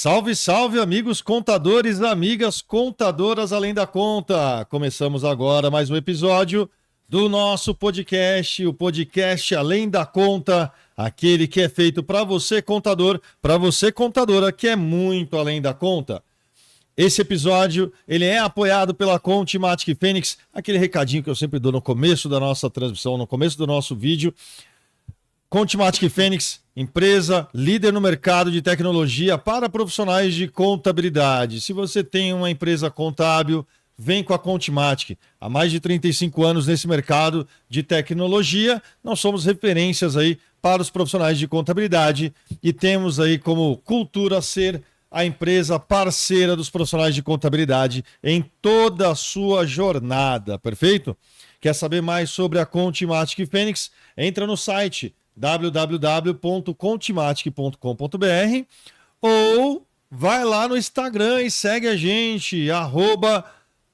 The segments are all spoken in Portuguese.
Salve, salve, amigos contadores, amigas contadoras além da conta. Começamos agora mais um episódio do nosso podcast, o podcast Além da Conta, aquele que é feito para você contador, para você contadora, que é muito além da conta. Esse episódio, ele é apoiado pela Contimatic Fênix, aquele recadinho que eu sempre dou no começo da nossa transmissão, no começo do nosso vídeo. Contimatic Fênix, empresa líder no mercado de tecnologia para profissionais de contabilidade. Se você tem uma empresa contábil, vem com a Contimatic. Há mais de 35 anos nesse mercado de tecnologia, nós somos referências aí para os profissionais de contabilidade e temos aí como cultura ser a empresa parceira dos profissionais de contabilidade em toda a sua jornada, perfeito? Quer saber mais sobre a Contimatic Fênix? Entra no site www.contimatic.com.br ou vai lá no Instagram e segue a gente,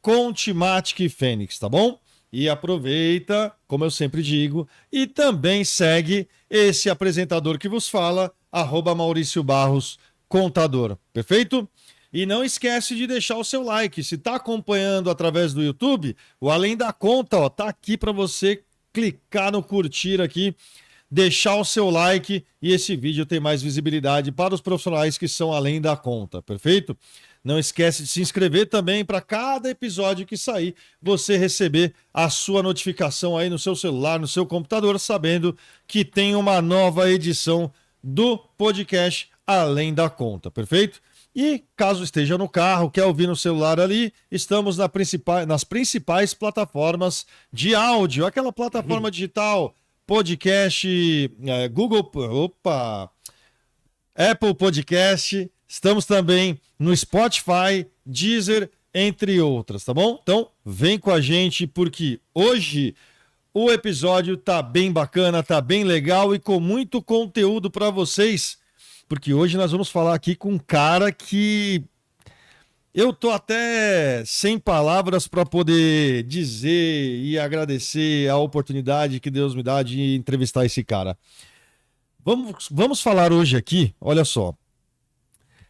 @ContimaticFênix, tá bom? E aproveita, como eu sempre digo, e também segue esse apresentador que vos fala, @Maurício Barros Contador, perfeito? E não esquece de deixar o seu like. Se está acompanhando através do YouTube, o Além da Conta, ó, tá aqui para você clicar no curtir aqui, deixar o seu like e esse vídeo tem mais visibilidade para os profissionais que são além da conta, perfeito? Não esquece de se inscrever também para cada episódio que sair, você receber a sua notificação aí no seu celular, no seu computador, sabendo que tem uma nova edição do podcast Além da Conta, perfeito? E caso esteja no carro, quer ouvir no celular ali, estamos nas principais plataformas de áudio, aquela plataforma digital, podcast, Apple Podcast, estamos também no Spotify, Deezer, entre outras, tá bom? Então, vem com a gente porque hoje o episódio tá bem bacana, tá bem legal e com muito conteúdo para vocês, porque hoje nós vamos falar aqui com um cara que eu tô até sem palavras para poder dizer e agradecer a oportunidade que Deus me dá de entrevistar esse cara. Vamos falar hoje aqui, olha só.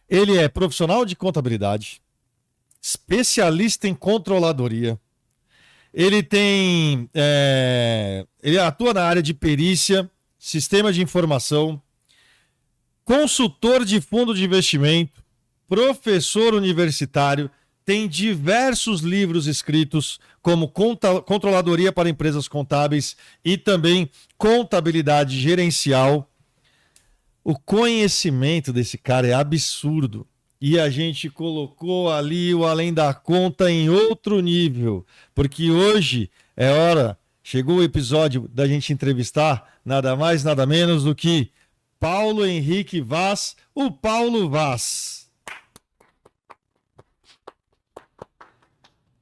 Ele é profissional de contabilidade, especialista em controladoria. Ele atua na área de perícia, sistema de informação, consultor de fundo de investimento, professor universitário, tem diversos livros escritos, como Controladoria para Empresas Contábeis e também Contabilidade Gerencial. O conhecimento desse cara é absurdo e a gente colocou ali o Além da Conta em outro nível, porque hoje chegou o episódio da gente entrevistar nada mais, nada menos do que Paulo Henrique Vaz, o Paulo Vaz.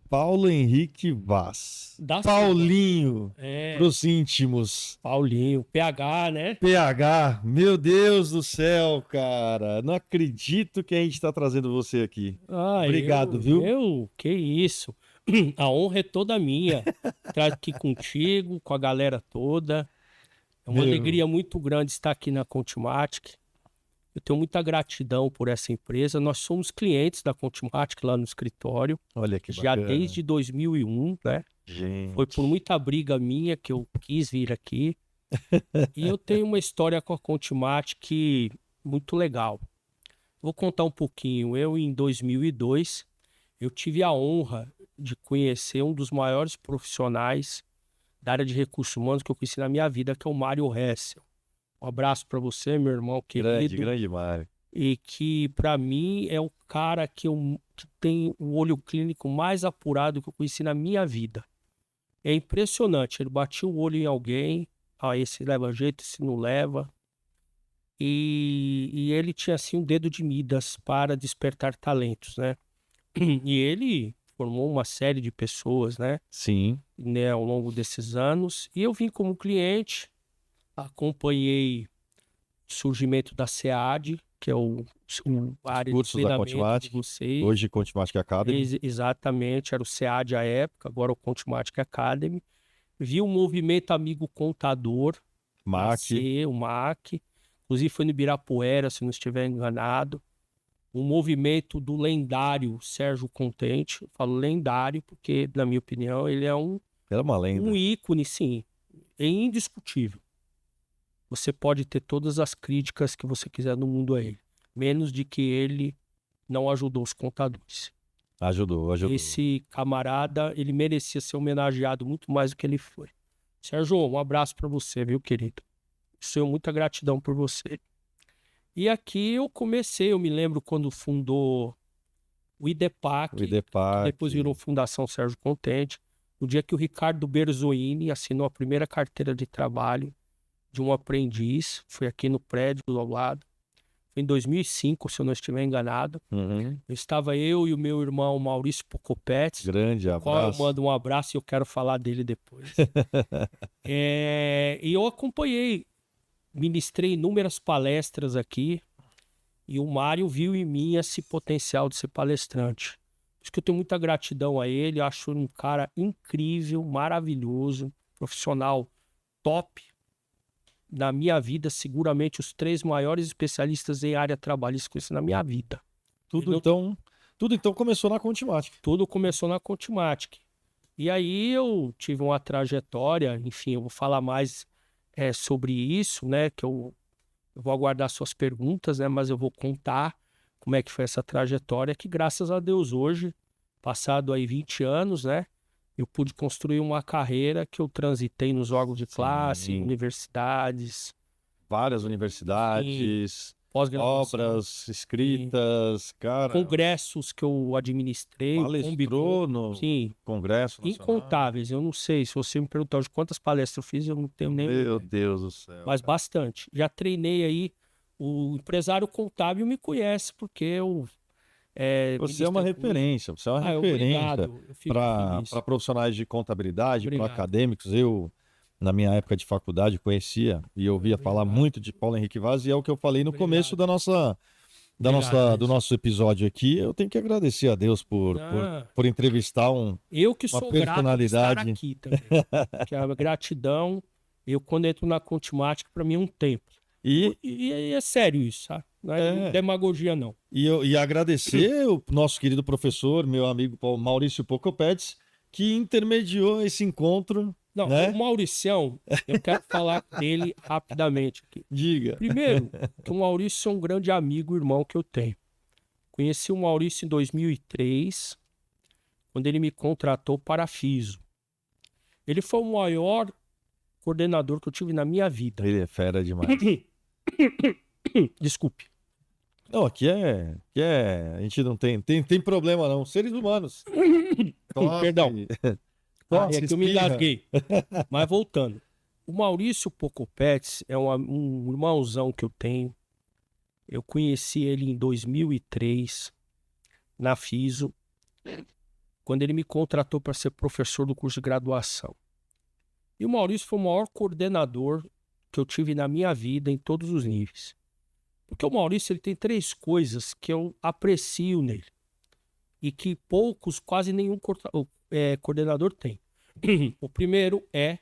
Paulo Henrique Vaz. Paulinho, pros íntimos. Paulinho, PH, né? PH, meu Deus do céu, cara. Não acredito que a gente tá trazendo você aqui. Obrigado, viu? Que isso. A honra é toda minha. Estar aqui contigo, com a galera toda. É uma alegria muito grande estar aqui na Contimatic. Eu tenho muita gratidão por essa empresa. Nós somos clientes da Contimatic lá no escritório. Olha que já bacana. Desde 2001, né? Gente. Foi por muita briga minha que eu quis vir aqui. E eu tenho uma história com a Contimatic muito legal. Vou contar um pouquinho. Eu, em 2002, eu tive a honra de conhecer um dos maiores profissionais da área de recursos humanos que eu conheci na minha vida, que é o Mário Hessel. Um abraço para você, meu irmão querido. Grande Mário. E que, para mim, é o cara que tem o olho clínico mais apurado que eu conheci na minha vida. É impressionante. Ele batia o olho em alguém, esse leva jeito, esse não leva. E ele tinha, assim, um dedo de Midas para despertar talentos, né? E ele formou uma série de pessoas, né? Sim. Né, ao longo desses anos. E eu vim como cliente, acompanhei o surgimento da SEAD, que é a área de treinamento de vocês. Hoje Contimatic Academy. Exatamente, era o SEAD à época, agora o Contimatic Academy. Vi o movimento Amigo Contador, MAC. o MAC. Inclusive foi no Ibirapuera, se não estiver enganado. o movimento do lendário Sérgio Contente. Eu falo lendário porque, na minha opinião, ele é Era uma lenda. um ícone, sim. É indiscutível. Você pode ter todas as críticas que você quiser no mundo a ele. Menos de que ele não ajudou os contadores. Ajudou. Esse camarada, ele merecia ser homenageado muito mais do que ele foi. Sérgio, um abraço para você, viu, querido? Tenho muita gratidão por você. E aqui eu comecei, eu me lembro quando fundou o IDEPAC, que depois virou Fundação Sérgio Contente, no dia que o Ricardo Berzoini assinou a primeira carteira de trabalho de um aprendiz, foi aqui no prédio do lado. Foi em 2005, se eu não estiver enganado. Estava eu e o meu irmão Maurício Pocopetes. Grande abraço. Qual eu mando um abraço e eu quero falar dele depois. E eu acompanhei, ministrei inúmeras palestras aqui e o Mário viu em mim esse potencial de ser palestrante. Por isso que eu tenho muita gratidão a ele, eu acho um cara incrível, maravilhoso, profissional top. Na minha vida, seguramente os 3 maiores especialistas em área trabalhista que eu conheci na minha vida. Tudo então começou na Contimatic. Tudo começou na Contimatic. E aí eu tive uma trajetória, enfim, eu vou falar mais sobre isso, né? Que eu vou aguardar suas perguntas, né? Mas eu vou contar como é que foi essa trajetória, que graças a Deus hoje, passado aí 20 anos, né? Eu pude construir uma carreira que eu transitei nos órgãos de classe, universidades. Várias universidades, obras escritas, cara. Congressos que eu administrei. Palestrou no Congresso Nacional. Incontáveis. Eu não sei, se você me perguntar hoje quantas palestras eu fiz, eu não tenho nem... Meu Deus do céu. Mas bastante. Já treinei aí. O empresário contábil me conhece, porque eu... Você é uma referência, Obrigado. Para profissionais de contabilidade, para acadêmicos. Eu, na minha época de faculdade, conhecia e ouvia falar muito de Paulo Henrique Vaz, e é o que eu falei no começo do nosso episódio aqui. Eu tenho que agradecer a Deus por entrevistar uma personalidade. Grato de estar aqui também. Que a gratidão, quando entro na Contimatic, para mim é um templo. E é sério isso, sabe? Não é demagogia, não. E agradecer o nosso querido professor, meu amigo Maurício Pocopetes, que intermediou esse encontro. Não, né? O Mauricião, eu quero falar dele rapidamente aqui. Diga. Primeiro, que o Maurício é um grande amigo, irmão que eu tenho. Conheci o Maurício em 2003, quando ele me contratou para a FISO. Ele foi o maior coordenador que eu tive na minha vida. Ele é fera demais. Desculpe. Não, aqui a gente não tem problema não, seres humanos. Perdão. É que eu me engasguei. Mas voltando. O Maurício Pocopetes é um irmãozão que eu tenho. Eu conheci ele em 2003, na FISO, quando ele me contratou para ser professor do curso de graduação. E o Maurício foi o maior coordenador que eu tive na minha vida em todos os níveis. Porque o Maurício ele tem 3 coisas que eu aprecio nele e que quase nenhum coordenador tem. O primeiro é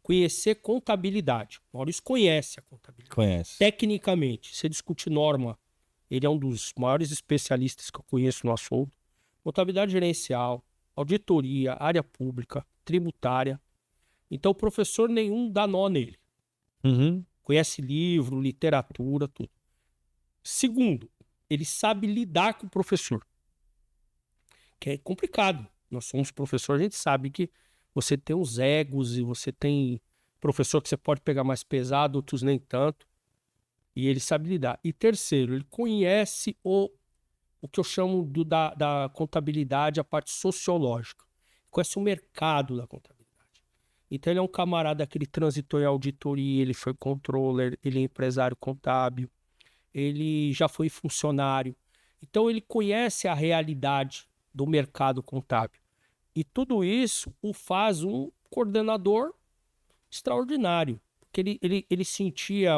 conhecer contabilidade. O Maurício conhece a contabilidade. Conhece. Tecnicamente, se discute norma, ele é um dos maiores especialistas que eu conheço no assunto. Contabilidade gerencial, auditoria, área pública, tributária. Então, o professor nenhum dá nó nele. Conhece livro, literatura, tudo. Segundo, ele sabe lidar com o professor. Que é complicado. Nós somos professores, a gente sabe que você tem os egos e você tem professor que você pode pegar mais pesado, outros nem tanto. E ele sabe lidar. E terceiro, ele conhece o que eu chamo da contabilidade, a parte sociológica. Conhece o mercado da contabilidade. Então ele é um camarada que ele transitou em auditoria, ele foi controller, ele é empresário contábil, ele já foi funcionário. Então ele conhece a realidade do mercado contábil. E tudo isso o faz um coordenador extraordinário. Porque ele sentia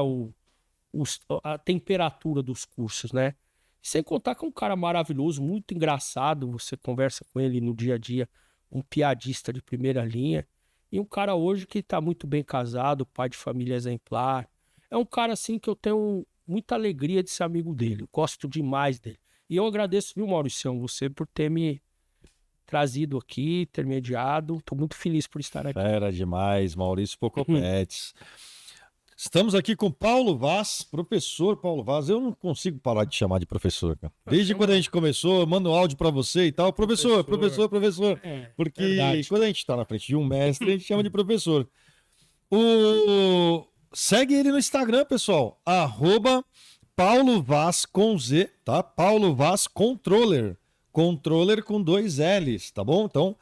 a temperatura dos cursos, né? Sem contar que é um cara maravilhoso, muito engraçado. Você conversa com ele no dia a dia, um piadista de primeira linha. E um cara hoje que está muito bem casado, pai de família exemplar. É um cara assim que eu tenho muita alegria de ser amigo dele. Eu gosto demais dele. E eu agradeço, viu, Mauricião, você por ter me trazido aqui, ter mediado. Estou muito feliz por estar aqui. Fera demais, Maurício Pocopetes. Estamos aqui com Paulo Vaz, professor Paulo Vaz. Eu não consigo parar de chamar de professor, cara. Desde quando a gente começou, eu mando áudio para você e tal. Professor. Porque verdade. quando a gente tá na frente de um mestre, a gente chama de professor. Segue ele no Instagram, pessoal. @Paulo Vaz com Z, tá? Paulo Vaz Controller. Controller com 2 L's, tá bom? Então,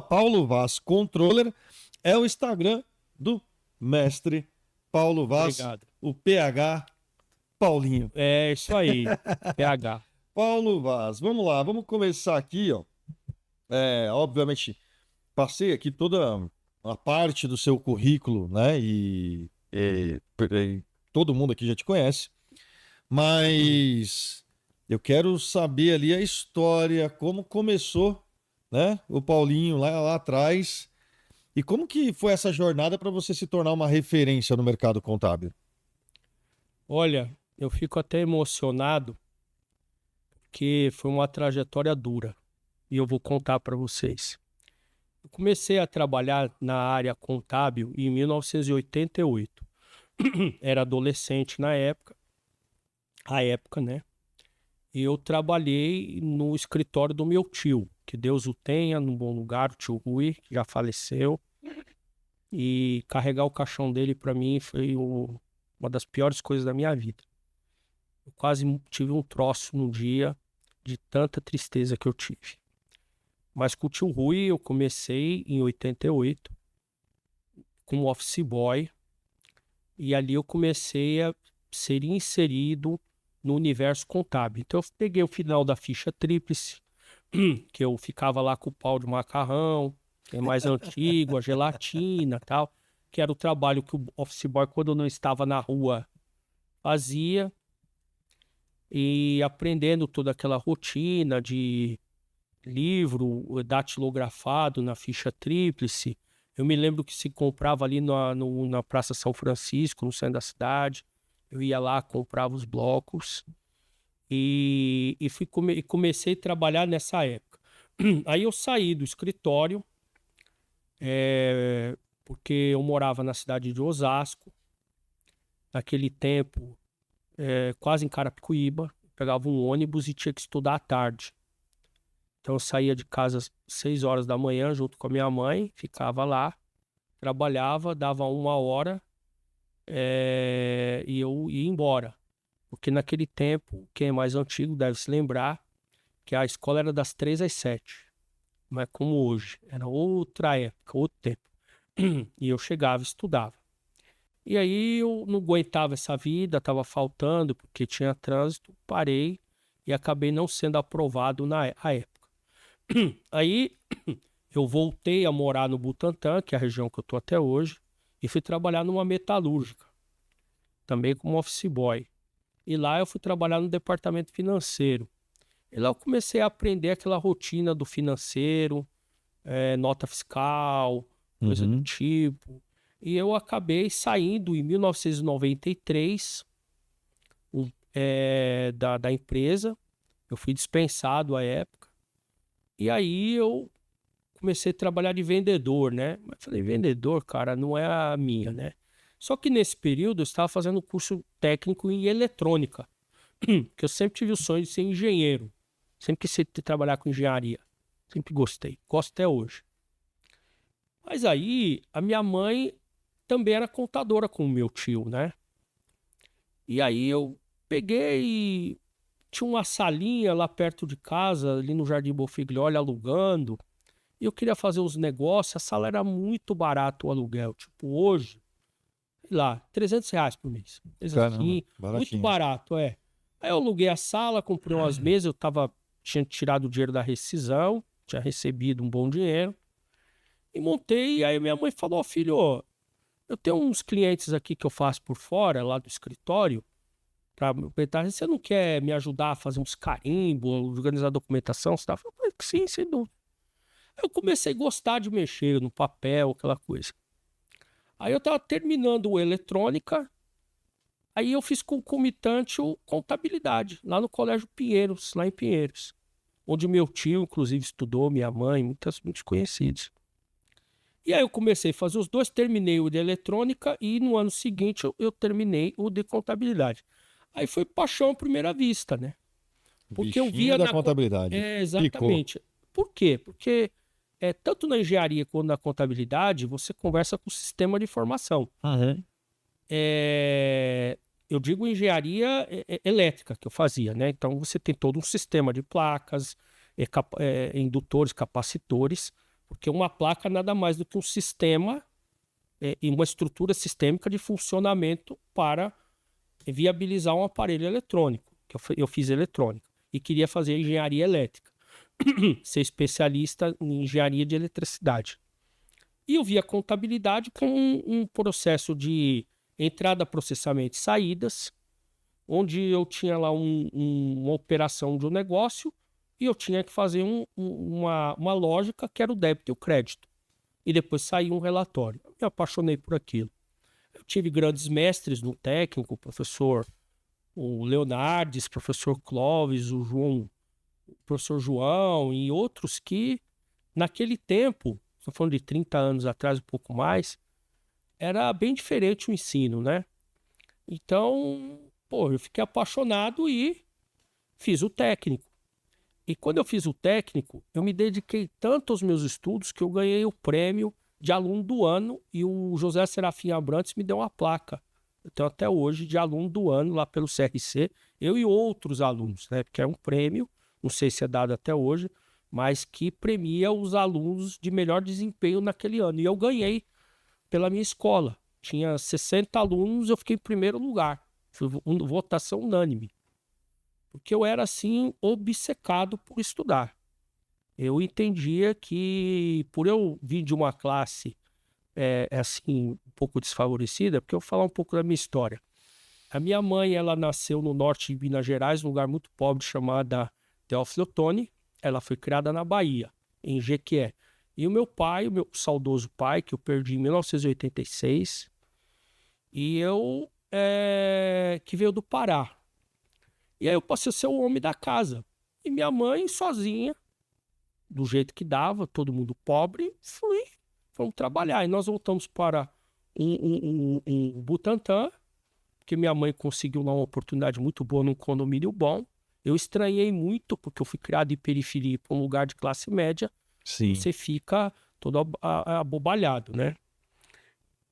@Paulo Vaz Controller é o Instagram do mestre Paulo Vaz, Obrigado. o PH Paulinho. É isso aí, PH. Paulo Vaz, vamos lá, vamos começar aqui, ó. Obviamente, passei aqui toda a parte do seu currículo, né? E todo mundo aqui já te conhece, mas eu quero saber ali a história, como começou, né? O Paulinho lá atrás. E como que foi essa jornada para você se tornar uma referência no mercado contábil? Olha, eu fico até emocionado, porque foi uma trajetória dura. E eu vou contar para vocês. Eu comecei a trabalhar na área contábil em 1988. Era adolescente na época, né? E eu trabalhei no escritório do meu tio, que Deus o tenha, num bom lugar, o tio Rui, que já faleceu. E carregar o caixão dele para mim foi uma das piores coisas da minha vida. Eu quase tive um troço no dia de tanta tristeza que eu tive. Mas com o tio Rui eu comecei em 88 como office boy e ali eu comecei a ser inserido no universo contábil. Então eu peguei o final da ficha tríplice, que eu ficava lá com o pau de macarrão, que é mais antigo, a gelatina e tal, que era o trabalho que o office boy, quando eu não estava na rua, fazia. E aprendendo toda aquela rotina de livro datilografado na ficha tríplice. Eu me lembro que se comprava ali na Praça São Francisco, no centro da cidade. Eu ia lá, comprava os blocos e comecei a trabalhar nessa época. Aí eu saí do escritório, porque eu morava na cidade de Osasco. Naquele tempo, quase em Carapicuíba. Pegava um ônibus e tinha que estudar à tarde. Então eu saía de casa às 6 horas da manhã junto com a minha mãe, ficava lá, trabalhava, dava 1 hora e eu ia embora. Porque naquele tempo, quem é mais antigo deve se lembrar que a escola era das 3 às 7. Não é como hoje, era outra época, outro tempo. E eu chegava e estudava. E aí eu não aguentava essa vida, estava faltando porque tinha trânsito, parei e acabei não sendo aprovado na época. Aí eu voltei a morar no Butantã, que é a região que eu estou até hoje, e fui trabalhar numa metalúrgica, também como office boy. E lá eu fui trabalhar no departamento financeiro. E lá eu comecei a aprender aquela rotina do financeiro, nota fiscal, coisa do tipo. E eu acabei saindo em 1993 da empresa. Eu fui dispensado à época. E aí eu comecei a trabalhar de vendedor, né? Mas falei, vendedor, cara, não é a minha, né? Só que nesse período eu estava fazendo curso técnico em eletrônica. Que eu sempre tive o sonho de ser engenheiro. Sempre quis trabalhar com engenharia. Sempre gostei. Gosto até hoje. Mas aí a minha mãe também era contadora com o meu tio, né? E aí eu peguei e tinha uma salinha lá perto de casa, ali no Jardim Bonfiglioli, alugando. E eu queria fazer uns negócios, a sala era muito barato o aluguel. Tipo, hoje, sei lá, R$300 por mês. Assim, muito barato, Aí eu aluguei a sala, comprei umas mesas, tinha tirado o dinheiro da rescisão, tinha recebido um bom dinheiro. E montei, e aí minha mãe falou, filho, eu tenho uns clientes aqui que eu faço por fora, lá do escritório, para perguntar, você não quer me ajudar a fazer uns carimbos, organizar a documentação? Você tá? Eu falei, sim, sem dúvida. Eu comecei a gostar de mexer no papel, aquela coisa. Aí eu tava terminando o eletrônica, Aí eu fiz concomitante o contabilidade, lá no Colégio Pinheiros, lá em Pinheiros, onde meu tio, inclusive, estudou, minha mãe, muitos conhecidos. E aí eu comecei a fazer os dois, terminei o de eletrônica e no ano seguinte eu terminei o de contabilidade. Aí foi paixão à primeira vista, né? Porque eu Bichinho via da na... contabilidade. Picou. exatamente. Por quê? Porque tanto na engenharia quanto na contabilidade, você conversa com o sistema de informação. Eu digo engenharia elétrica que eu fazia, né? Então você tem todo um sistema de placas, indutores, capacitores, porque uma placa nada mais do que um sistema e uma estrutura sistêmica de funcionamento para viabilizar um aparelho eletrônico, que eu fiz eletrônica, e queria fazer engenharia elétrica, ser especialista em engenharia de eletricidade. E eu via contabilidade como um processo de entrada, processamento e saídas, onde eu tinha lá uma operação de um negócio e eu tinha que fazer uma lógica que era o débito e o crédito. E depois saía um relatório. Eu me apaixonei por aquilo. Eu tive grandes mestres no técnico, o Leonardes, professor Clóvis, o professor João e outros que, naquele tempo, estou falando de 30 anos atrás, um pouco mais, era bem diferente o ensino, né? Então, eu fiquei apaixonado e fiz o técnico. E quando eu fiz o técnico, eu me dediquei tanto aos meus estudos que eu ganhei o prêmio de aluno do ano e o José Serafim Abrantes me deu uma placa. Eu tenho até hoje de aluno do ano lá pelo CRC, eu e outros alunos, né? Porque é um prêmio, não sei se é dado até hoje, mas que premia os alunos de melhor desempenho naquele ano. E eu ganhei pela minha escola. Tinha 60 alunos, eu fiquei em primeiro lugar. Foi votação unânime. Porque eu era, assim, obcecado por estudar. Eu entendia que, por eu vir de uma classe, assim, um pouco desfavorecida, porque eu vou falar um pouco da minha história. A minha mãe, ela nasceu no norte de Minas Gerais, num lugar muito pobre chamado Teófilo Otoni. Ela foi criada na Bahia, em Jequié. E o meu pai, o meu saudoso pai, que eu perdi em 1986, e eu, que veio do Pará. E aí eu passei a ser o homem da casa. E minha mãe, sozinha, do jeito que dava, todo mundo pobre, fomos trabalhar. E nós voltamos para um Butantã, porque minha mãe conseguiu lá uma oportunidade muito boa num condomínio bom. Eu estranhei muito, porque eu fui criado em periferia para um lugar de classe média. Sim. Você fica todo abobalhado, né?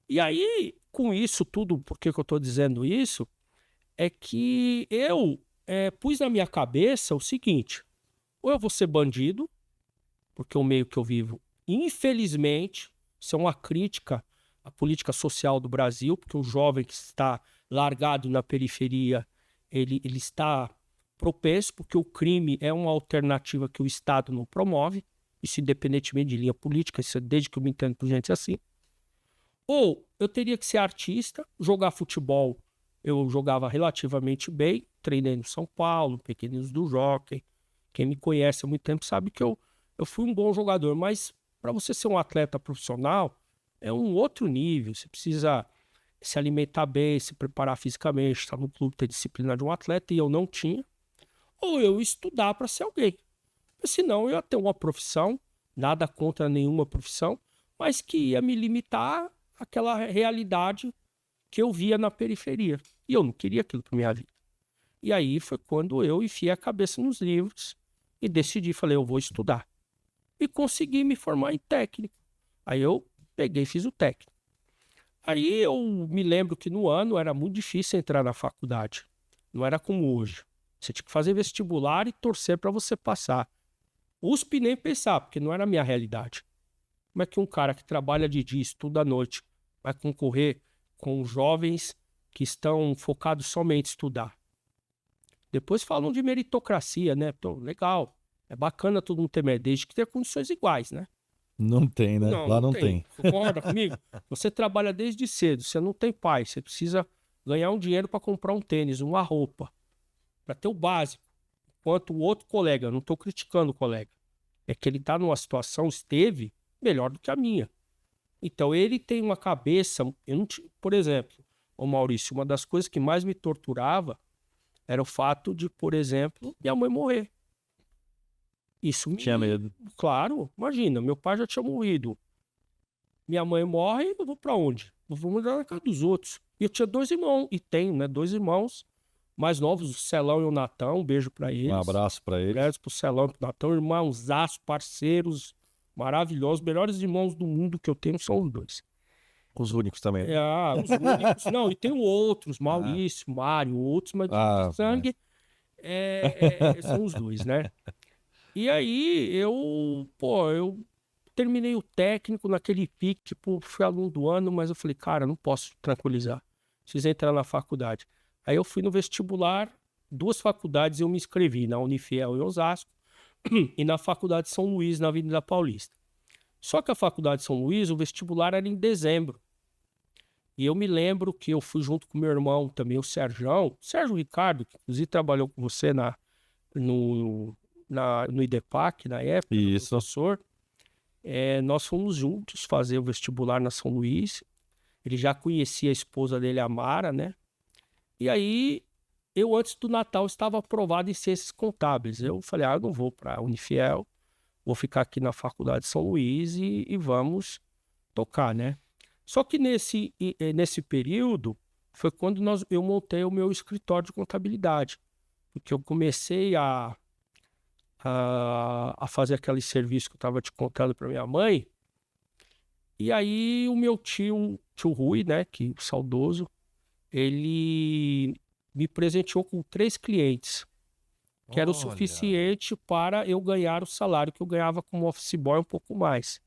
E aí, com isso tudo, por que eu estou dizendo isso? É que eu pus na minha cabeça o seguinte: ou eu vou ser bandido, porque o meio que eu vivo, infelizmente, isso é uma crítica à política social do Brasil, porque o jovem que está largado na periferia, ele está propenso, porque o crime é uma alternativa que o Estado não promove, isso independentemente de linha política, isso desde que eu me entendo por gente assim. Ou eu teria que ser artista, jogar futebol. Eu jogava relativamente bem, treinei no São Paulo, Pequeninos do Jockey. Quem me conhece há muito tempo sabe que eu fui um bom jogador, mas para você ser um atleta profissional, é um outro nível. Você precisa se alimentar bem, se preparar fisicamente, estar no clube, ter disciplina de um atleta, e eu não tinha. Ou eu estudar para ser alguém. Senão eu ia ter uma profissão, nada contra nenhuma profissão, mas que ia me limitar àquela realidade que eu via na periferia. E eu não queria aquilo para minha vida. E aí foi quando eu enfiei a cabeça nos livros e decidi, falei, eu vou estudar. E consegui me formar em técnico. Aí eu peguei e fiz o técnico. Aí eu me lembro que no ano era muito difícil entrar na faculdade. Não era como hoje. Você tinha que fazer vestibular e torcer para você passar. USP nem pensar, porque não era a minha realidade. Como é que um cara que trabalha de dia, estuda à noite, vai concorrer com jovens que estão focados somente em estudar? Depois falam de meritocracia, né? Então, legal, é bacana todo mundo ter mérito, desde que tenha condições iguais, né? Não tem, né? Não, Lá não não tem. tem. Concorda comigo? Você trabalha desde cedo, você não tem pai, você precisa ganhar um dinheiro para comprar um tênis, uma roupa, para ter o básico. Enquanto o outro colega, eu não estou criticando o colega, é que ele está numa situação, esteve, melhor do que a minha. Então ele tem uma cabeça, por exemplo, ô Maurício, uma das coisas que mais me torturava era o fato de, por exemplo, minha mãe morrer. Isso me... Tinha medo. Claro, imagina, meu pai já tinha morrido. Minha mãe morre, eu vou pra onde? Eu vou morar na casa dos outros. E eu tinha 2 irmãos, e tenho, né? 2 irmãos mais novos, o Celão e o Natão. Um beijo pra eles. Um abraço pra eles. Beijo pro Celão e pro Natão, irmãozaço, parceiros maravilhosos. Os melhores irmãos do mundo que eu tenho são os 2. Os únicos também. Os únicos. Não, e tem outros, Maurício, Mário, outros, mas de sangue são os 2, né? E aí eu terminei o técnico naquele pique, tipo, fui aluno do ano, mas eu falei, cara, não posso tranquilizar. Preciso entrar na faculdade. Aí eu fui no vestibular, 2 faculdades eu me inscrevi, na Unifiel em Osasco e na Faculdade São Luís, na Avenida Paulista. Só que a Faculdade São Luís, o vestibular era em dezembro. E eu me lembro que eu fui junto com meu irmão também, o Sérgio Ricardo, que inclusive trabalhou com você no IDEPAC, na época, Isso. professor. Nós fomos juntos fazer o vestibular na São Luís. Ele já conhecia a esposa dele, a Mara, né? E aí, eu antes do Natal estava aprovado em Ciências Contábeis. Eu falei, eu não vou para a Unifiel, vou ficar aqui na Faculdade de São Luís e vamos tocar, né? Só que nesse período foi quando eu montei o meu escritório de contabilidade. Porque eu comecei a fazer aquele serviço que eu estava te contando para minha mãe. E aí o meu tio Rui, né, que saudoso, ele me presenteou com 3 clientes, que era o suficiente para eu ganhar o salário que eu ganhava como office boy, um pouco mais.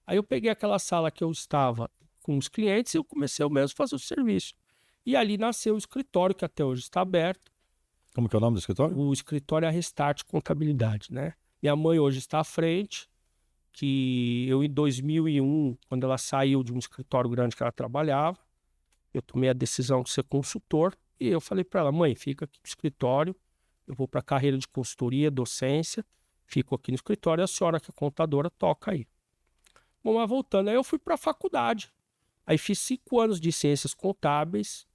Aí eu peguei aquela sala que eu estava com os clientes e eu comecei eu mesmo a fazer o serviço. E ali nasceu o escritório, que até hoje está aberto. Como que é o nome do escritório? O escritório é a Restart Contabilidade, né? Minha mãe hoje está à frente, que eu em 2001, quando ela saiu de um escritório grande que ela trabalhava, eu tomei a decisão de ser consultor e eu falei para ela, mãe, fica aqui no escritório, eu vou para a carreira de consultoria, docência, fico aqui no escritório e a senhora que é contadora toca aí. Bom, mas voltando, aí eu fui para a faculdade. Aí fiz 5 anos de ciências contábeis,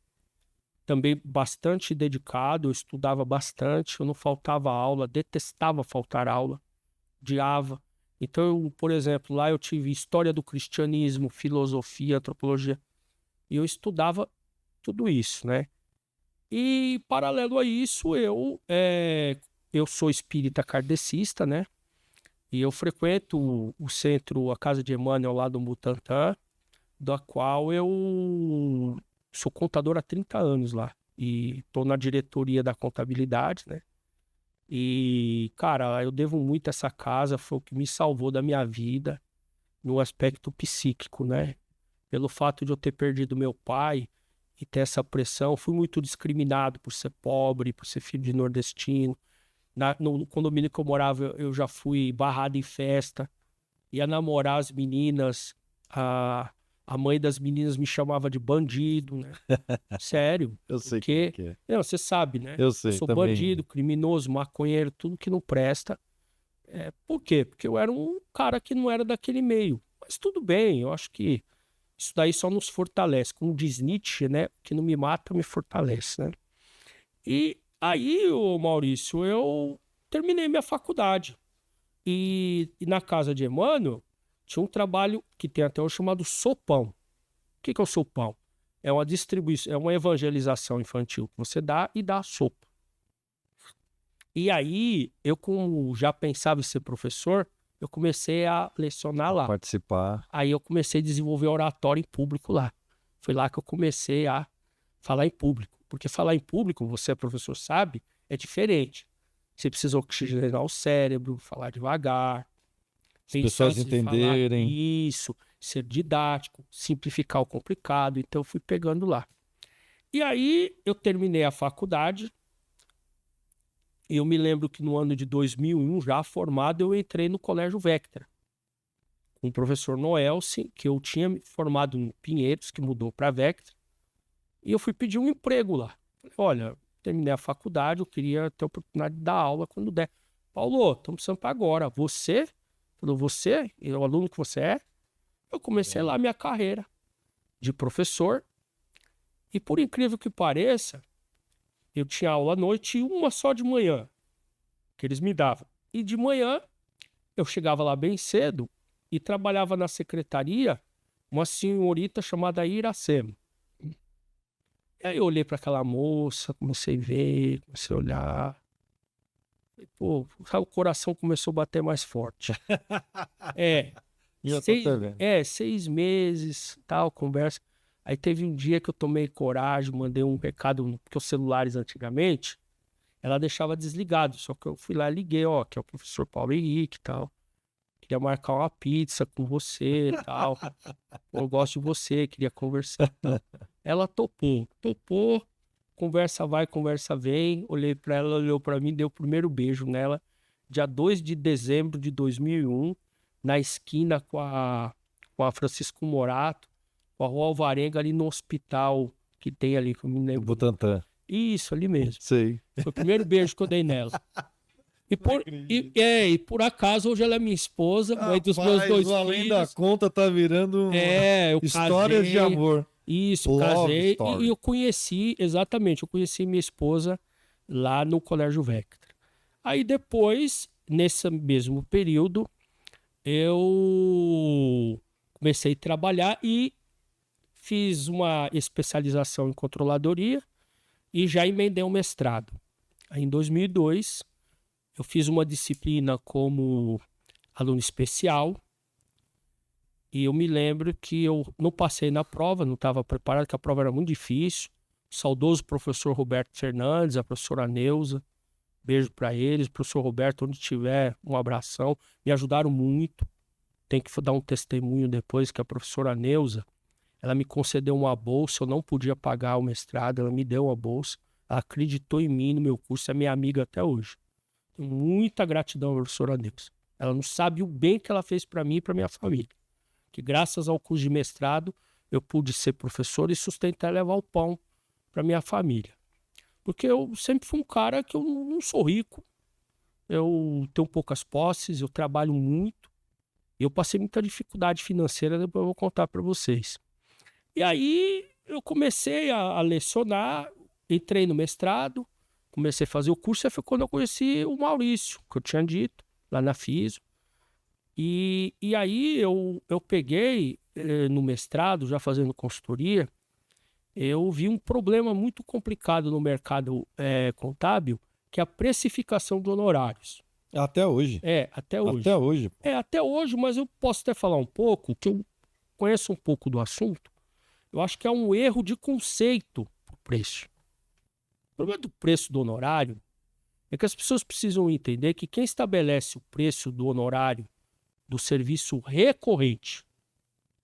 também bastante dedicado, eu estudava bastante, eu não faltava aula, detestava faltar aula, odiava. Então, por exemplo, lá eu tive história do cristianismo, filosofia, antropologia, e eu estudava tudo isso, né? E, paralelo a isso, eu sou espírita kardecista, né? E eu frequento o centro, a Casa de Emmanuel, lá do Butantã, da qual eu sou contador há 30 anos lá. E estou na diretoria da contabilidade, né? E, cara, eu devo muito a essa casa, foi o que me salvou da minha vida no aspecto psíquico, né? Pelo fato de eu ter perdido meu pai e ter essa pressão, fui muito discriminado por ser pobre, por ser filho de nordestino. No condomínio que eu morava, eu já fui barrado em festa, ia namorar as meninas, a mãe das meninas me chamava de bandido, né? Sério. Eu sei porque... que é. Não, você sabe, né? Eu sei, eu sou também. bandido, criminoso, maconheiro, tudo que não presta. Por quê? Porque eu era um cara que não era daquele meio. Mas tudo bem, eu acho que isso daí só nos fortalece. Como diz Nietzsche, né? O que não me mata, me fortalece, né? E aí, Maurício, eu terminei minha faculdade. E na casa de Emmanuel, tinha um trabalho que tem até hoje chamado sopão. O que é o sopão? É uma distribuição, é uma evangelização infantil que você dá e dá a sopa. E aí, eu como já pensava em ser professor, eu comecei a lecionar lá. Participar. Aí eu comecei a desenvolver oratório em público lá. Foi lá que eu comecei a falar em público. Porque falar em público, você, professor, sabe, é diferente. Você precisa oxigenar o cérebro, falar devagar. As pessoas entenderem. Isso, ser didático, simplificar o complicado. Então eu fui pegando lá. E aí eu terminei a faculdade. Eu me lembro que no ano de 2001, já formado, eu entrei no Colégio Vectra. Com o professor Noelce, que eu tinha me formado no Pinheiros, que mudou para Vectra. E eu fui pedir um emprego lá. Falei, olha, terminei a faculdade, eu queria ter a oportunidade de dar aula quando der. Paulo, estamos precisando para agora. Você? Falou, você? E o aluno que você é? Eu comecei lá a minha carreira de professor. E por incrível que pareça, eu tinha aula à noite e uma só de manhã, que eles me davam. E de manhã, eu chegava lá bem cedo e trabalhava na secretaria uma senhorita chamada Iracema. E aí eu olhei para aquela moça, comecei a ver, comecei a olhar. E, pô, o coração começou a bater mais forte. Já tô até vendo. 6 meses, tal, conversa. Aí teve um dia que eu tomei coragem, mandei um recado, porque os celulares antigamente, ela deixava desligado, só que eu fui lá e liguei, ó, que é o professor Paulo Henrique e tal. Queria marcar uma pizza com você e tal. Eu gosto de você, queria conversar. Ela topou, conversa vai, conversa vem. Olhei pra ela, olhou pra mim, deu o primeiro beijo nela, dia 2 de dezembro de 2001, na esquina com a Francisco Morato, com a Rua Alvarenga, ali no hospital que tem ali, que eu me O lembro. Butantã. Isso, ali mesmo. Sei. Foi o primeiro beijo que eu dei nela. E por acaso, hoje ela é minha esposa, mãe dos meus 2 o Além da filhos. Conta tá virando Eu histórias casei, de amor. Isso, Love casei story. e eu conheci minha esposa lá no Colégio Vectra. Aí depois, nesse mesmo período, eu comecei a trabalhar e fiz uma especialização em controladoria e já emendei um mestrado. Aí em 2002, eu fiz uma disciplina como aluno especial. E eu me lembro que eu não passei na prova, não estava preparado, que a prova era muito difícil. O saudoso professor Roberto Fernandes, a professora Neuza, beijo para eles. Professor Roberto, onde tiver, um abração. Me ajudaram muito. Tem que dar um testemunho depois que a professora Neuza, ela me concedeu uma bolsa, eu não podia pagar o mestrado, ela me deu uma bolsa. Ela acreditou em mim, no meu curso, é minha amiga até hoje. Tenho muita gratidão à professora Neuza. Ela não sabe o bem que ela fez para mim e para minha família. Que graças ao curso de mestrado eu pude ser professor e sustentar e levar o pão para minha família. Porque eu sempre fui um cara que eu não sou rico, eu tenho poucas posses, eu trabalho muito, e eu passei muita dificuldade financeira, depois eu vou contar para vocês. E aí eu comecei a lecionar, entrei no mestrado, comecei a fazer o curso, e foi quando eu conheci o Maurício, que eu tinha dito, lá na FISO. E aí eu peguei no mestrado, já fazendo consultoria, eu vi um problema muito complicado no mercado contábil, que é a precificação de honorários. Até hoje. Até hoje. Até hoje. Até hoje, mas eu posso até falar um pouco, que eu conheço um pouco do assunto. Eu acho que é um erro de conceito pro preço. O problema do preço do honorário é que as pessoas precisam entender que quem estabelece o preço do honorário do serviço recorrente.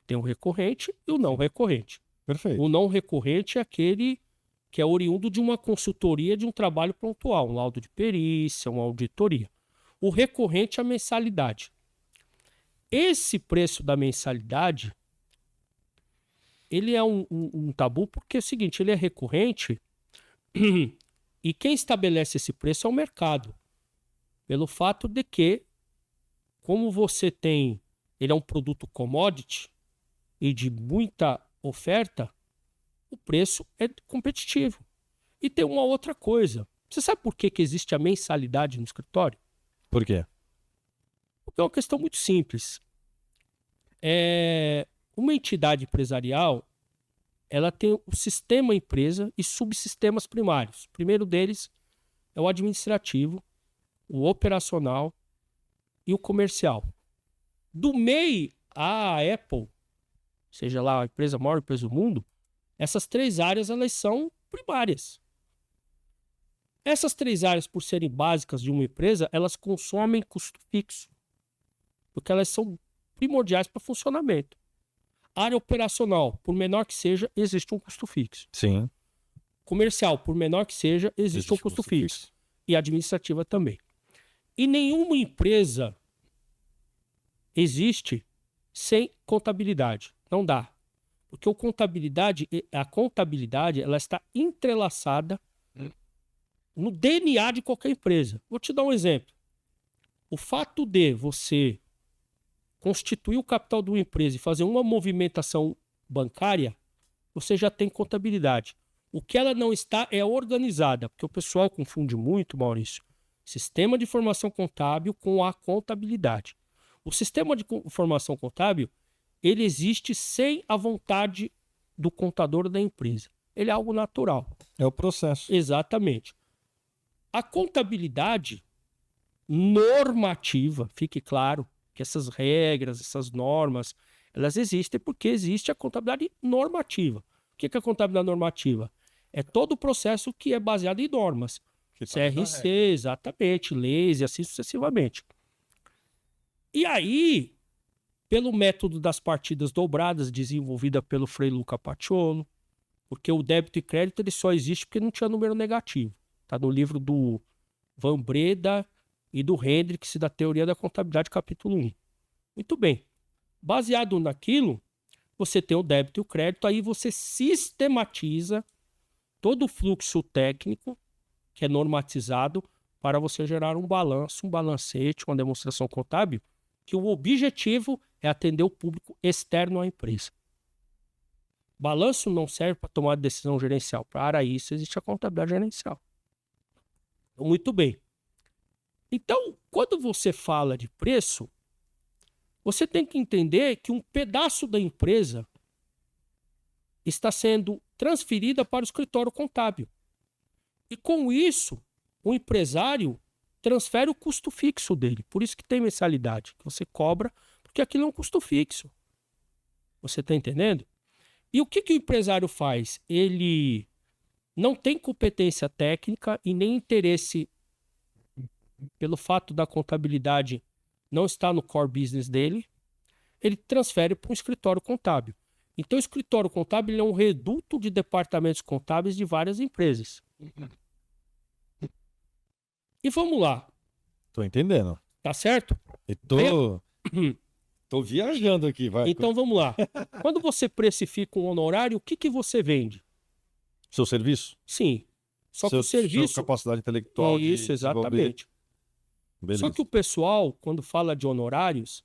Tem o recorrente e o não recorrente. Perfeito. O não recorrente é aquele que é oriundo de uma consultoria, de um trabalho pontual, um laudo de perícia, uma auditoria. O recorrente é a mensalidade. Esse preço da mensalidade, ele é um tabu porque é o seguinte, ele é recorrente e quem estabelece esse preço é o mercado. Pelo fato de que, como você tem, ele é um produto commodity e de muita oferta, o preço é competitivo. E tem uma outra coisa. Você sabe por que existe a mensalidade no escritório? Por quê? Porque é uma questão muito simples. Uma entidade empresarial, ela tem o sistema empresa e subsistemas primários. O primeiro deles é o administrativo, o operacional e o comercial. Do MEI à Apple, seja lá a maior empresa do mundo, essas 3 áreas elas são primárias. Essas 3 áreas, por serem básicas de uma empresa, elas consomem custo fixo, porque elas são primordiais para funcionamento. A área operacional, por menor que seja, existe um custo fixo. Sim. Comercial, por menor que seja, existe um custo fixo. E administrativa também. E nenhuma empresa existe sem contabilidade. Não dá. Porque a contabilidade ela está entrelaçada no DNA de qualquer empresa. Vou te dar um exemplo. O fato de você constituir o capital de uma empresa e fazer uma movimentação bancária você já tem contabilidade. O que ela não está é organizada, porque o pessoal confunde muito, Maurício, sistema de informação contábil com a contabilidade. O sistema de informação contábil, ele existe sem a vontade do contador da empresa. Ele é algo natural. É o processo. Exatamente. A contabilidade normativa, fique claro que essas regras, essas normas, elas existem porque existe a contabilidade normativa. O que é a contabilidade normativa? É todo o processo que é baseado em normas. CRC, exatamente, leis e assim sucessivamente. E aí, pelo método das partidas dobradas, desenvolvida pelo Frei Luca Paciolo, porque o débito e crédito ele só existe porque não tinha número negativo. Está no livro do Van Breda e do Hendricks da Teoria da Contabilidade, capítulo 1. Muito bem. Baseado naquilo, você tem o débito e o crédito, aí você sistematiza todo o fluxo técnico, que é normatizado, para você gerar um balanço, um balancete, uma demonstração contábil, que o objetivo é atender o público externo à empresa. Balanço não serve para tomar decisão gerencial. Para isso existe a contabilidade gerencial. Muito bem. Então, quando você fala de preço, você tem que entender que um pedaço da empresa está sendo transferida para o escritório contábil. E com isso, o empresário transfere o custo fixo dele. Por isso que tem mensalidade, que você cobra, porque aquilo é um custo fixo. Você está entendendo? E o que o empresário faz? Ele não tem competência técnica e nem interesse, pelo fato da contabilidade não estar no core business dele, ele transfere para um escritório contábil. Então, o escritório contábil é um reduto de departamentos contábeis de várias empresas. E vamos lá. Tô entendendo. Tá certo? Tô viajando aqui, vai. Então, vamos lá. Quando você precifica um honorário, o que você vende? Seu serviço? Sim. Só que o serviço... Sua capacidade intelectual de Isso, exatamente. Beleza. Só que o pessoal, quando fala de honorários,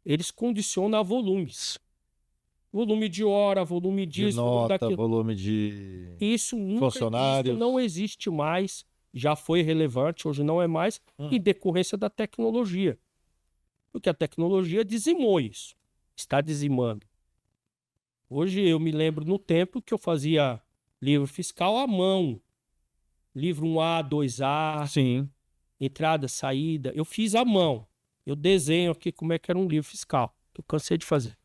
eles condicionam a volumes. Volume de hora, volume disso, de volume nota, daquilo. volume de Isso nunca funcionários. Isso não existe mais. Já foi relevante, hoje não é mais, em decorrência da tecnologia. Porque a tecnologia dizimou isso. Está dizimando. Hoje eu me lembro no tempo que eu fazia livro fiscal à mão. Livro 1A, 2A, Sim. entrada, saída. Eu fiz à mão. Eu desenho aqui como é que era um livro fiscal. Que eu cansei de fazer.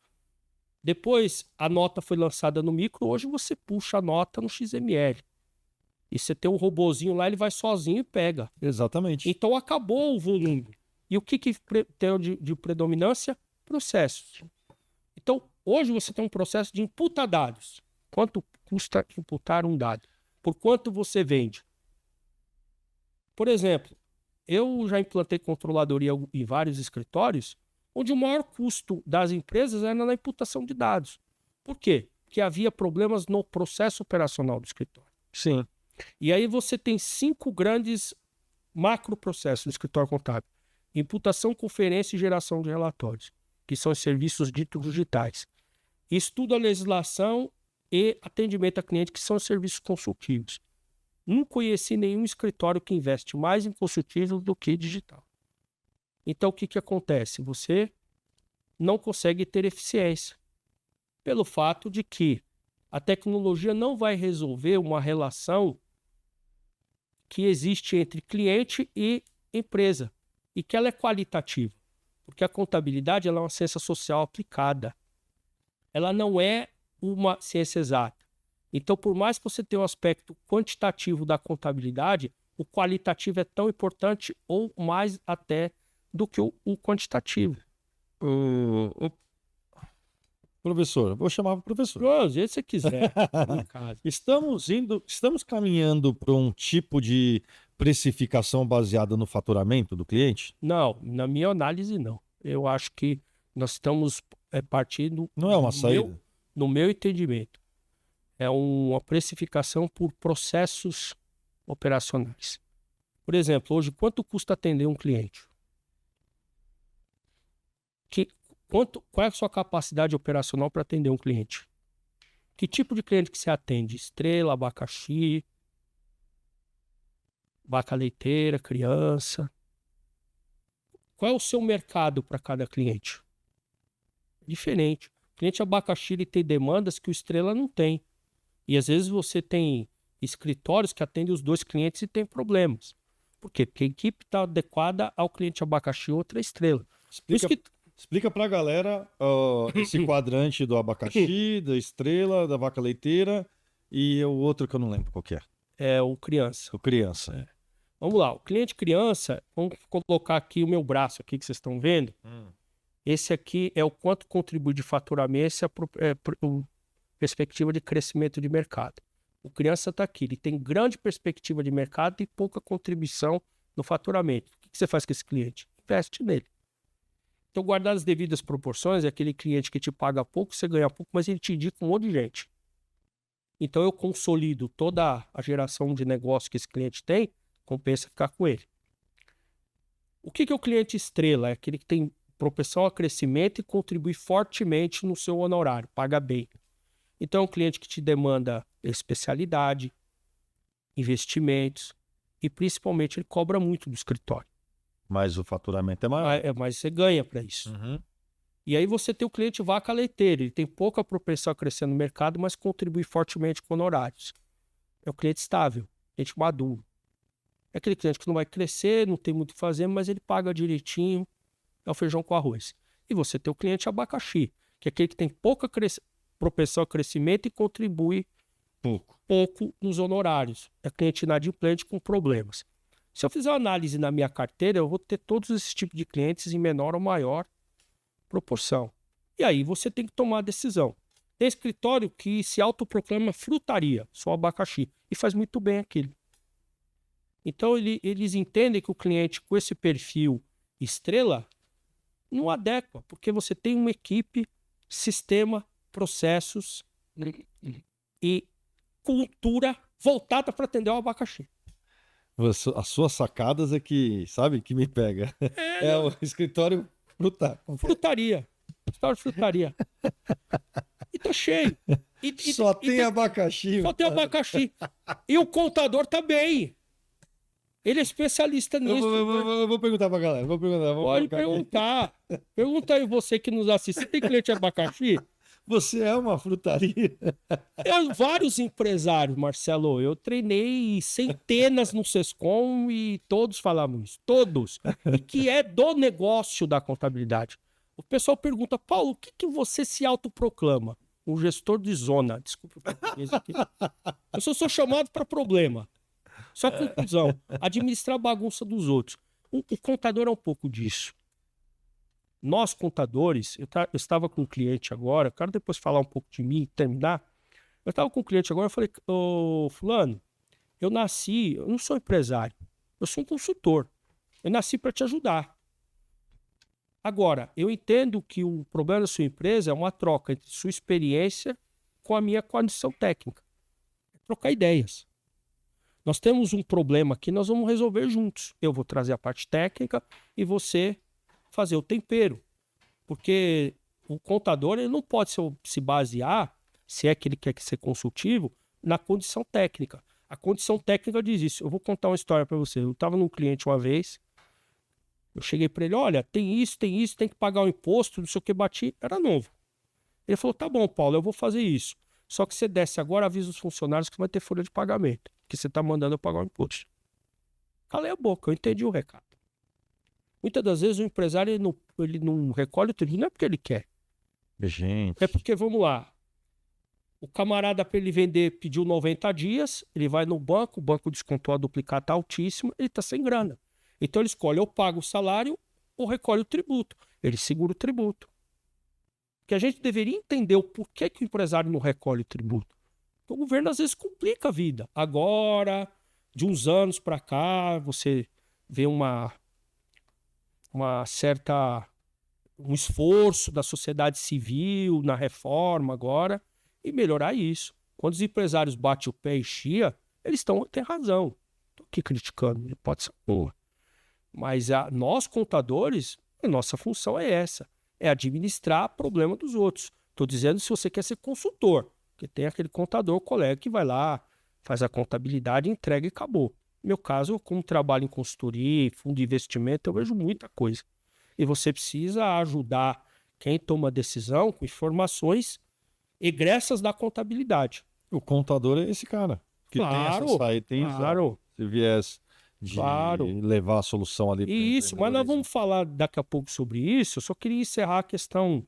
Depois a nota foi lançada no micro. Hoje você puxa a nota no XML. E você tem um robozinho lá, ele vai sozinho e pega. Exatamente. Então acabou o volume. E o que tem de predominância? Processos. Então, hoje você tem um processo de imputa dados. Quanto custa imputar um dado? Por quanto você vende? Por exemplo, eu já implantei controladoria em vários escritórios, onde o maior custo das empresas era na imputação de dados. Por quê? Porque havia problemas no processo operacional do escritório. Sim. E aí você tem 5 grandes macroprocessos no escritório contábil. Imputação, conferência e geração de relatórios, que são os serviços ditos digitais. Estudo a legislação e atendimento a cliente, que são os serviços consultivos. Não conheci nenhum escritório que investe mais em consultivo do que digital. Então, o que acontece? Você não consegue ter eficiência, pelo fato de que a tecnologia não vai resolver uma relação que existe entre cliente e empresa, e que ela é qualitativa, porque a contabilidade ela é uma ciência social aplicada. Ela não é uma ciência exata. Então, por mais que você tenha um aspecto quantitativo da contabilidade, o qualitativo é tão importante ou mais até do que o quantitativo. Professor, vou chamar o professor. Do jeito que você quiser. Estamos caminhando para um tipo de precificação baseada no faturamento do cliente? Não, na minha análise, não. Eu acho que nós estamos partindo... Não é uma saída? No meu entendimento. É uma precificação por processos operacionais. Por exemplo, hoje, quanto custa atender um cliente? Qual é a sua capacidade operacional para atender um cliente? Que tipo de cliente que você atende? Estrela, abacaxi, vaca leiteira, criança. Qual é o seu mercado para cada cliente? Diferente. O cliente abacaxi ele tem demandas que o Estrela não tem. E às vezes você tem escritórios que atendem os dois clientes e tem problemas. Por quê? Porque a equipe está adequada ao cliente abacaxi ou outra Estrela. Explica pra galera esse quadrante do abacaxi, da estrela, da vaca leiteira e o outro que eu não lembro qual que é. É o criança. O criança. Vamos lá, o cliente criança, vamos colocar aqui o meu braço aqui que vocês estão vendo. Esse aqui é o quanto contribui de faturamento, essa é perspectiva de crescimento de mercado. O criança está aqui, ele tem grande perspectiva de mercado e pouca contribuição no faturamento. O que você faz com esse cliente? Investe nele. Então, guardar as devidas proporções, é aquele cliente que te paga pouco, você ganha pouco, mas ele te indica um monte de gente. Então, eu consolido toda a geração de negócio que esse cliente tem, compensa ficar com ele. O que é o cliente estrela? É aquele que tem propensão a crescimento e contribui fortemente no seu honorário, paga bem. Então, é um cliente que te demanda especialidade, investimentos e, principalmente, ele cobra muito do escritório. Mas o faturamento é maior. Mas você ganha para isso. E aí você tem o cliente vaca leiteira. Ele tem pouca propensão a crescer no mercado, mas contribui fortemente com honorários. É o cliente estável, cliente maduro. É aquele cliente que não vai crescer, não tem muito o que fazer, mas ele paga direitinho. É o feijão com arroz. E você tem o cliente abacaxi, que é aquele que tem pouca propensão a crescimento e contribui pouco nos honorários. É cliente inadimplente com problemas. Se eu fizer uma análise na minha carteira, eu vou ter todos esses tipos de clientes em menor ou maior proporção. E aí você tem que tomar a decisão. Tem escritório que se autoproclama frutaria, só abacaxi, e faz muito bem aquilo. Então eles entendem que o cliente com esse perfil estrela não adequa, porque você tem uma equipe, sistema, processos e cultura voltada para atender o abacaxi. As suas sacadas é que, sabe, que me pega. É o escritório frutaria. Escritório de frutaria. E tá cheio. Só tem abacaxi. Só tem abacaxi. E o contador tá bem. Ele é especialista nisso. Eu vou perguntar pra galera. Pode perguntar. Pergunta aí você que nos assiste. Você tem cliente de abacaxi? Você é uma frutaria? Vários empresários, Marcelo. Eu treinei centenas no Sescom e todos falavam isso. Todos. E que é do negócio da contabilidade. O pessoal pergunta, Paulo, o que você se autoproclama? Um gestor de zona. Desculpa o português aqui. Eu só sou chamado para problema. Só conclusão. Administrar a bagunça dos outros. O contador é um pouco disso. Nós, contadores, eu estava com um cliente agora, quero depois falar um pouco de mim e terminar. Eu estava com um cliente agora, eu falei, ô fulano, eu não sou empresário, eu sou um consultor. Eu nasci para te ajudar. Agora, eu entendo que o problema da sua empresa é uma troca entre sua experiência com a minha condição técnica. É trocar ideias. Nós temos um problema aqui, nós vamos resolver juntos. Eu vou trazer a parte técnica e você fazer o tempero. Porque o contador ele não pode se basear, se é que ele quer ser consultivo, na condição técnica. A condição técnica diz isso. Eu vou contar uma história para você. Eu estava num cliente uma vez, eu cheguei para ele, olha, tem isso, tem que pagar o imposto, não sei o que, bati, era novo. Ele falou, tá bom, Paulo, eu vou fazer isso. Só que você desce agora, avisa os funcionários que vai ter folha de pagamento, que você está mandando eu pagar o imposto. Calei a boca, eu entendi o recado. Muitas das vezes o empresário ele não recolhe o tributo, não é porque ele quer. Gente. É porque, vamos lá, o camarada para ele vender pediu 90 dias, ele vai no banco, o banco descontou a duplicata altíssima, ele está sem grana. Então ele escolhe ou paga o salário ou recolhe o tributo. Ele segura o tributo. Que a gente deveria entender o porquê que o empresário não recolhe o tributo. O governo às vezes complica a vida. Agora, de uns anos para cá, você vê um esforço da sociedade civil na reforma agora e melhorar isso. Quando os empresários batem o pé e chia, eles têm razão. Estou aqui criticando, pode ser boa. Mas nós, contadores, a nossa função é essa. É administrar o problema dos outros. Estou dizendo se você quer ser consultor. Porque tem aquele contador, colega, que vai lá, faz a contabilidade, entrega e acabou. No meu caso, como trabalho em consultoria, fundo de investimento, eu vejo muita coisa. E você precisa ajudar quem toma a decisão com informações egressas da contabilidade. O contador é esse cara. Que Claro, tem essa saída, tem claro, esse viés de claro. levar a solução ali para Isso, mas nós vamos falar daqui a pouco sobre isso. Eu só queria encerrar a questão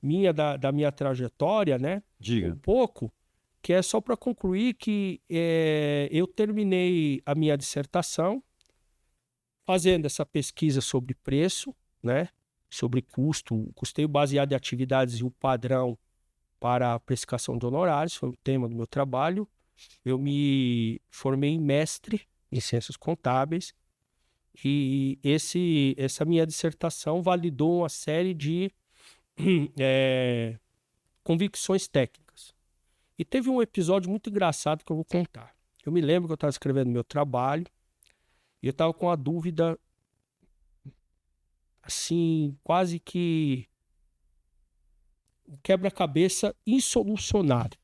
minha, da minha trajetória, né? Diga. Um pouco, que é só para concluir que eu terminei a minha dissertação fazendo essa pesquisa sobre preço, né? Sobre custo, custeio baseado em atividades e o padrão para a precificação de honorários, foi o tema do meu trabalho. Eu me formei em mestre em ciências contábeis e essa minha dissertação validou uma série de convicções técnicas. E teve um episódio muito engraçado que eu vou contar. Eu me lembro que eu estava escrevendo meu trabalho e eu estava com a dúvida, assim, quase que um quebra-cabeça insolucionável.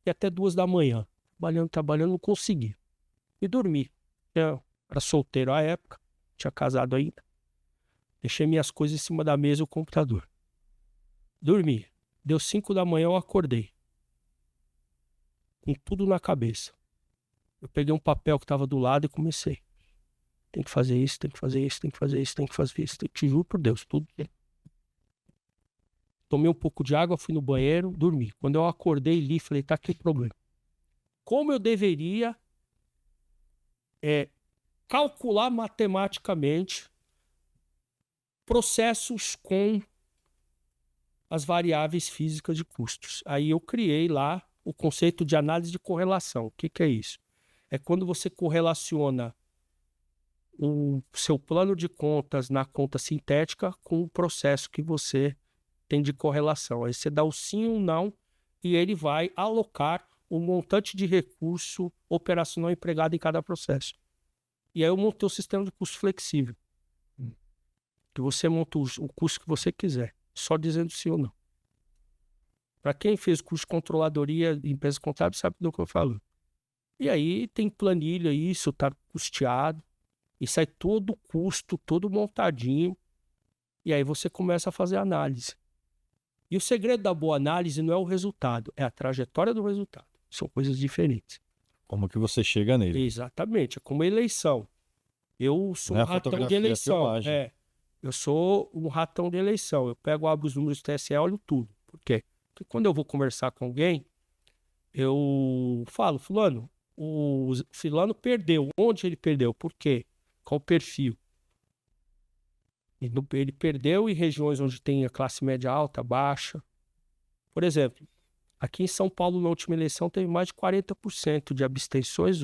E até 2 da manhã, trabalhando, não consegui. E dormi. Eu era solteiro à época, tinha casado ainda. Deixei minhas coisas em cima da mesa e o computador. Dormi. Deu 5 da manhã, eu acordei. Com tudo na cabeça. Eu peguei um papel que estava do lado e comecei. Tem que fazer isso, tem que fazer isso, tem que fazer isso, tem que fazer isso. Te juro por Deus, tudo. Tomei um pouco de água, fui no banheiro, dormi. Quando eu acordei, li, falei, tá aqui o problema. Como eu deveria calcular matematicamente processos com as variáveis físicas de custos. Aí eu criei lá o conceito de análise de correlação. O que é isso? É quando você correlaciona o seu plano de contas na conta sintética com o processo que você tem de correlação. Aí você dá o sim ou não e ele vai alocar o montante de recurso operacional empregado em cada processo. E aí eu montei o sistema de custo flexível. Que você monta o custo que você quiser, só dizendo sim ou não. Para quem fez curso de controladoria de empresas contábeis sabe do que eu falo. E aí tem planilha, isso está custeado, e sai todo o custo, todo montadinho, e aí você começa a fazer análise. E o segredo da boa análise não é o resultado, é a trajetória do resultado. São coisas diferentes. Como que você chega nele? Exatamente, é como eleição. Eu sou um ratão de eleição. Eu sou um ratão de eleição. Eu abro os números do TSE e olho tudo. Por quê? Porque quando eu vou conversar com alguém, eu falo, fulano, o fulano perdeu. Onde ele perdeu? Por quê? Qual o perfil? Ele perdeu em regiões onde tem a classe média alta, baixa. Por exemplo, aqui em São Paulo, na última eleição, teve mais de 40% de abstenções,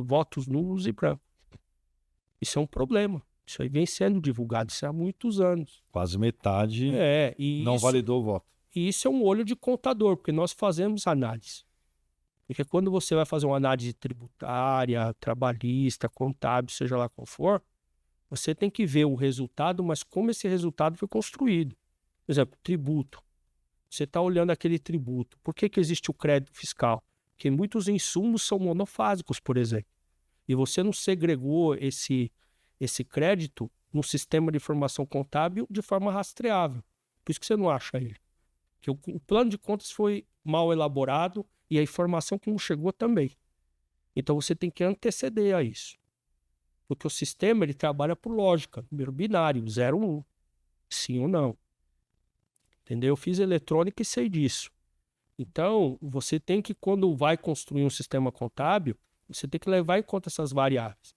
votos nulos e brancos. Isso é um problema. Isso aí vem sendo divulgado há muitos anos. Quase metade não validou o voto. E isso é um olho de contador, porque nós fazemos análise. Porque quando você vai fazer uma análise tributária, trabalhista, contábil, seja lá qual for, você tem que ver o resultado, mas como esse resultado foi construído. Por exemplo, tributo. Você está olhando aquele tributo. Por que existe o crédito fiscal? Porque muitos insumos são monofásicos, por exemplo. E você não segregou esse crédito no sistema de informação contábil de forma rastreável. Por isso que você não acha ele. Porque o plano de contas foi mal elaborado e a informação que não chegou também. Então você tem que anteceder a isso. Porque o sistema ele trabalha por lógica, número binário, 0 ou 1. Sim ou não. Entendeu? Eu fiz eletrônica e sei disso. Então, você tem que, quando vai construir um sistema contábil, você tem que levar em conta essas variáveis.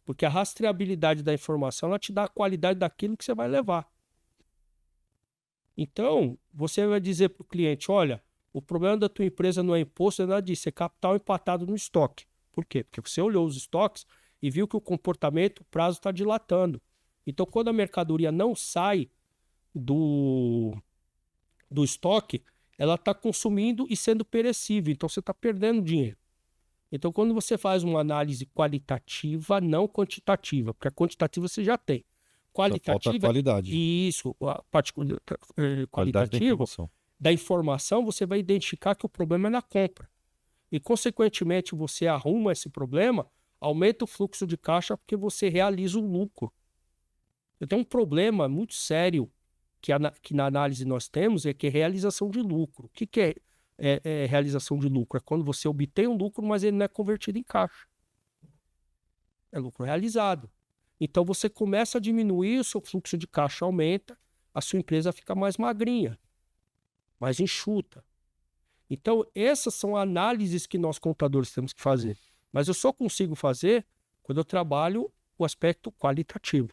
Porque a rastreabilidade da informação, ela te dá a qualidade daquilo que você vai levar. Então, você vai dizer para o cliente, olha, o problema da tua empresa não é imposto, é nada disso, é capital empatado no estoque. Por quê? Porque você olhou os estoques e viu que o comportamento, o prazo está dilatando. Então, quando a mercadoria não sai do estoque, ela está consumindo e sendo perecível. Então, você está perdendo dinheiro. Então, quando você faz uma análise qualitativa, não quantitativa, porque a quantitativa você já tem. Qualitativa, falta a qualidade. Isso, a parte qualitativa da informação, você vai identificar que o problema é na compra. E, consequentemente, você arruma esse problema, aumenta o fluxo de caixa porque você realiza o lucro. Eu tenho um problema muito sério que na análise nós temos, é que é realização de lucro. O que é realização de lucro? É quando você obtém um lucro, mas ele não é convertido em caixa. É lucro realizado. Então você começa a diminuir, o seu fluxo de caixa aumenta, a sua empresa fica mais magrinha, mais enxuta. Então essas são análises que nós contadores temos que fazer. Mas eu só consigo fazer quando eu trabalho o aspecto qualitativo.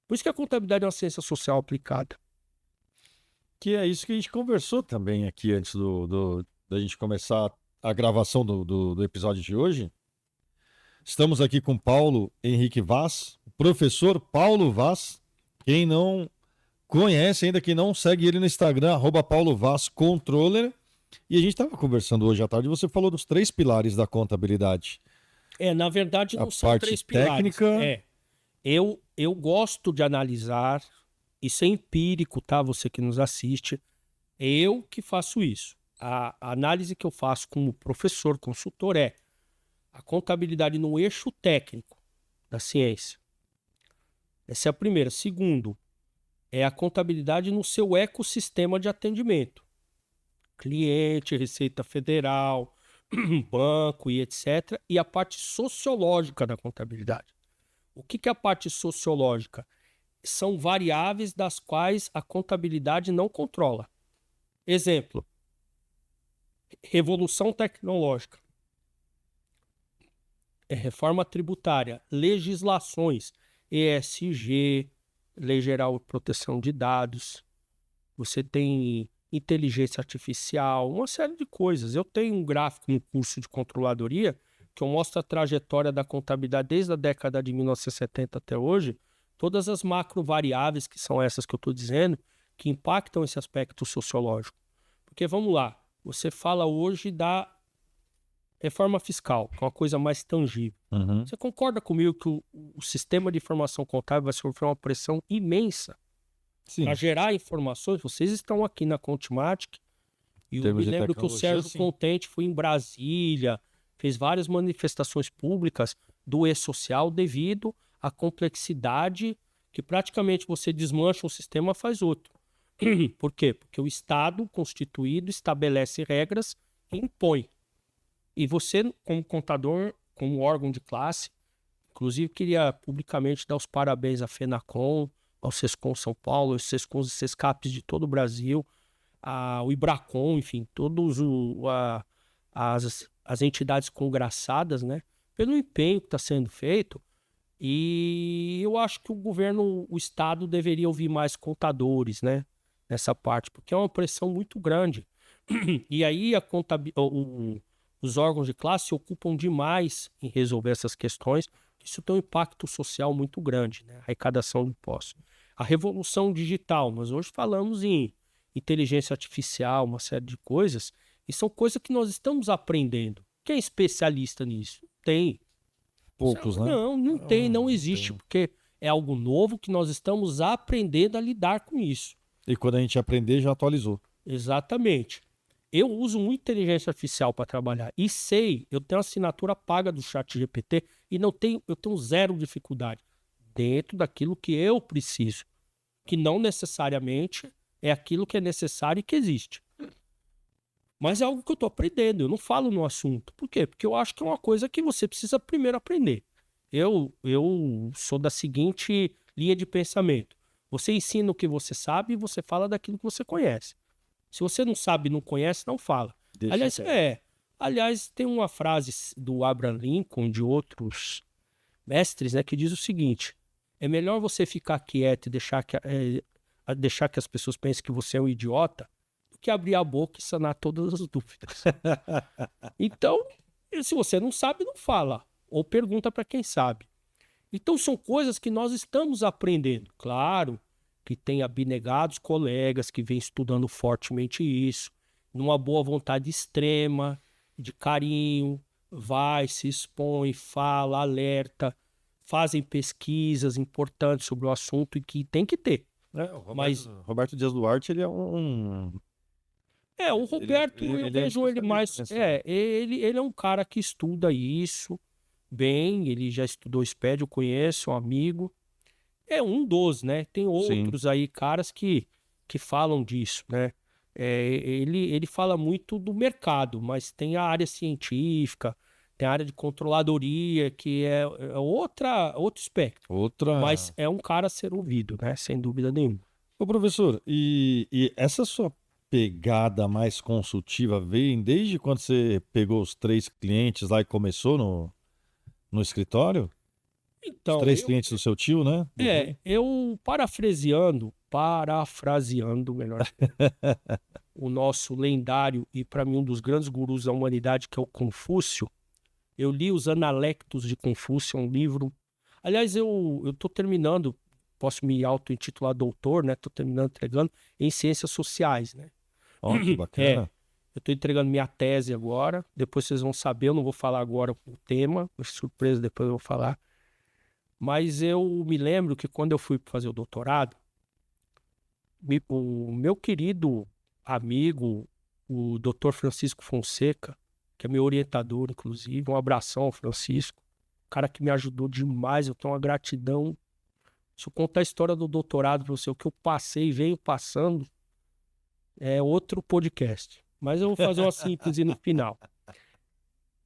Por isso que a contabilidade é uma ciência social aplicada. Que é isso que a gente conversou também aqui antes da gente começar a gravação do episódio de hoje. Estamos aqui com Paulo Henrique Vaz, o professor Paulo Vaz. Quem não conhece ainda, quem não segue ele no Instagram, @PauloVazController. E a gente estava conversando hoje à tarde, você falou dos 3 pilares da contabilidade. Na verdade não A são parte 3 pilares. técnica. Eu gosto de analisar, isso é empírico, tá? Você que nos assiste, é eu que faço isso. A análise que eu faço como professor, consultor é a contabilidade no eixo técnico da ciência. Essa é a primeira. Segundo, é a contabilidade no seu ecossistema de atendimento. Cliente, Receita Federal, banco e etc. E a parte sociológica da contabilidade. O que é a parte sociológica? São variáveis das quais a contabilidade não controla. Exemplo, revolução tecnológica, reforma tributária, legislações, ESG, Lei Geral de Proteção de Dados, você tem inteligência artificial, uma série de coisas. Eu tenho um gráfico no curso de controladoria que eu mostro a trajetória da contabilidade desde a década de 1970 até hoje, todas as macro variáveis que são essas que eu estou dizendo, que impactam esse aspecto sociológico. Porque vamos lá, você fala hoje da reforma fiscal, que é uma coisa mais tangível. Uhum. Você concorda comigo que o sistema de informação contábil vai sofrer uma pressão imensa para gerar informações? Vocês estão aqui na Contimatic e eu me lembro que o Sérgio Contente foi em Brasília, fez várias manifestações públicas do e-social devido à complexidade que praticamente você desmancha um sistema, faz outro. Por quê? Porque o Estado constituído estabelece regras e impõe. E você, como contador, como órgão de classe, inclusive queria publicamente dar os parabéns à FENACON, ao SESCOM São Paulo, aos SESCONs e SESCAPs de todo o Brasil, ao IBRACON, enfim, todas as entidades congraçadas, né, pelo empenho que está sendo feito. E eu acho que o Estado deveria ouvir mais contadores, né, nessa parte, porque é uma pressão muito grande. E aí os órgãos de classe se ocupam demais em resolver essas questões. Isso tem um impacto social muito grande, né? Arrecadação de impostos. A revolução digital, nós hoje falamos em inteligência artificial, uma série de coisas, e são coisas que nós estamos aprendendo. Quem é especialista nisso? Tem. Poucos, né? Não tem, não existe, porque é algo novo que nós estamos aprendendo a lidar com isso. E quando a gente aprender, já atualizou. Exatamente. Eu uso muito inteligência artificial para trabalhar e eu tenho assinatura paga do ChatGPT e eu tenho zero dificuldade dentro daquilo que eu preciso, que não necessariamente é aquilo que é necessário e que existe. Mas é algo que eu estou aprendendo, eu não falo no assunto. Por quê? Porque eu acho que é uma coisa que você precisa primeiro aprender. Eu sou da seguinte linha de pensamento. Você ensina o que você sabe e você fala daquilo que você conhece. Se você não sabe, não conhece, não fala. Aliás, tem uma frase do Abraham Lincoln, de outros mestres, né, que diz o seguinte: é melhor você ficar quieto e deixar que as pessoas pensem que você é um idiota do que abrir a boca e sanar todas as dúvidas. Então, se você não sabe, não fala. Ou pergunta para quem sabe. Então, são coisas que nós estamos aprendendo. Claro que tem abnegados colegas que vêm estudando fortemente isso, numa boa vontade extrema, de carinho, vai, se expõe, fala, alerta, fazem pesquisas importantes sobre o assunto e que tem que ter. Roberto Dias Duarte, ele é O Roberto, eu vejo ele mais... especialista ele é um cara que estuda isso bem, ele já estudou SPED, eu conheço, um amigo. É um dos, né? Tem outros aí, caras que falam disso, né? Ele fala muito do mercado, mas tem a área científica, tem a área de controladoria, que é outro espectro. Mas é um cara a ser ouvido, né? Sem dúvida nenhuma. Ô, professor, e essa sua pegada mais consultiva vem desde quando você pegou os 3 clientes lá e começou no escritório? Os Então, 3 clientes do seu tio, né? Do Rui? eu parafraseando, melhor, o nosso lendário e para mim um dos grandes gurus da humanidade, que é o Confúcio. Eu li os Analectos de Confúcio, um livro. Aliás, eu tô terminando, posso me auto-intitular doutor, né? Tô terminando entregando em ciências sociais, né? Ó, que bacana. Eu tô entregando minha tese agora. Depois vocês vão saber, eu não vou falar agora o tema, surpresa, depois eu vou falar. Mas eu me lembro que quando eu fui fazer o doutorado, o meu querido amigo, o Dr. Francisco Fonseca, que é meu orientador, inclusive, um abração ao Francisco, cara que me ajudou demais, eu tenho uma gratidão. Se eu contar a história do doutorado para você, o que eu passei e venho passando, é outro podcast. Mas eu vou fazer uma síntese no final.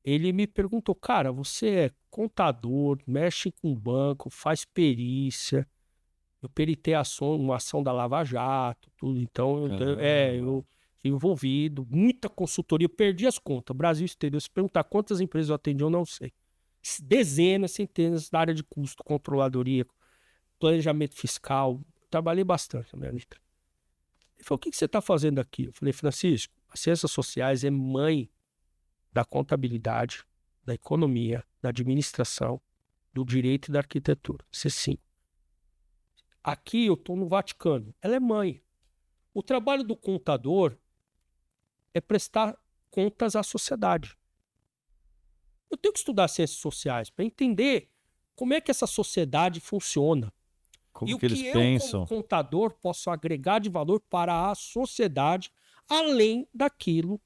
Ele me perguntou, cara, você é contador, mexe com banco, faz perícia. Eu peritei uma ação da Lava Jato, tudo. Então, eu fui envolvido, muita consultoria, eu perdi as contas, Brasil exterior. Se perguntar quantas empresas eu atendi, eu não sei. Dezenas, centenas da área de custo, controladoria, planejamento fiscal. Trabalhei bastante na minha vida. Ele falou, o que você está fazendo aqui? Eu falei, Francisco, as ciências sociais é mãe da contabilidade, da economia, da administração, do direito e da arquitetura. Isso é sim. Aqui eu estou no Vaticano. Ela é mãe. O trabalho do contador é prestar contas à sociedade. Eu tenho que estudar ciências sociais para entender como é que essa sociedade funciona. Como e que o eles que pensam? eu, como contador, posso agregar de valor para a sociedade, além daquilo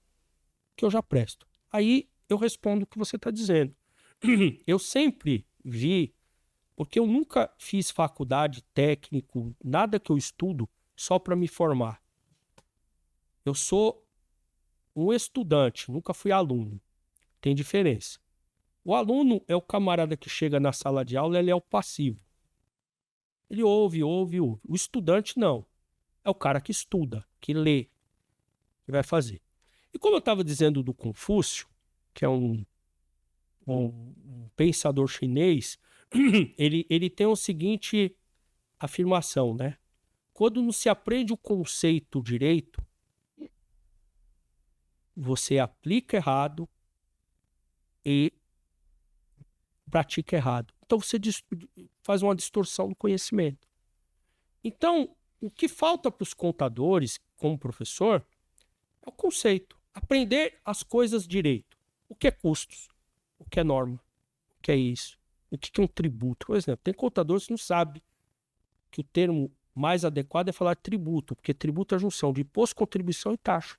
que eu já presto. Aí eu respondo o que você está dizendo. Eu sempre vi, porque eu nunca fiz faculdade, técnico, nada que eu estudo só para me formar. Eu sou um estudante, nunca fui aluno. Tem diferença. O aluno é o camarada que chega na sala de aula, ele é o passivo. Ele ouve. O estudante não. É o cara que estuda, que lê, que vai fazer. E como eu estava dizendo do Confúcio, que é um pensador chinês, ele tem a seguinte afirmação, né? Quando não se aprende o conceito direito, você aplica errado e pratica errado. Então você faz uma distorção do conhecimento. Então, o que falta para os contadores, como professor, é o conceito. Aprender as coisas direito. O que é custos? O que é norma? O que é isso? O que é um tributo? Por exemplo, tem contadores que não sabem que o termo mais adequado é falar tributo, porque tributo é a junção de imposto, contribuição e taxa.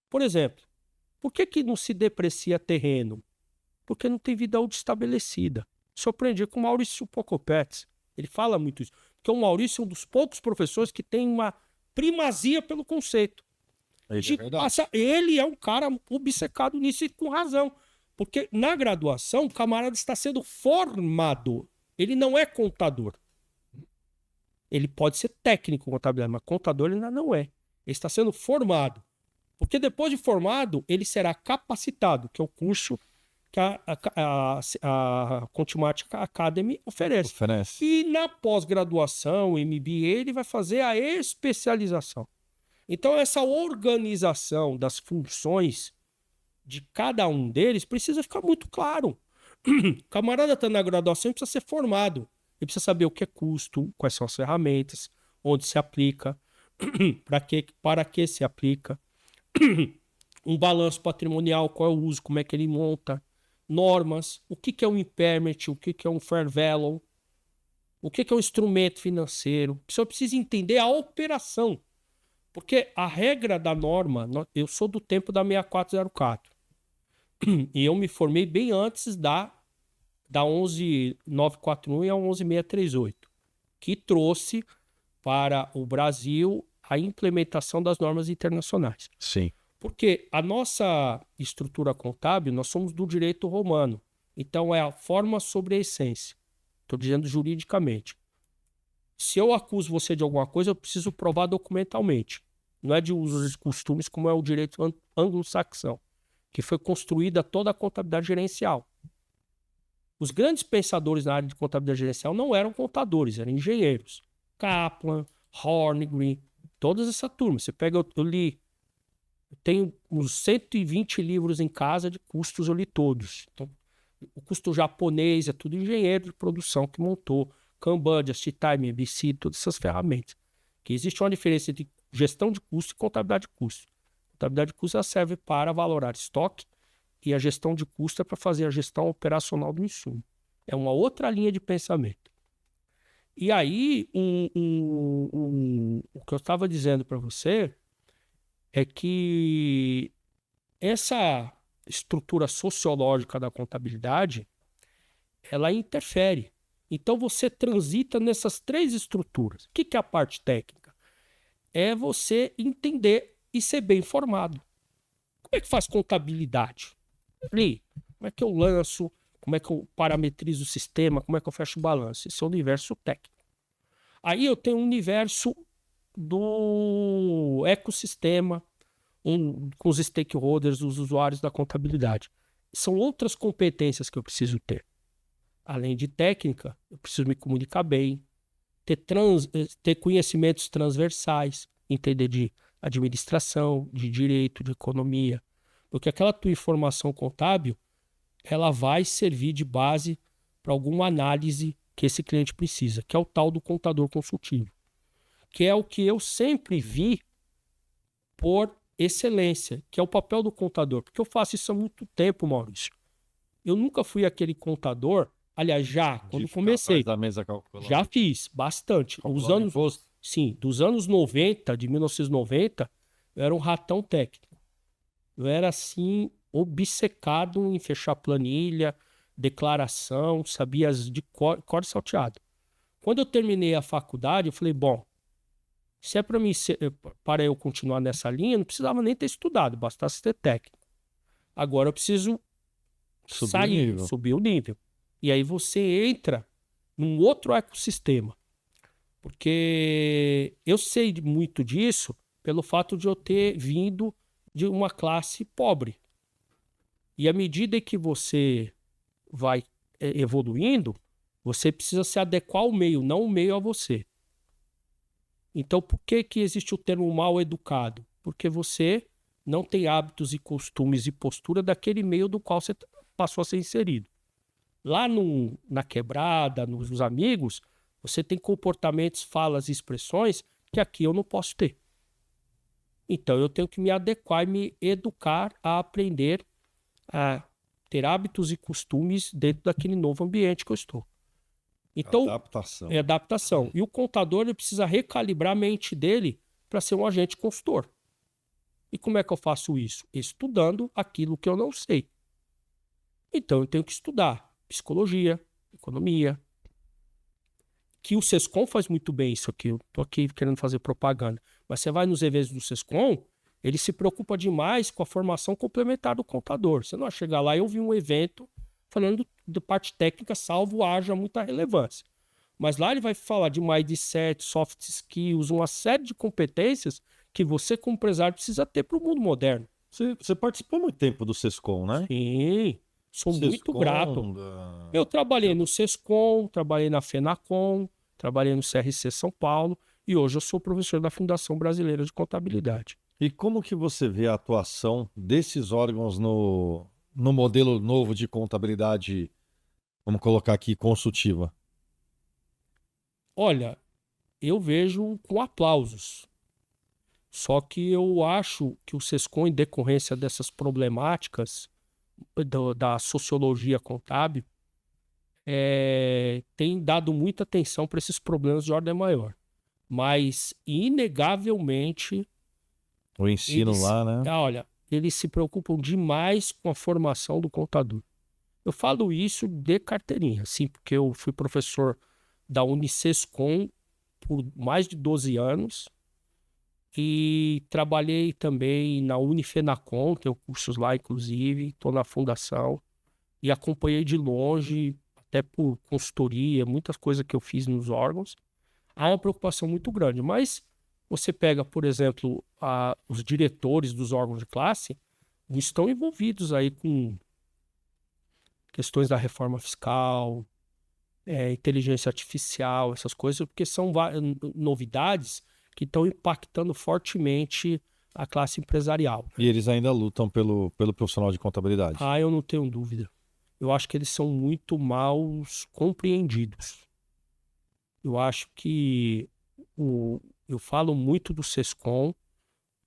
Por exemplo, por que não se deprecia terreno? Porque não tem vida útil estabelecida. Isso eu aprendi com o Maurício Pocopetz. Ele fala muito isso. Porque o Maurício é um dos poucos professores que tem uma primazia pelo conceito. É verdade. Ele é um cara obcecado nisso e com razão. Porque na graduação o camarada está sendo formado. Ele não é contador. Ele pode ser técnico contabilidade, mas contador ele ainda não é. Ele está sendo formado. Porque depois de formado, ele será capacitado, que é o curso que a Contimatic Academy oferece. E na pós-graduação, MBA, ele vai fazer a especialização. Então, essa organização das funções de cada um deles precisa ficar muito claro. O camarada está na graduação e precisa ser formado. Ele precisa saber o que é custo, quais são as ferramentas, onde se aplica, para que se aplica, um balanço patrimonial, qual é o uso, como é que ele monta, normas, o que é um impairment, o que é um fair value, o que é um instrumento financeiro. A pessoa precisa entender a operação. Porque a regra da norma, eu sou do tempo da 6404. E eu me formei bem antes da 11941 e a 11638, que trouxe para o Brasil a implementação das normas internacionais. Sim. Porque a nossa estrutura contábil, nós somos do direito romano. Então é a forma sobre a essência. Estou dizendo juridicamente. Se eu acuso você de alguma coisa, eu preciso provar documentalmente. Não é de usos e costumes como é o direito anglo-saxão, que foi construída toda a contabilidade gerencial. Os grandes pensadores na área de contabilidade gerencial não eram contadores, eram engenheiros. Kaplan, Hornigren, todas essa turma. Você pega, eu li, eu tenho uns 120 livros em casa de custos, eu li todos. Então, o custo japonês é tudo engenheiro de produção que montou. Kanban, Just Time, ABC, todas essas ferramentas. Que existe uma diferença entre gestão de custo e contabilidade de custo. Contabilidade de custo serve para valorar estoque e a gestão de custo é para fazer a gestão operacional do insumo. É uma outra linha de pensamento. E aí, o que eu estava dizendo para você é que essa estrutura sociológica da contabilidade, ela interfere. Então, você transita nessas três estruturas. O que é a parte técnica? É você entender e ser bem informado. Como é que faz contabilidade? Ali, como é que eu lanço? Como é que eu parametrizo o sistema? Como é que eu fecho o balanço? Esse é o universo técnico. Aí eu tenho um universo do ecossistema, com os stakeholders, os usuários da contabilidade. São outras competências que eu preciso ter. Além de técnica, eu preciso me comunicar bem, ter conhecimentos transversais, entender de administração, de direito, de economia. Porque aquela tua informação contábil, ela vai servir de base para alguma análise que esse cliente precisa, que é o tal do contador consultivo, que é o que eu sempre vi por excelência, que é o papel do contador, porque eu faço isso há muito tempo, Maurício. Eu nunca fui aquele contador, aliás, quando comecei, da mesa já fiz bastante. Dos anos 90, de 1990, eu era um ratão técnico. Eu era assim, obcecado em fechar planilha, declaração, sabia de cor e salteado. Quando eu terminei a faculdade, eu falei, bom, se é para eu continuar nessa linha, não precisava nem ter estudado, bastasse ter técnico. Agora eu preciso subir o nível. E aí você entra num outro ecossistema. Porque eu sei muito disso pelo fato de eu ter vindo de uma classe pobre. E à medida que você vai evoluindo, você precisa se adequar ao meio, não o meio a você. Então, por que existe o termo mal educado? Porque você não tem hábitos e costumes e postura daquele meio do qual você passou a ser inserido. Lá na quebrada, nos amigos, você tem comportamentos, falas e expressões que aqui eu não posso ter. Então, eu tenho que me adequar e me educar a aprender a ter hábitos e costumes dentro daquele novo ambiente que eu estou. Então, adaptação. É adaptação. E o contador ele precisa recalibrar a mente dele para ser um agente consultor. E como é que eu faço isso? Estudando aquilo que eu não sei. Então, eu tenho que estudar psicologia, economia, que o Sescom faz muito bem isso aqui. Eu estou aqui querendo fazer propaganda. Mas você vai nos eventos do Sescom, ele se preocupa demais com a formação complementar do contador. Você não vai chegar lá e ouvir um evento falando de parte técnica, salvo haja muita relevância. Mas lá ele vai falar de mindset, soft skills, uma série de competências que você, como empresário, precisa ter para o mundo moderno. Você participou muito tempo do Sescom, né? Sim, sou Sescom, muito grato. Eu trabalhei no Sescom, trabalhei na FENACOM, trabalhei no CRC São Paulo e hoje eu sou professor da Fundação Brasileira de Contabilidade. E como que você vê a atuação desses órgãos no modelo novo de contabilidade, vamos colocar aqui, consultiva? Olha, eu vejo com aplausos. Só que eu acho que o Sescom, em decorrência dessas problemáticas da sociologia contábil, tem dado muita atenção para esses problemas de ordem maior. Mas, inegavelmente, O ensino lá, né? Olha, eles se preocupam demais com a formação do contador. Eu falo isso de carteirinha, sim, porque eu fui professor da Unicescom por mais de 12 anos e trabalhei também na Unifenacom, tenho cursos lá, inclusive, estou na fundação e acompanhei de longe, até por consultoria, muitas coisas que eu fiz nos órgãos. Há uma preocupação muito grande, mas você pega, por exemplo, os diretores dos órgãos de classe estão envolvidos aí com questões da reforma fiscal, inteligência artificial, essas coisas, porque são novidades que estão impactando fortemente a classe empresarial. E eles ainda lutam pelo profissional de contabilidade. Eu não tenho dúvida. Eu acho que eles são muito mal compreendidos. Eu acho que eu falo muito do Sescom.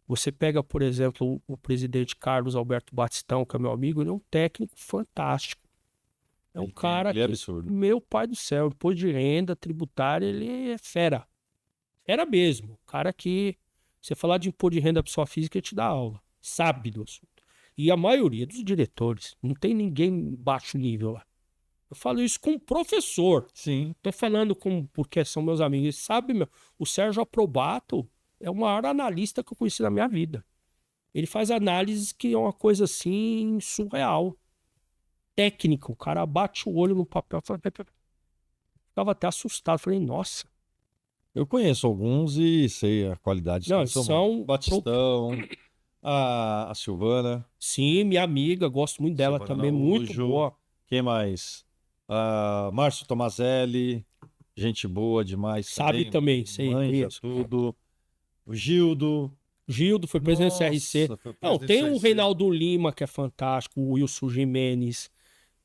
Você pega, por exemplo, o presidente Carlos Alberto Batistão, que é meu amigo, ele é um técnico fantástico. É um cara Ele é absurdo. Meu pai do céu, imposto de renda tributária, ele é fera. Fera mesmo. Cara que, você falar de imposto de renda pessoa física, ele te dá aula. Sabe do assunto. E a maioria dos diretores, não tem ninguém baixo nível lá. Eu falo isso com um professor. Sim. Tô falando porque são meus amigos. Sabe, o Sérgio Aprobato é o maior analista que eu conheci na minha vida. Ele faz análises que é uma coisa assim surreal. Técnico. O cara bate o olho no papel. Ficava até assustado. Falei, nossa. Eu conheço alguns e sei a qualidade. Não, são Batistão, a Silvana. Sim, minha amiga. Gosto muito dela Silvana também. Araújo. Muito boa. Quem mais? Márcio Tomazelli. Gente boa demais. Sabe também. Sei, manja tudo. O Gildo foi presidente do CRC. Não, tem o Reinaldo Lima, que é fantástico. O Wilson Jimenez.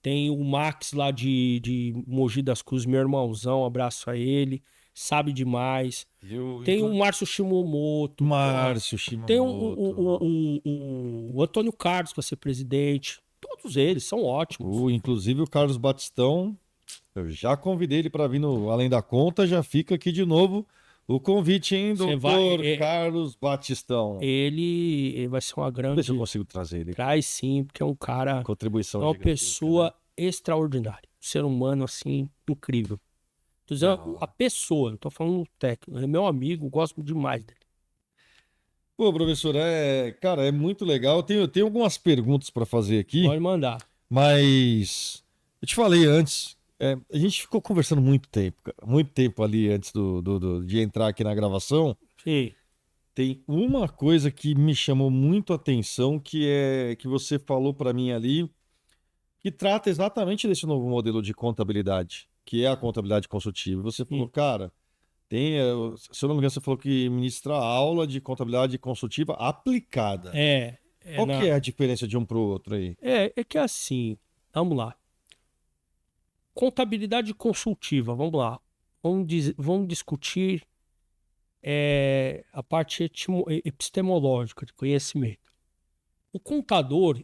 Tem o Max lá de Mogi das Cruzes, meu irmãozão. Abraço a ele. Sabe demais. Tem o Márcio Shimomoto. Tem o Antônio Carlos, que vai ser presidente. Todos eles são ótimos. Inclusive o Carlos Batistão. Eu já convidei ele para vir no Além da Conta. Já fica aqui de novo o convite, hein, doutor Carlos Batistão. Ele vai ser uma grande... Vê se eu consigo trazer ele. Traz sim, porque é um cara... Contribuição é uma pessoa extraordinária. Um ser humano, assim, incrível. Tô dizendo a pessoa, não tô falando o técnico. Ele é meu amigo, gosto demais dele. Pô, professor, cara, é muito legal. Eu tenho algumas perguntas para fazer aqui. Pode mandar. Mas eu te falei antes, a gente ficou conversando muito tempo, cara, muito tempo ali antes de entrar aqui na gravação. Sim. Tem uma coisa que me chamou muito a atenção, que você falou para mim ali, que trata exatamente desse novo modelo de contabilidade, que é a contabilidade consultiva. Você falou, cara, se eu não me engano, você falou que ministra aula de contabilidade consultiva aplicada. Qual que é a diferença de um para o outro aí? É que assim, vamos lá. Contabilidade consultiva, vamos lá. Vamos discutir a parte epistemológica de conhecimento. O contador,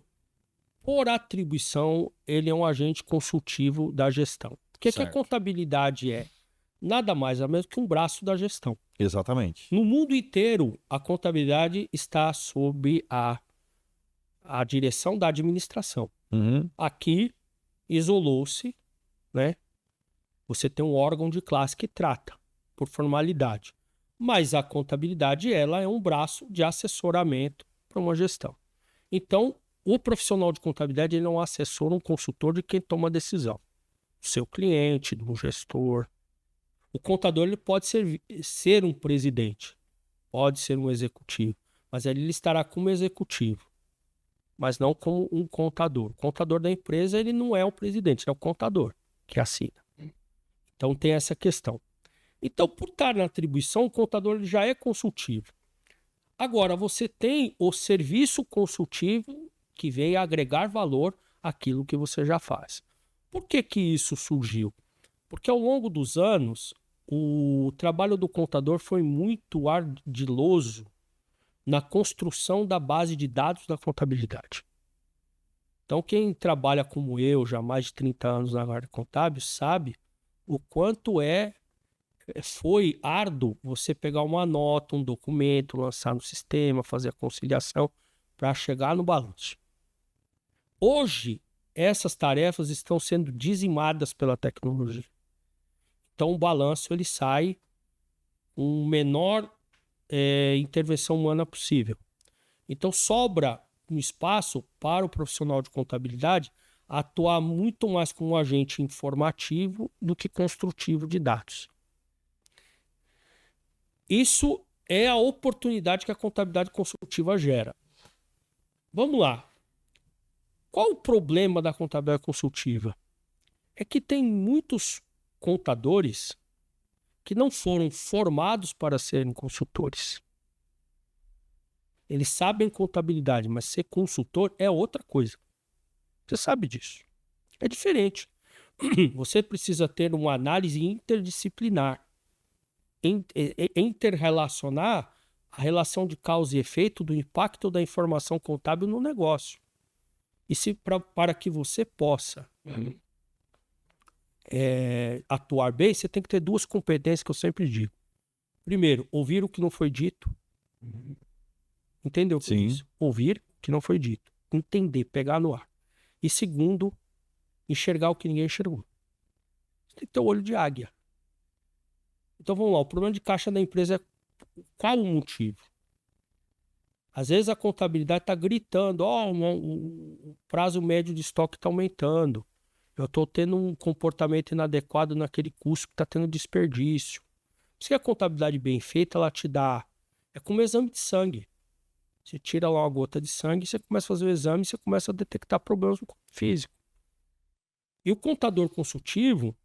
por atribuição, ele é um agente consultivo da gestão. O que a contabilidade é? Nada mais ou menos que um braço da gestão. Exatamente. No mundo inteiro, a contabilidade está sob a direção da administração. Uhum. Aqui, isolou-se, né? Você tem um órgão de classe que trata, por formalidade. Mas a contabilidade, ela é um braço de assessoramento para uma gestão. Então, o profissional de contabilidade, ele é um assessor, um consultor de quem toma a decisão. Do seu cliente, do gestor. O contador, ele pode ser um presidente, pode ser um executivo, mas ele estará como executivo, mas não como um contador. O contador da empresa, ele não é o presidente, é o contador que assina. Então tem essa questão. Então, por estar na atribuição, o contador ele já é consultivo. Agora, você tem o serviço consultivo que vem agregar valor àquilo que você já faz. Por que isso surgiu? Porque ao longo dos anos, o trabalho do contador foi muito ardiloso na construção da base de dados da contabilidade. Então, quem trabalha como eu, já há mais de 30 anos na área contábil, sabe o quanto é foi árduo você pegar uma nota, um documento, lançar no sistema, fazer a conciliação para chegar no balanço. Hoje, essas tarefas estão sendo dizimadas pela tecnologia. Então, o balanço ele sai com menor intervenção humana possível. Então, sobra um espaço para o profissional de contabilidade atuar muito mais como um agente informativo do que construtivo de dados. Isso é a oportunidade que a contabilidade consultiva gera. Vamos lá. Qual o problema da contabilidade consultiva? É que tem muitos contadores que não foram formados para serem consultores. Eles sabem contabilidade, mas ser consultor é outra coisa. Você sabe disso. É diferente. Você precisa ter uma análise interdisciplinar. Interrelacionar a relação de causa e efeito do impacto da informação contábil no negócio. E para que você possa atuar bem, você tem que ter duas competências que eu sempre digo. Primeiro, ouvir o que não foi dito. Entendeu o que eu disse? Ouvir o que não foi dito. Entender, pegar no ar. E segundo, enxergar o que ninguém enxergou. Você tem que ter o olho de águia. Então vamos lá, o problema de caixa da empresa é qual o motivo? Às vezes a contabilidade está gritando, o prazo médio de estoque está aumentando. Eu estou tendo um comportamento inadequado naquele custo que está tendo desperdício. Se a contabilidade bem feita, ela te dá... É como um exame de sangue. Você tira lá uma gota de sangue, você começa a fazer o exame e você começa a detectar problemas no corpo físico. E o contador consultivo,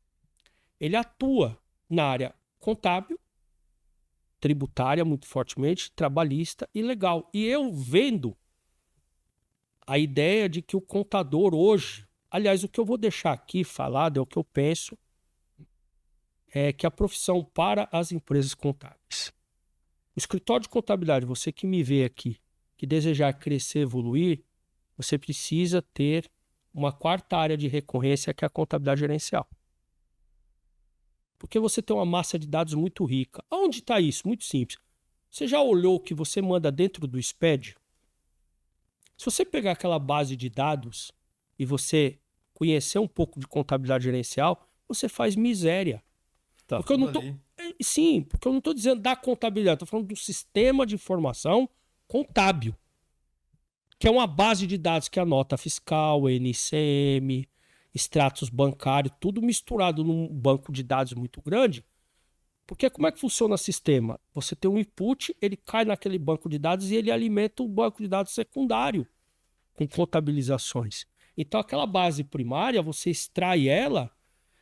ele atua na área contábil, tributária muito fortemente, trabalhista e legal. E eu vendo a ideia de que o contador hoje, aliás, o que eu vou deixar aqui falado é o que eu penso, é que a profissão para as empresas contábeis. O escritório de contabilidade, você que me vê aqui, que desejar crescer, evoluir, você precisa ter uma quarta área de recorrência, que é a contabilidade gerencial. Porque você tem uma massa de dados muito rica. Onde está isso? Muito simples. Você já olhou o que você manda dentro do SPED? Se você pegar aquela base de dados e você conhecer um pouco de contabilidade gerencial, você faz miséria. Tá, porque eu não tô... Sim, porque eu não estou dizendo da contabilidade, estou falando do sistema de informação contábil, que é uma base de dados que é a nota fiscal, NCM, extratos bancários, tudo misturado num banco de dados muito grande. Porque como é que funciona o sistema? Você tem um input, ele cai naquele banco de dados e ele alimenta o banco de dados secundário com contabilizações. Então aquela base primária, você extrai ela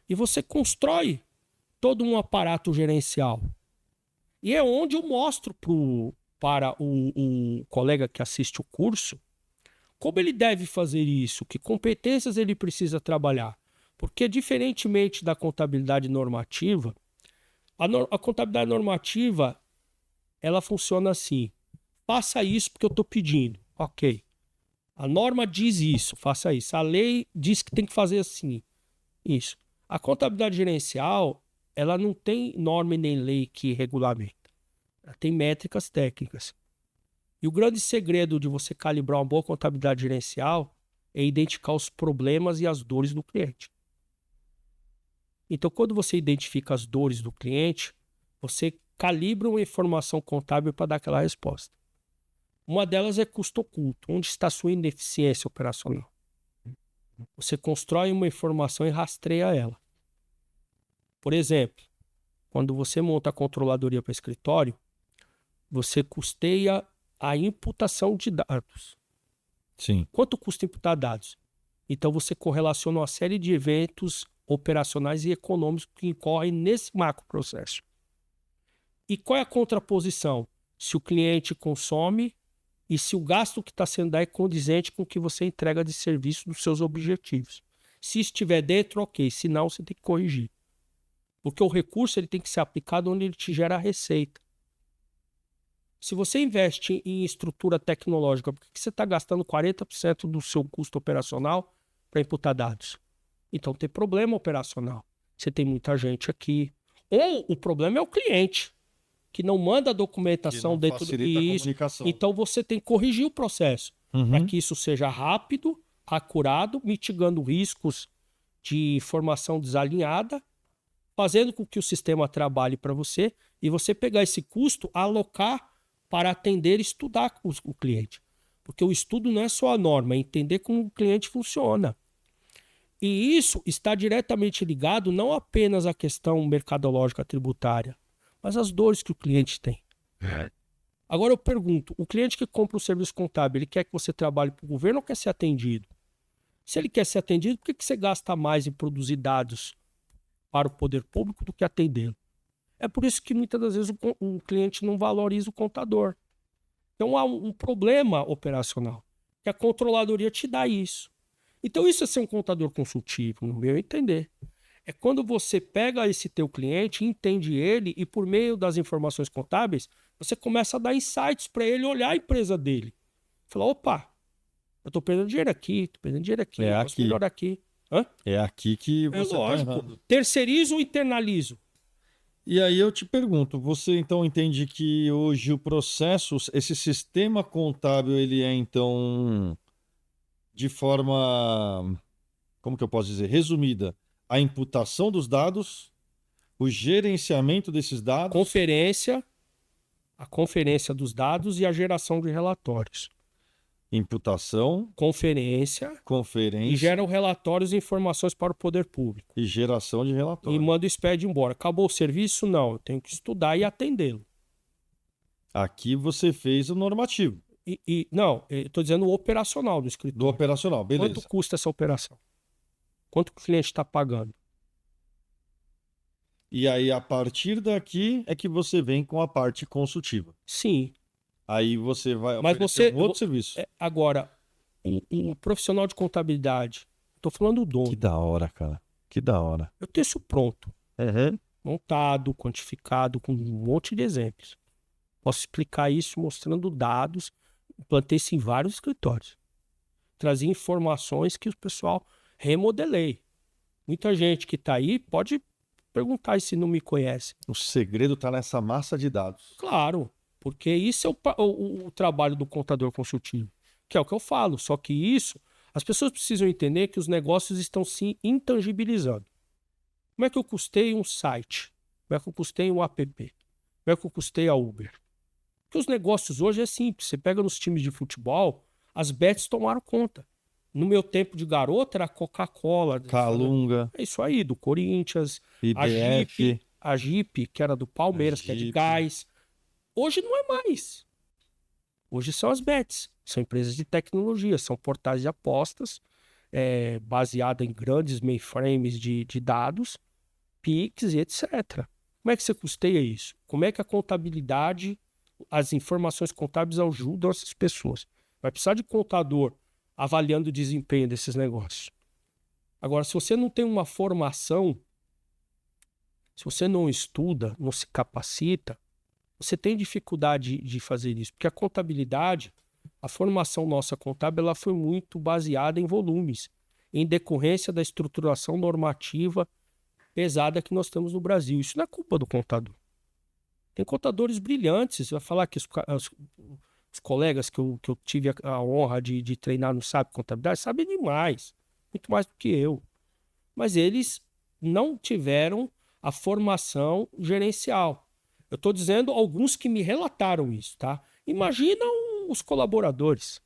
e você constrói todo um aparato gerencial. E é onde eu mostro para o colega que assiste o curso como ele deve fazer isso, que competências ele precisa trabalhar. Porque, diferentemente da contabilidade normativa, a contabilidade normativa, ela funciona assim. Faça isso porque eu estou pedindo. Ok. A norma diz isso, faça isso. A lei diz que tem que fazer assim. Isso. A contabilidade gerencial, ela não tem norma nem lei que regulamenta. Ela tem métricas técnicas. E o grande segredo de você calibrar uma boa contabilidade gerencial é identificar os problemas e as dores do cliente. Então, quando você identifica as dores do cliente, você calibra uma informação contábil para dar aquela resposta. Uma delas é custo oculto, onde está a sua ineficiência operacional. Você constrói uma informação e rastreia ela. Por exemplo, quando você monta a controladoria para escritório, você custeia a imputação de dados. Sim. Quanto custa imputar dados? Então você correlaciona uma série de eventos operacionais e econômicos que incorrem nesse macro processo. E qual é a contraposição? Se o cliente consome e se o gasto que está sendo dado é condizente com o que você entrega de serviço dos seus objetivos. Se estiver dentro, ok. Se não, você tem que corrigir. Porque o recurso ele tem que ser aplicado onde ele te gera receita. Se você investe em estrutura tecnológica, por que você está gastando 40% do seu custo operacional para imputar dados? Então tem problema operacional. Você tem muita gente aqui, Ou o problema é o cliente, que não manda a documentação dentro do facilita a comunicação. Então você tem que corrigir o processo para que isso seja rápido, acurado, mitigando riscos de informação desalinhada, fazendo com que o sistema trabalhe para você e você pegar esse custo, alocar para atender e estudar o cliente. Porque o estudo não é só a norma, é entender como o cliente funciona. E isso está diretamente ligado não apenas à questão mercadológica tributária, mas às dores que o cliente tem. Agora eu pergunto, o cliente que compra o serviço contábil, ele quer que você trabalhe para o governo ou quer ser atendido? Se ele quer ser atendido, por que você gasta mais em produzir dados para o poder público do que atendê-lo? É por isso que muitas das vezes o cliente não valoriza o contador. Então há um problema operacional, que a controladoria te dá isso. Então isso é ser um contador consultivo, no meu entender. É quando você pega esse teu cliente, entende ele e por meio das informações contábeis, você começa a dar insights para ele olhar a empresa dele. Falar, opa, eu estou perdendo dinheiro aqui, posso melhorar aqui. Hã? É aqui que você está errando. Terceirizo ou internalizo? E aí eu te pergunto, você então entende que hoje o processo, esse sistema contábil, ele é então, de forma, como que eu posso dizer, resumida, a imputação dos dados, o gerenciamento desses dados... A conferência dos dados e a geração de relatórios. Imputação, conferência e geram relatórios e informações para o poder público. E geração de relatórios. E manda o SPED embora. Acabou o serviço? Não, eu tenho que estudar e atendê-lo. Aqui você fez o normativo. Não, eu estou dizendo o operacional do escritório. Do operacional, beleza. Quanto custa essa operação? Quanto o cliente está pagando? E aí, a partir daqui, é que você vem com a parte consultiva. Sim. Aí você vai Mas oferecer um outro serviço. Agora, um profissional de contabilidade, estou falando do dono. Que da hora, cara. Que da hora. Eu tenho isso pronto. Montado, quantificado, com um monte de exemplos. Posso explicar isso mostrando dados. Implantei isso em vários escritórios. Trazia informações que o pessoal remodelei. Muita gente que está aí pode perguntar se não me conhece. O segredo está nessa massa de dados. Claro. Porque isso é o trabalho do contador consultivo, que é o que eu falo. Só que isso, as pessoas precisam entender que os negócios estão se intangibilizando. Como é que eu custei um site? Como é que eu custei um app? Como é que eu custei a Uber? Porque os negócios hoje é simples. Você pega nos times de futebol, as bets tomaram conta. No meu tempo de garoto era Coca-Cola. Calunga. É isso aí, do Corinthians. IBF. A Jeep, que era do Palmeiras, que é de gás. Hoje não é mais. Hoje são as bets. São empresas de tecnologia, são portais de apostas, baseadas em grandes mainframes de dados, PIX e etc. Como é que você custeia isso? Como é que a contabilidade, as informações contábeis ajudam essas pessoas? Vai precisar de contador avaliando o desempenho desses negócios. Agora, se você não tem uma formação, se você não estuda, não se capacita, você tem dificuldade de fazer isso, porque a contabilidade, a formação nossa contábil, ela foi muito baseada em volumes, em decorrência da estruturação normativa pesada que nós temos no Brasil. Isso não é culpa do contador. Tem contadores brilhantes, você vai falar que os colegas que eu tive a honra de treinar no SAP Contabilidade sabem demais, muito mais do que eu. Mas eles não tiveram a formação gerencial. Eu estou dizendo alguns que me relataram isso, tá? Imagina os colaboradores.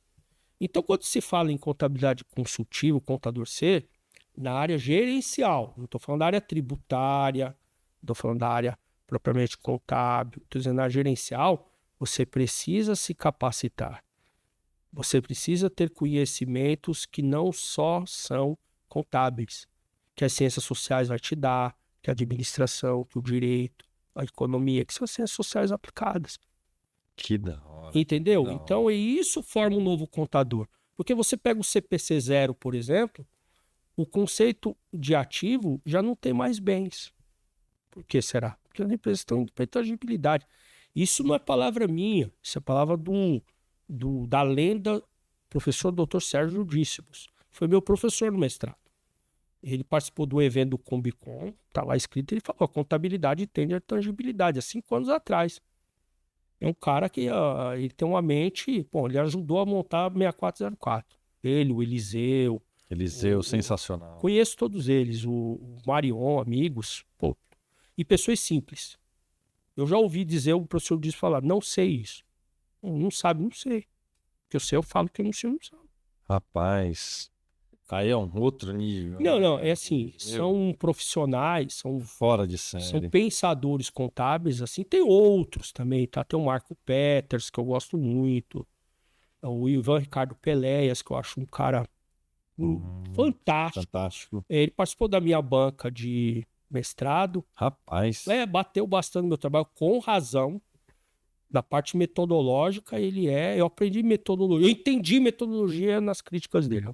Então, quando se fala em contabilidade consultiva, contador C, na área gerencial, não estou falando da área tributária, não estou falando da área propriamente contábil, estou dizendo na área gerencial, você precisa se capacitar. Você precisa ter conhecimentos que não só são contábeis, que as ciências sociais vai te dar, que a administração, que o direito, a economia, que são as ciências sociais aplicadas. Que da hora. Entendeu? Da hora. Então, isso forma um novo contador. Porque você pega o CPC 0, por exemplo, o conceito de ativo já não tem mais bens. Por que será? Porque as empresas estão indo para intangibilidade. Isso não é palavra minha, isso é palavra da lenda professor Dr. Sérgio Díssimos. Foi meu professor no mestrado. Ele participou do evento do Combicon, tá lá escrito, ele falou, a contabilidade tende à tangibilidade, há 5 anos atrás. É um cara que ele tem uma mente, bom, ele ajudou a montar a 6404. Ele, o Eliseu. Eliseu, sensacional. Conheço todos eles, o Marion, amigos, pô, e pessoas simples. Eu já ouvi dizer, o professor diz falar, não sei isso. Não sabe, não sei. O que eu sei, eu falo que eu não sei, não sabe. Rapaz, aí é um outro nível. Não, é assim, são profissionais, são Fora de série. São pensadores contábeis, assim, tem outros também, tá? Tem o Marco Peters, que eu gosto muito, o Ivan Ricardo Peléas, que eu acho um cara fantástico. Fantástico. Ele participou da minha banca de mestrado, Rapaz. bateu bastante no meu trabalho, com razão, na parte metodológica, eu aprendi metodologia, eu entendi metodologia nas críticas dele.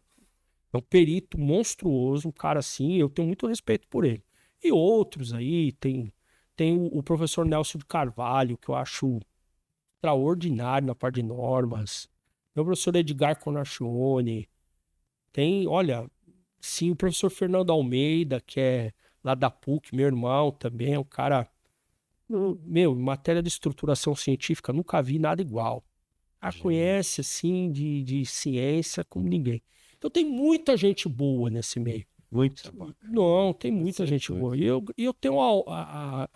É um perito monstruoso, um cara assim, eu tenho muito respeito por ele. E outros aí, tem o professor Nelson de Carvalho, que eu acho extraordinário na parte de normas. Meu professor Edgar Conaccione. Olha, sim, o professor Fernando Almeida, que é lá da PUC, meu irmão também, é um cara... Meu, em matéria de estruturação científica, nunca vi nada igual. Conhece, assim, de ciência como ninguém. Então tem muita gente boa nesse meio. Muito. Não, tem muita gente boa. E eu tenho a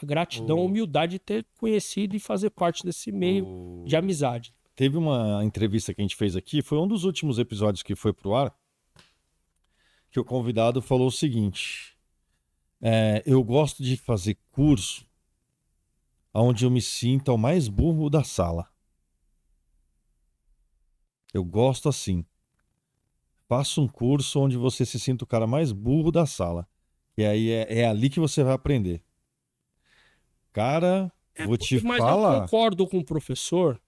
gratidão, a humildade de ter conhecido e fazer parte desse meio de amizade. Teve uma entrevista que a gente fez aqui, foi um dos últimos episódios que foi pro ar, que o convidado falou o seguinte: eu gosto de fazer curso onde eu me sinta o mais burro da sala. Eu gosto assim. Faça um curso onde você se sinta o cara mais burro da sala. E aí é ali que você vai aprender. Cara, vou te mas falar. eu concordo com o professor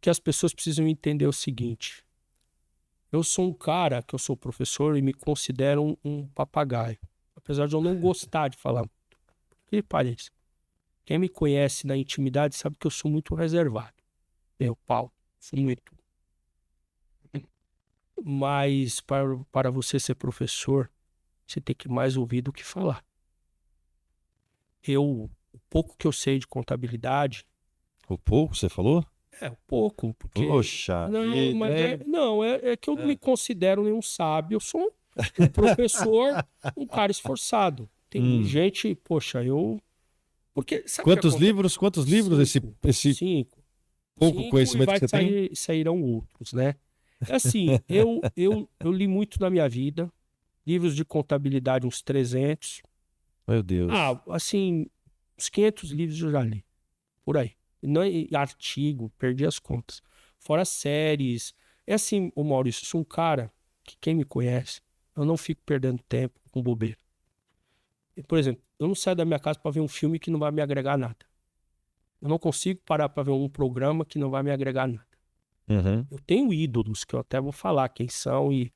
que as pessoas precisam entender o seguinte. Eu sou um cara que eu sou professor e me considero um papagaio. Apesar de eu não gostar de falar muito. Que pareça. Quem me conhece na intimidade sabe que eu sou muito reservado. Eu, Paulo, sou muito. Mas para você ser professor, você tem que mais ouvir do que falar. O pouco que eu sei de contabilidade... O pouco, você falou? O pouco, porque... Poxa. É que eu não me considero nenhum sábio, eu sou um professor, um cara esforçado. Tem gente, poxa, porque, Quantos livros esse 5. pouco conhecimento que você tem? Sairão outros, né? Assim, eu li muito na minha vida, livros de contabilidade, uns 300. Meu Deus. Assim, uns 500 livros eu já li, por aí. Não, artigo, perdi as contas. Fora séries. É assim, o Maurício, eu sou um cara que quem me conhece, eu não fico perdendo tempo com bobeira. Por exemplo, eu não saio da minha casa para ver um filme que não vai me agregar nada. Eu não consigo parar para ver um programa que não vai me agregar nada. Eu tenho ídolos que eu até vou falar quem são e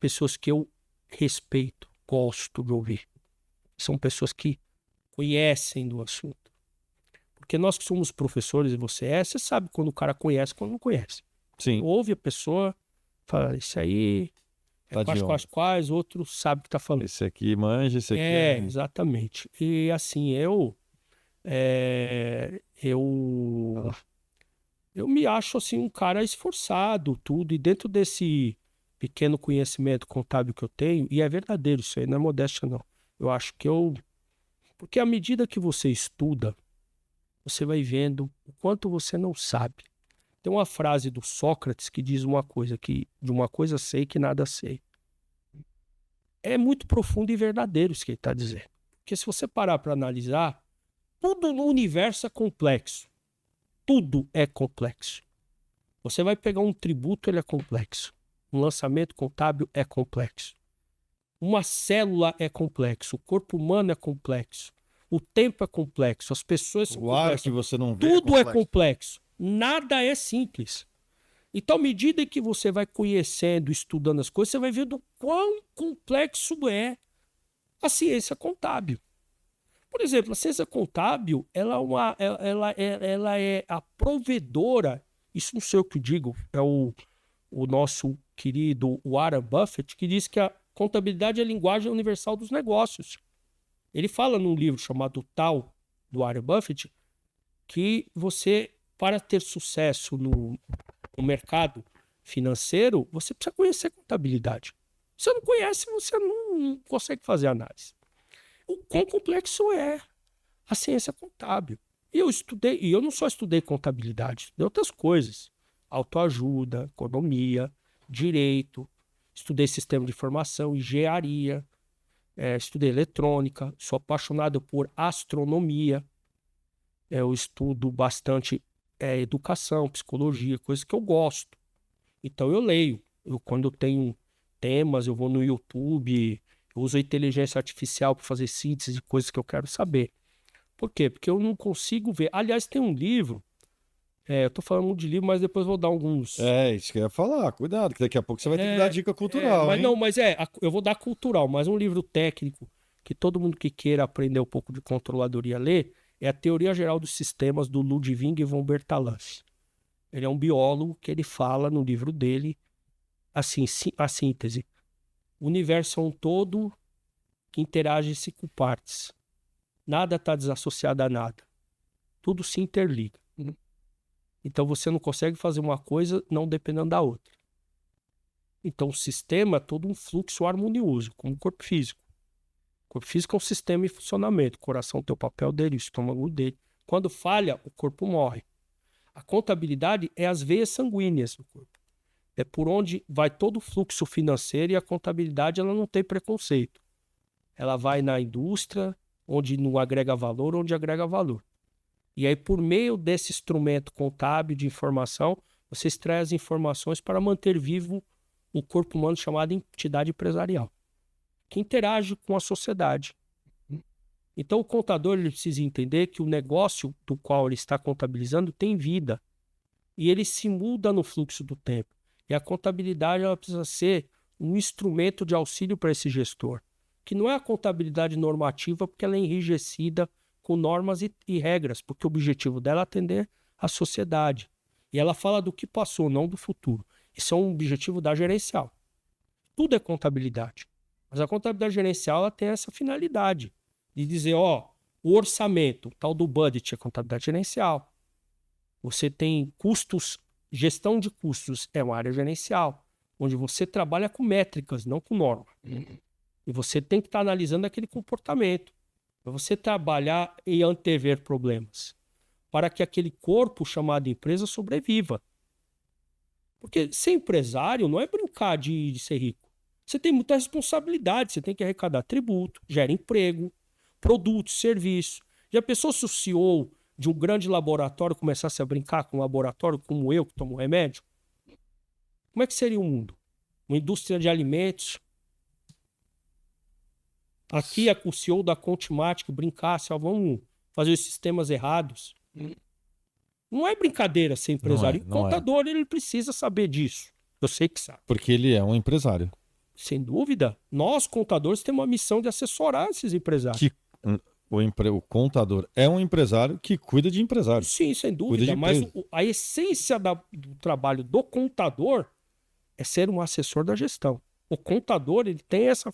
pessoas que eu respeito, gosto de ouvir. São pessoas que conhecem do assunto. Porque nós que somos professores e você sabe quando o cara conhece e quando não conhece. Sim. Ouve a pessoa, fala, isso aí é quais, outro sabe o que tá falando. Esse aqui manja, esse aqui exatamente. E assim, eu me acho assim um cara esforçado, tudo, e dentro desse pequeno conhecimento contábil que eu tenho, e é verdadeiro isso aí, não é modéstia não. Eu acho que porque à medida que você estuda, você vai vendo o quanto você não sabe. Tem uma frase do Sócrates que diz uma coisa, que de uma coisa sei que nada sei. É muito profundo e verdadeiro isso que ele está dizendo. Porque se você parar para analisar, tudo no universo é complexo. Tudo é complexo. Você vai pegar um tributo, ele é complexo. Um lançamento contábil é complexo. Uma célula é complexo. O corpo humano é complexo. O tempo é complexo. As pessoas são complexas. O ar que você não vê tudo é complexo. Nada é simples. Então, à medida que você vai conhecendo, estudando as coisas, você vai vendo quão complexo é a ciência contábil. Por exemplo, a ciência contábil, ela é a provedora, isso não sei o que digo, é o nosso querido Warren Buffett, que diz que Contabilidade é a linguagem universal dos negócios. Ele fala num livro chamado Tal, do Warren Buffett, que você, para ter sucesso no mercado financeiro, você precisa conhecer contabilidade. Se você não conhece, você não consegue fazer análise. O quão complexo é a ciência contábil. E eu não só estudei contabilidade, estudei outras coisas. Autoajuda, economia, direito, estudei sistema de informação, engenharia, estudei eletrônica, sou apaixonado por astronomia, eu estudo bastante educação, psicologia, coisas que eu gosto. Então eu leio. Quando eu tenho temas, eu vou no YouTube, eu uso a inteligência artificial para fazer síntese de coisas que eu quero saber. Por quê? Porque eu não consigo ver. Aliás, tem um livro, eu tô falando muito de livro, mas depois vou dar alguns... Isso que eu ia falar, cuidado, que daqui a pouco você vai ter que dar dica cultural, mas hein? não, mas eu vou dar cultural, mas um livro técnico que todo mundo que queira aprender um pouco de controladoria lê, é a Teoria Geral dos Sistemas, do Ludwig von Bertalanffy. Ele é um biólogo que ele fala no livro dele, assim, a síntese. O universo é um todo que interage em 5 partes. Nada está desassociado a nada. Tudo se interliga. Então você não consegue fazer uma coisa não dependendo da outra. Então o sistema é todo um fluxo harmonioso, como o corpo físico. O corpo físico é um sistema em funcionamento. O coração tem o papel dele, o estômago dele. Quando falha, o corpo morre. A contabilidade é as veias sanguíneas do corpo. É por onde vai todo o fluxo financeiro, e a contabilidade ela não tem preconceito. Ela vai na indústria, onde não agrega valor, onde agrega valor. E aí, por meio desse instrumento contábil de informação, você extrai as informações para manter vivo o corpo humano chamado entidade empresarial, que interage com a sociedade. Então, o contador ele precisa entender que o negócio do qual ele está contabilizando tem vida. E ele se muda no fluxo do tempo. E a contabilidade ela precisa ser um instrumento de auxílio para esse gestor, que não é a contabilidade normativa, porque ela é enrijecida com normas e regras, porque o objetivo dela é atender a sociedade. E ela fala do que passou, não do futuro. Isso é um objetivo da gerencial. Tudo é contabilidade. Mas a contabilidade gerencial ela tem essa finalidade de dizer, o orçamento, tal do budget, é contabilidade gerencial. Você tem custos, gestão de custos é uma área gerencial, onde você trabalha com métricas, não com norma. E você tem que estar analisando aquele comportamento, para você trabalhar e antever problemas, para que aquele corpo chamado empresa sobreviva. Porque ser empresário não é brincar de ser rico. Você tem muita responsabilidade, você tem que arrecadar tributo, gera emprego, produtos, serviços. Já pensou se o CEO de um grande laboratório começasse a brincar com um laboratório como eu, que tomo remédio? Como é que seria o mundo? Uma indústria de alimentos. Aqui é com o CEO da Contimatic brincasse, vamos fazer os sistemas errados. Não é brincadeira ser empresário. O contador ele precisa saber disso. Eu sei que sabe. Porque ele é um empresário. Sem dúvida. Nós, contadores, temos uma missão de assessorar esses empresários. O contador é um empresário que cuida de empresários. Sim, sem dúvida. Mas a essência do trabalho do contador é ser um assessor da gestão. O contador ele tem essa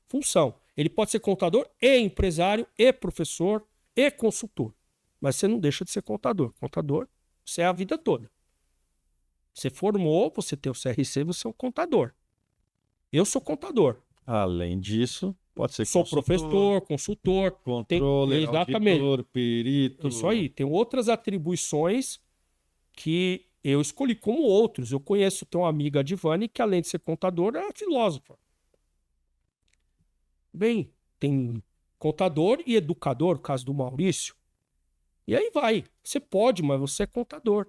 função. Ele pode ser contador e empresário, e professor, e consultor. Mas você não deixa de ser contador. Contador, você é a vida toda. Você formou, você tem o CRC, você é um contador. Eu sou contador. Além disso, pode ser sou professor, consultor, controle, auditor, perito. Isso aí. Tem outras atribuições que eu escolhi como outros. Eu conheço, tenho uma amiga, a Divane, que além de ser contadora, é filósofa. Bem, tem contador e educador, caso do Maurício. E aí vai. Você pode, mas você é contador.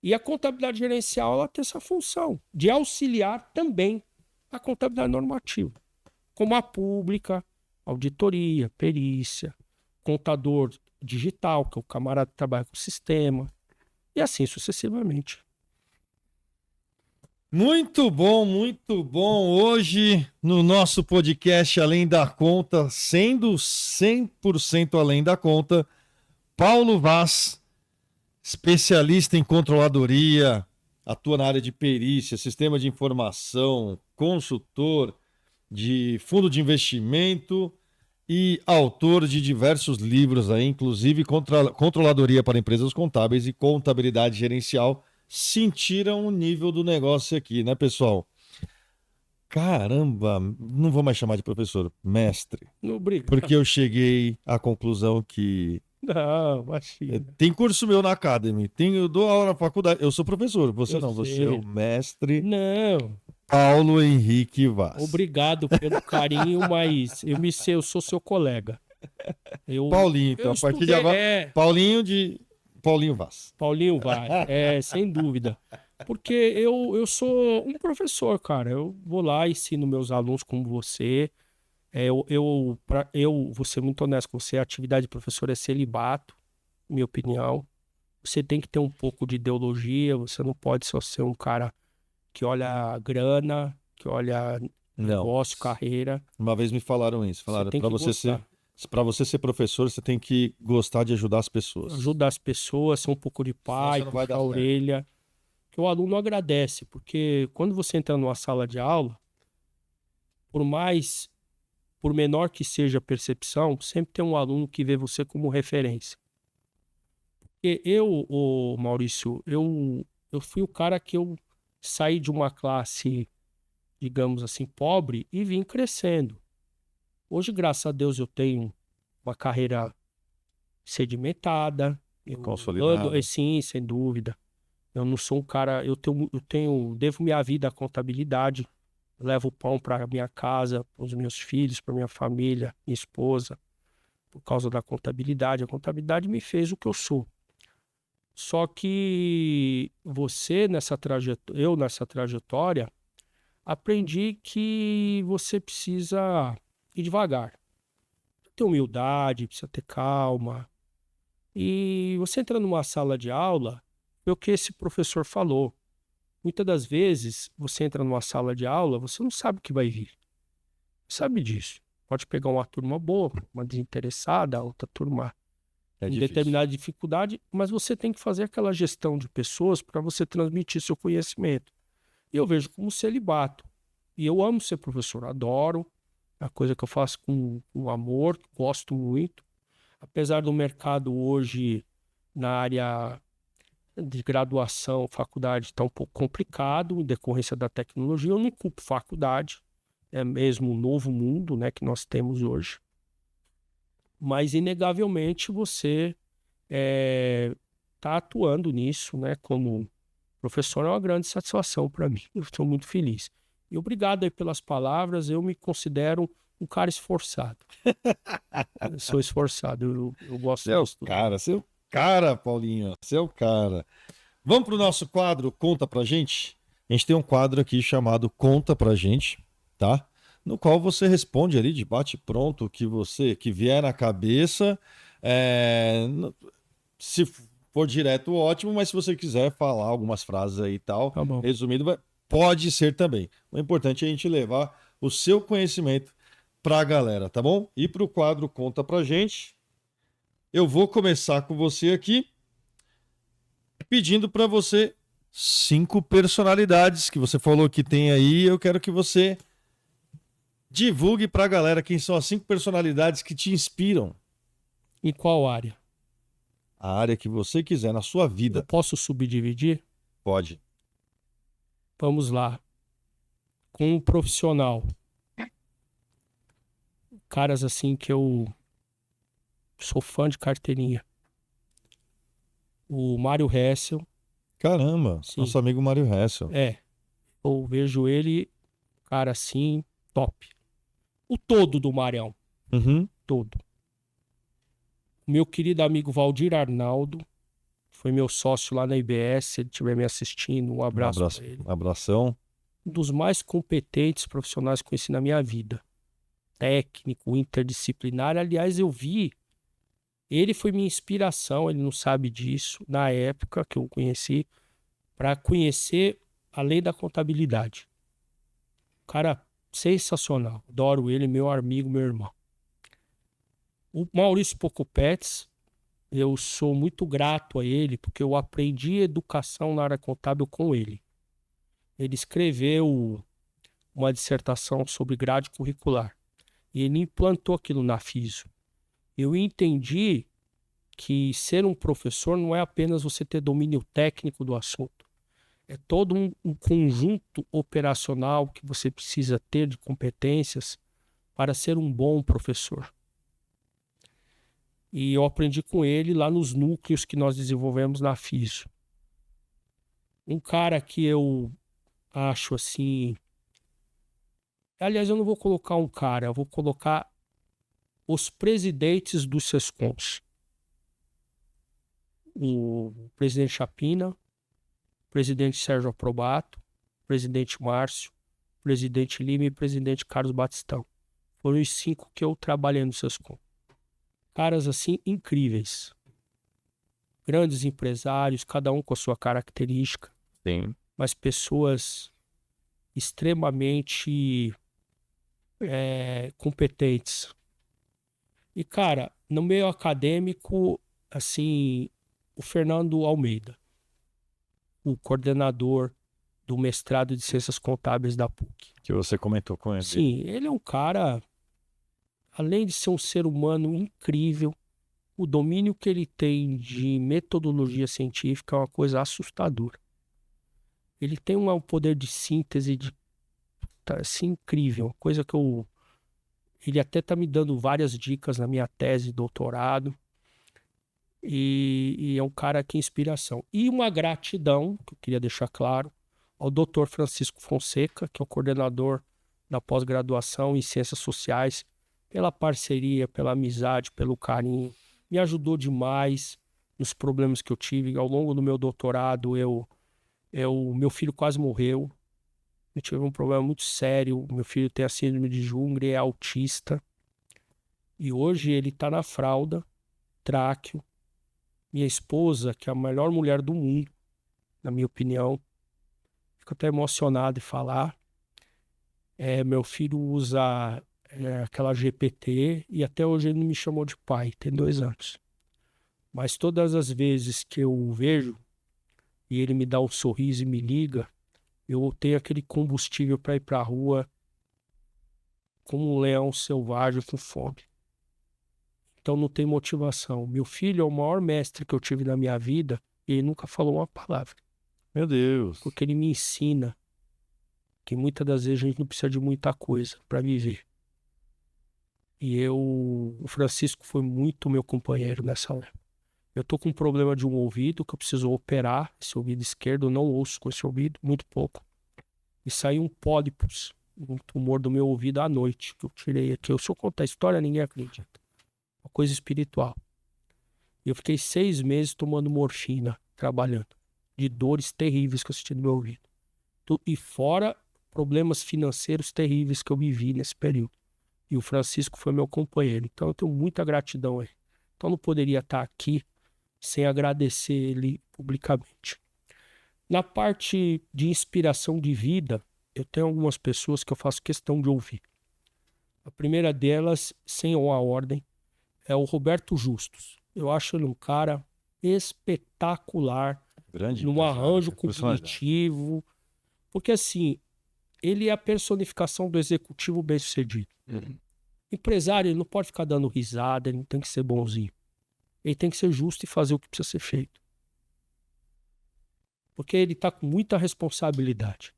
E a contabilidade gerencial ela tem essa função de auxiliar também a contabilidade normativa, como a pública, auditoria, perícia, contador digital, que é o camarada que trabalha com o sistema, e assim sucessivamente. Muito bom, muito bom. Hoje, no nosso podcast Além da Conta, sendo 100% além da conta, Paulo Vaz, especialista em controladoria, atua na área de perícia, sistema de informação, consultor, de fundo de investimento e autor de diversos livros aí, inclusive Controladoria para Empresas Contábeis e Contabilidade Gerencial. Sentiram o nível do negócio aqui, né, pessoal? Caramba, não vou mais chamar de professor, mestre, Obrigado. porque eu cheguei à conclusão que Não, imagina. tem curso meu na Academy, eu dou aula na faculdade, eu sou professor, você Eu não, você é sei. o mestre Não, Paulo Henrique Vaz. obrigado pelo carinho, mas eu sou seu colega. Paulinho, então, Eu a partir de estudei, agora, Paulinho Vaz. Paulinho vai, sem dúvida. Porque eu sou um professor, cara. Eu vou lá, ensino meus alunos como você. Vou ser muito honesto com você, a atividade de professor é celibato, minha opinião. Você tem que ter um pouco de ideologia, você não pode só ser um cara que olha grana, que olha Não, negócio, carreira. uma vez me falaram isso, Você falaram, tem para que você gostar. para você ser professor, você tem que gostar de ajudar as pessoas. Ajudar as pessoas, ser um pouco de pai, Senão você não vai puxar a dar certo. orelha. Que o aluno agradece, porque quando você entra numa sala de aula, por menor que seja a percepção, sempre tem um aluno que vê você como referência. Porque Maurício, eu fui o cara que eu saí de uma classe, digamos assim, pobre e vim crescendo. Hoje, graças a Deus, eu tenho uma carreira sedimentada. Consolidada. Sim, sem dúvida. Eu não sou um cara, devo minha vida à contabilidade. Levo pão para minha casa, para os meus filhos, para minha família, minha esposa, por causa da contabilidade. A contabilidade me fez o que eu sou. Só que eu nessa trajetória, aprendi que você precisa ir devagar. Ter humildade, precisa ter calma. E você entra numa sala de aula, é o que esse professor falou. Muitas das vezes, você entra numa sala de aula, você não sabe o que vai vir. Sabe disso. Pode pegar uma turma boa, uma desinteressada, outra turma É com difícil. determinada dificuldade, mas você tem que fazer aquela gestão de pessoas para você transmitir seu conhecimento. E eu vejo como celibato. E eu amo ser professor, adoro. É uma coisa que eu faço com amor, gosto muito. Apesar do mercado hoje, na área de graduação, faculdade, está um pouco complicado em decorrência da tecnologia. Eu não culpo faculdade, é mesmo um novo mundo, né, que nós temos hoje. Mas, inegavelmente, você está atuando nisso, né, como professor, é uma grande satisfação para mim. Eu estou muito feliz. E obrigado aí pelas palavras, eu me considero um cara esforçado. Eu sou esforçado, eu gosto Você é o disso tudo. cara, você é o cara, Paulinho. Você é o cara. Vamos pro nosso quadro Conta Pra Gente? A gente tem um quadro aqui chamado Conta Pra Gente, tá? No qual você responde ali de bate-pronto o que vier na cabeça. Se for direto, ótimo, mas se você quiser falar algumas frases aí e tal, Tá bom. resumindo, pode ser também. O importante é a gente levar o seu conhecimento pra galera, tá bom? E pro quadro Conta Pra Gente, eu vou começar com você aqui, pedindo para você 5 personalidades que você falou que tem aí. Eu quero que você divulgue para a galera quem são as 5 personalidades que te inspiram. Em qual área? A área que você quiser, na sua Eu vida. posso subdividir? Pode. Vamos lá. Com um profissional. Caras assim que eu sou fã de carteirinha. O Mário Hessel. Caramba, Sim. nosso amigo Mário Hessel. Eu vejo ele, cara assim, top. O todo do Marião. Uhum. Todo. Meu querido amigo Valdir Arnaldo. Foi meu sócio lá na IBS. Se ele estiver me assistindo, um abraço para ele. Abração. Um dos mais competentes profissionais que conheci na minha vida. Técnico, interdisciplinar. Aliás, eu vi, ele foi minha inspiração, ele não sabe disso, na época que eu o conheci, para conhecer a lei da contabilidade. Cara sensacional, adoro ele, meu amigo, meu irmão. O Maurício Pocopetes, eu sou muito grato a ele, porque eu aprendi educação na área contábil com ele. Ele escreveu uma dissertação sobre grade curricular. E ele implantou aquilo na FISO. Eu entendi que ser um professor não é apenas você ter domínio técnico do assunto. É todo um conjunto operacional que você precisa ter de competências para ser um bom professor. E eu aprendi com ele lá nos núcleos que nós desenvolvemos na FISO. Um cara que eu acho assim... Aliás, eu não vou colocar um cara, eu vou colocar os presidentes dos SESCOMs. O presidente Chapina, o presidente Sérgio Aprobato, o presidente Márcio, o presidente Lima e o presidente Carlos Batistão. Foram os 5 que eu trabalhei no SESCOM. Caras assim incríveis. Grandes empresários, cada um com a sua característica. Sim. Mas pessoas extremamente competentes. E, cara, no meio acadêmico, assim, o Fernando Almeida, o coordenador do mestrado de Ciências Contábeis da PUC. Que você comentou com ele. Sim, ele é um cara, além de ser um ser humano incrível, o domínio que ele tem de metodologia científica é uma coisa assustadora. Ele tem um poder de síntese assim, incrível, uma coisa que ele até está me dando várias dicas na minha tese de doutorado. E é um cara que é inspiração. E uma gratidão, que eu queria deixar claro, ao Dr. Francisco Fonseca, que é o coordenador da pós-graduação em Ciências Sociais, pela parceria, pela amizade, pelo carinho. Me ajudou demais nos problemas que eu tive. Ao longo do meu doutorado, meu filho quase morreu. Eu tive um problema muito sério. Meu filho tem a síndrome de Jungre, é autista. E hoje ele está na fralda, tráqueo. Minha esposa, que é a melhor mulher do mundo, na minha opinião, fico até emocionado de falar. Meu filho usa aquela GPT e até hoje ele não me chamou de pai, tem 2 anos. Mas todas as vezes que eu o vejo e ele me dá um sorriso e me liga, eu tenho aquele combustível para ir para a rua como um leão selvagem com fome. Então não tem motivação. Meu filho é o maior mestre que eu tive na minha vida e ele nunca falou uma palavra. Meu Deus. Porque ele me ensina que muitas das vezes a gente não precisa de muita coisa para viver. E o Francisco foi muito meu companheiro nessa época. Eu tô com um problema de um ouvido que eu preciso operar esse ouvido esquerdo, eu não ouço com esse ouvido, muito pouco. E saiu um pólipus, um tumor do meu ouvido à noite, que eu tirei aqui. Se eu contar a história, ninguém acredita. Uma coisa espiritual. E eu fiquei 6 meses tomando morfina, trabalhando, de dores terríveis que eu senti no meu ouvido. E fora problemas financeiros terríveis que eu vivi nesse período. E o Francisco foi meu companheiro. Então eu tenho muita gratidão a ele. Então eu não poderia estar aqui sem agradecer ele publicamente. Na parte de inspiração de vida, eu tenho algumas pessoas que eu faço questão de ouvir. A primeira delas, sem a ordem, é o Roberto Justus. Eu acho ele um cara espetacular, Grande num empresário, arranjo personalidade. cognitivo, porque assim, ele é a personificação do executivo bem-sucedido. Empresário, ele não pode ficar dando risada, ele não tem que ser bonzinho. Ele tem que ser justo e fazer o que precisa ser feito. Porque ele está com muita responsabilidade.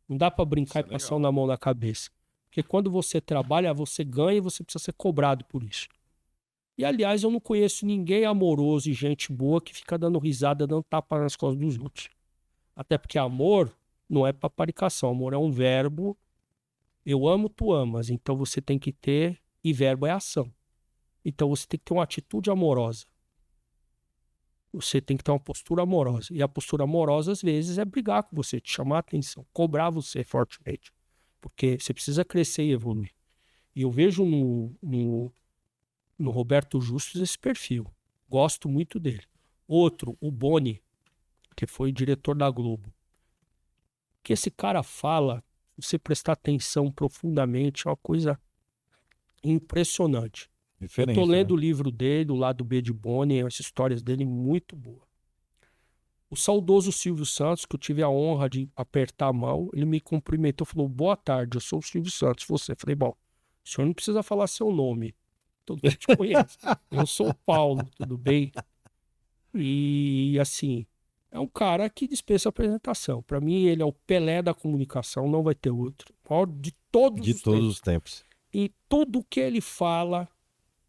Não dá para brincar e passar na mão na cabeça. Porque quando você trabalha, você ganha e você precisa ser cobrado por isso. E, aliás, eu não conheço ninguém amoroso e gente boa que fica dando risada, dando tapa nas costas dos outros. Até porque amor não é paparicação. Amor é um verbo. Eu amo, tu amas. Então você tem que ter... E verbo é ação. Então você tem que ter uma atitude amorosa. Você tem que ter uma postura amorosa. E a postura amorosa, às vezes, é brigar com você, te chamar a atenção, cobrar você fortemente. Porque você precisa crescer e evoluir. E eu vejo no Roberto Justus esse perfil. Gosto muito dele. Outro, o Boni, que foi diretor da Globo. O que esse cara fala, se você prestar atenção profundamente, é uma coisa impressionante. Diferente, Eu tô lendo né? o livro dele, o Lado B de Boni, as histórias dele muito boa. O saudoso Silvio Santos, que eu tive a honra de apertar a mão, ele me cumprimentou, falou, boa tarde, eu sou o Silvio Santos, você. Eu falei, bom, o senhor não precisa falar seu nome, todo mundo te conhece. Eu sou o Paulo, tudo bem? E, assim, é um cara que dispensa apresentação. Para mim, ele é o Pelé da comunicação, não vai ter outro. O maior de todos De os todos tempos. os tempos. E tudo que ele fala,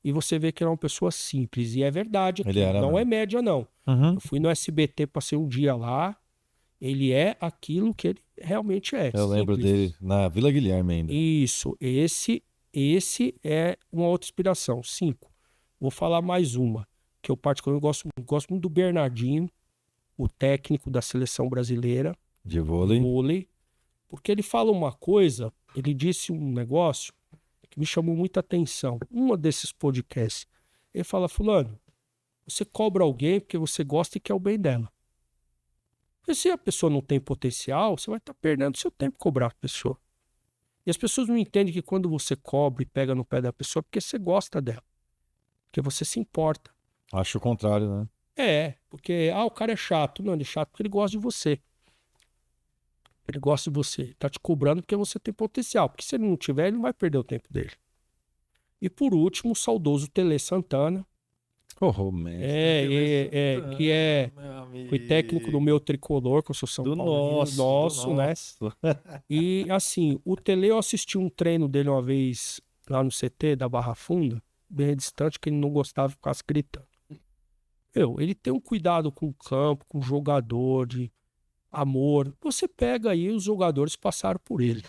e você vê que ele é uma pessoa simples. E é verdade aqui, Ele era não mesmo. é média, não. Uhum. Eu fui no SBT, passei um dia lá. Ele é aquilo que ele realmente é. Eu lembro simples. dele na Vila Guilherme ainda. Isso, esse é uma outra inspiração. 5. Vou falar mais uma, que eu particularmente gosto muito do Bernardinho, o técnico da seleção brasileira, De vôlei. vôlei, porque ele fala uma coisa, ele disse um negócio que me chamou muita atenção. Um desses podcasts, ele fala, fulano, você cobra alguém porque você gosta e quer o bem dela. Porque se a pessoa não tem potencial, você vai estar perdendo seu tempo cobrar a pessoa. E as pessoas não entendem que quando você cobra e pega no pé da pessoa, é porque você gosta dela. Porque você se importa. Acho o contrário, né? Porque, o cara é chato. Não, ele é chato porque ele gosta de você. Ele gosta de você. Ele tá te cobrando porque você tem potencial. Porque se ele não tiver, ele não vai perder o tempo dele. E por último, o saudoso Tele Santana. Foi técnico do meu tricolor, que eu sou São Paulo. Nosso, né? E assim, o Tele, eu assisti um treino dele uma vez lá no CT da Barra Funda, bem distante, que ele não gostava de ficar gritando. Ele tem um cuidado com o campo, com o jogador, de amor. Você pega aí, os jogadores passaram por ele.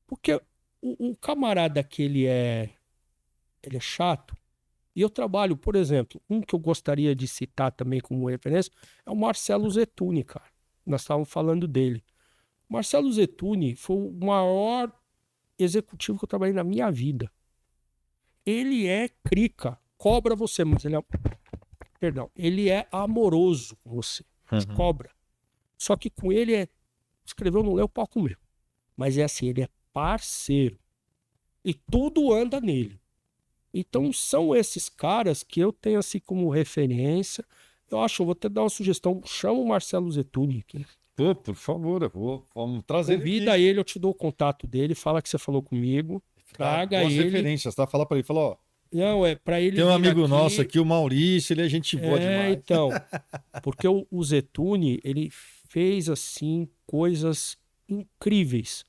Porque o camarada que ele é chato. E eu trabalho, por exemplo, um que eu gostaria de citar também como referência é o Marcelo Zettuni, cara. Nós estávamos falando dele. O Marcelo Zettuni foi o maior executivo que eu trabalhei na minha vida. Ele é crica, cobra você, mas ele é amoroso com você, te cobra. Só que com ele escreveu, não leu, o pau comeu. Mas é assim, ele é parceiro. E tudo anda nele. Então são esses caras que eu tenho assim como referência. Eu vou até dar uma sugestão, chama o Marcelo Zettuni aqui. Pô, por favor, vamos trazer Convida ele. ele, eu te dou o contato dele, fala que você falou comigo, traga Boas ele. referências, tá? Fala pra ele, fala, ó. Não, pra ele Tem um vir amigo aqui. nosso aqui, o Maurício, ele é gente boa demais. Então, porque o Zettuni, ele fez assim coisas incríveis,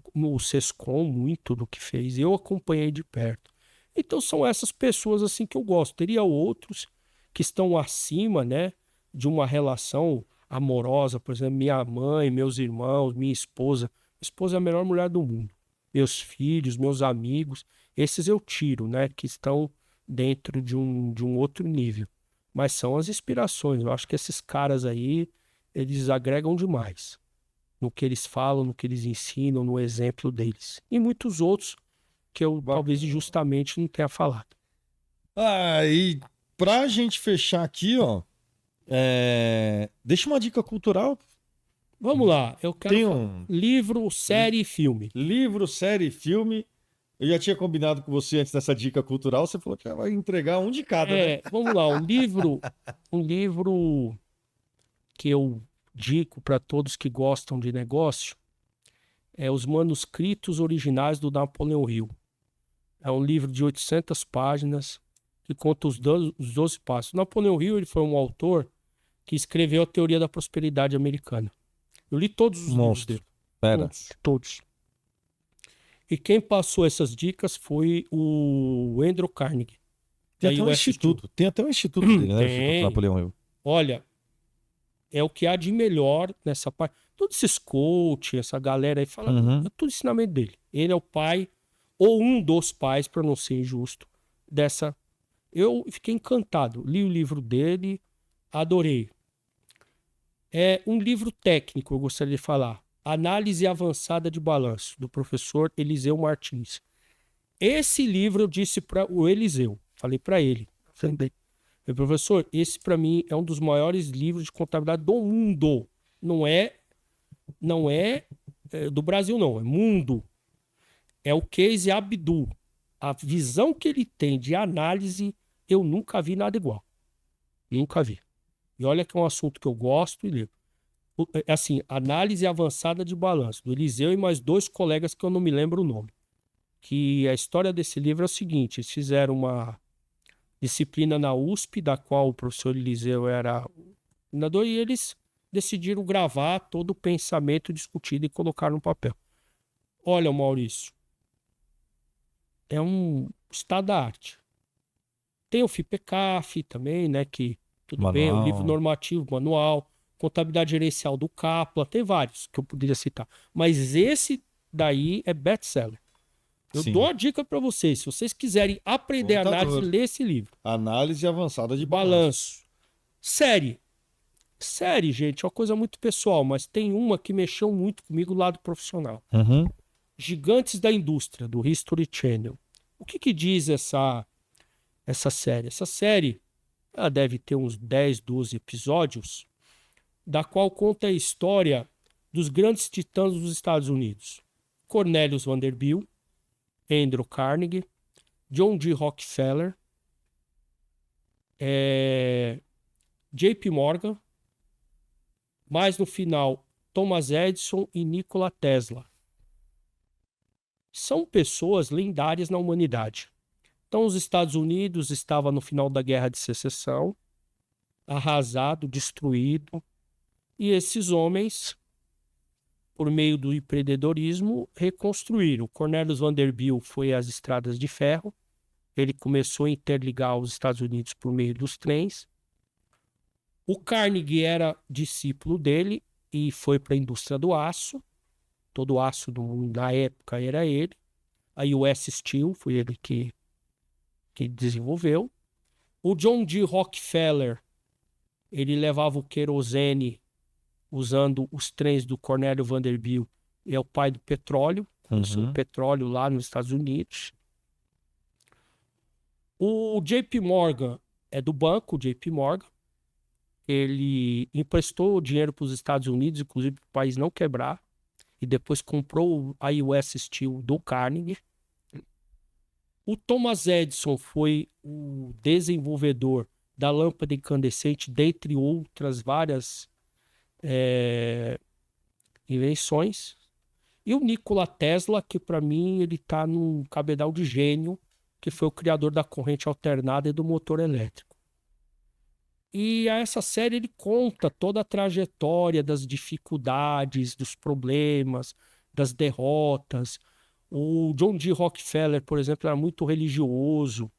como o Sescom, muito do que fez, eu acompanhei de perto. Então são essas pessoas assim que eu gosto. Teria outros que estão acima, né, de uma relação amorosa, por exemplo, minha mãe, meus irmãos, minha esposa. Minha esposa é a melhor mulher do mundo. Meus filhos, meus amigos, esses eu tiro, né, que estão dentro de um outro nível. Mas são as inspirações. Eu acho que esses caras aí, eles agregam demais no que eles falam, no que eles ensinam, no exemplo deles. E muitos outros que eu talvez injustamente não tenha falado. E pra gente fechar aqui, ó, deixa uma dica cultural. Vamos lá, eu quero Tem livro, série e filme. Livro, série, filme. Eu já tinha combinado com você antes dessa dica cultural, você falou que vai entregar um de cada, né? Vamos lá, um livro que eu digo para todos que gostam de negócio é Os Manuscritos Originais do Napoleão Hill. É um livro de 800 páginas que conta os 12 passos. Napoleão Hill, ele foi um autor que escreveu a teoria da prosperidade americana. Eu li todos os livros dele. Todos. E quem passou essas dicas foi o Andrew Carnegie. Tem até um instituto. Tem até um instituto dele, né? O Instituto Napoleão Hill. Olha, é o que há de melhor nessa parte. Todos esses coach, essa galera aí, fala, é tudo ensinamento dele. Ele é o pai, ou um dos pais, para não ser injusto, dessa. Eu fiquei encantado. Li o livro dele, adorei. É um livro técnico, eu gostaria de falar. Análise Avançada de Balanço, do professor Eliseu Martins. Esse livro eu disse para o Eliseu, falei para ele. Meu professor, esse para mim é um dos maiores livros de contabilidade do mundo. Não é do Brasil, não. É mundo. É o Case Abdul. A visão que ele tem de análise, eu nunca vi nada igual. Nunca vi. E olha que é um assunto que eu gosto e leio. Assim, análise avançada de balanço, do Eliseu e mais 2 colegas que eu não me lembro o nome. Que a história desse livro é o seguinte: eles fizeram uma disciplina na USP, da qual o professor Eliseu era o coordenador, e eles decidiram gravar todo o pensamento discutido e colocar no papel. Olha, Maurício, é um estado da arte. Tem o FIPECAF também, né, que tudo bem, o livro normativo, manual, contabilidade gerencial do Kaplan, tem vários que eu poderia citar. Mas esse daí é best-seller. Eu Sim. dou a dica para vocês, se vocês quiserem aprender análise, lê esse livro. Análise avançada de balanço. Série, gente, é uma coisa muito pessoal, mas tem uma que mexeu muito comigo do lado profissional. Uhum. Gigantes da Indústria, do History Channel. O que diz essa série? Essa série, ela deve ter uns 10, 12 episódios, da qual conta a história dos grandes titãs dos Estados Unidos. Cornelius Vanderbilt, Andrew Carnegie, John D. Rockefeller, JP Morgan, mas no final, Thomas Edison e Nikola Tesla. São pessoas lendárias na humanidade. Então, os Estados Unidos estavam no final da Guerra de Secessão, arrasado, destruído, e esses homens, por meio do empreendedorismo, reconstruíram. Cornelius Vanderbilt foi às estradas de ferro, ele começou a interligar os Estados Unidos por meio dos trens. O Carnegie era discípulo dele e foi para a indústria do aço. Todo o aço do mundo na época era ele. A US Steel foi ele que desenvolveu. O John D. Rockefeller, ele levava o querosene usando os trens do Cornélio Vanderbilt, é o pai do petróleo, o petróleo lá nos Estados Unidos. O JP Morgan é do banco, o JP Morgan. Ele emprestou dinheiro para os Estados Unidos, inclusive para o país não quebrar, e depois comprou a US Steel do Carnegie. O Thomas Edison foi o desenvolvedor da lâmpada incandescente, dentre outras várias invenções. E o Nikola Tesla, que para mim ele está num cabedal de gênio, que foi o criador da corrente alternada e do motor elétrico. E essa série ele conta toda a trajetória das dificuldades, dos problemas, das derrotas. O John D. Rockefeller, por exemplo, era muito religioso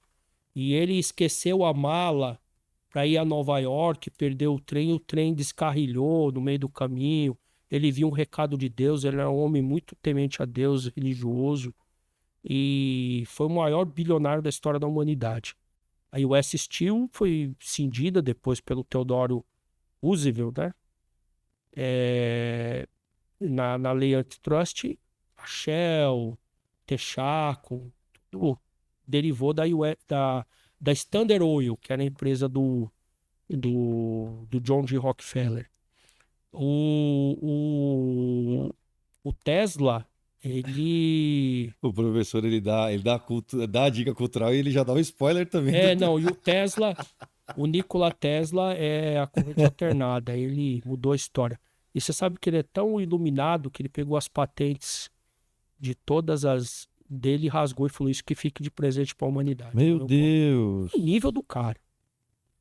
e ele esqueceu a mala para ir a Nova York, perdeu o trem descarrilhou no meio do caminho. Ele viu um recado de Deus, ele era um homem muito temente a Deus, religioso, e foi o maior bilionário da história da humanidade. A US Steel foi cindida depois pelo Theodore Roosevelt, né? Na lei antitrust, a Shell, Texaco, tudo derivou da Standard Oil, que era a empresa do John D. Rockefeller. O Tesla, ele... O professor, ele dá a dica cultural e ele já dá um spoiler também. Não, e o Tesla, o Nikola Tesla é a corrente alternada, ele mudou a história. E você sabe que ele é tão iluminado que ele pegou as patentes de todas as dele, rasgou e falou: isso que fique de presente para a humanidade. Meu Deus! O nível do cara.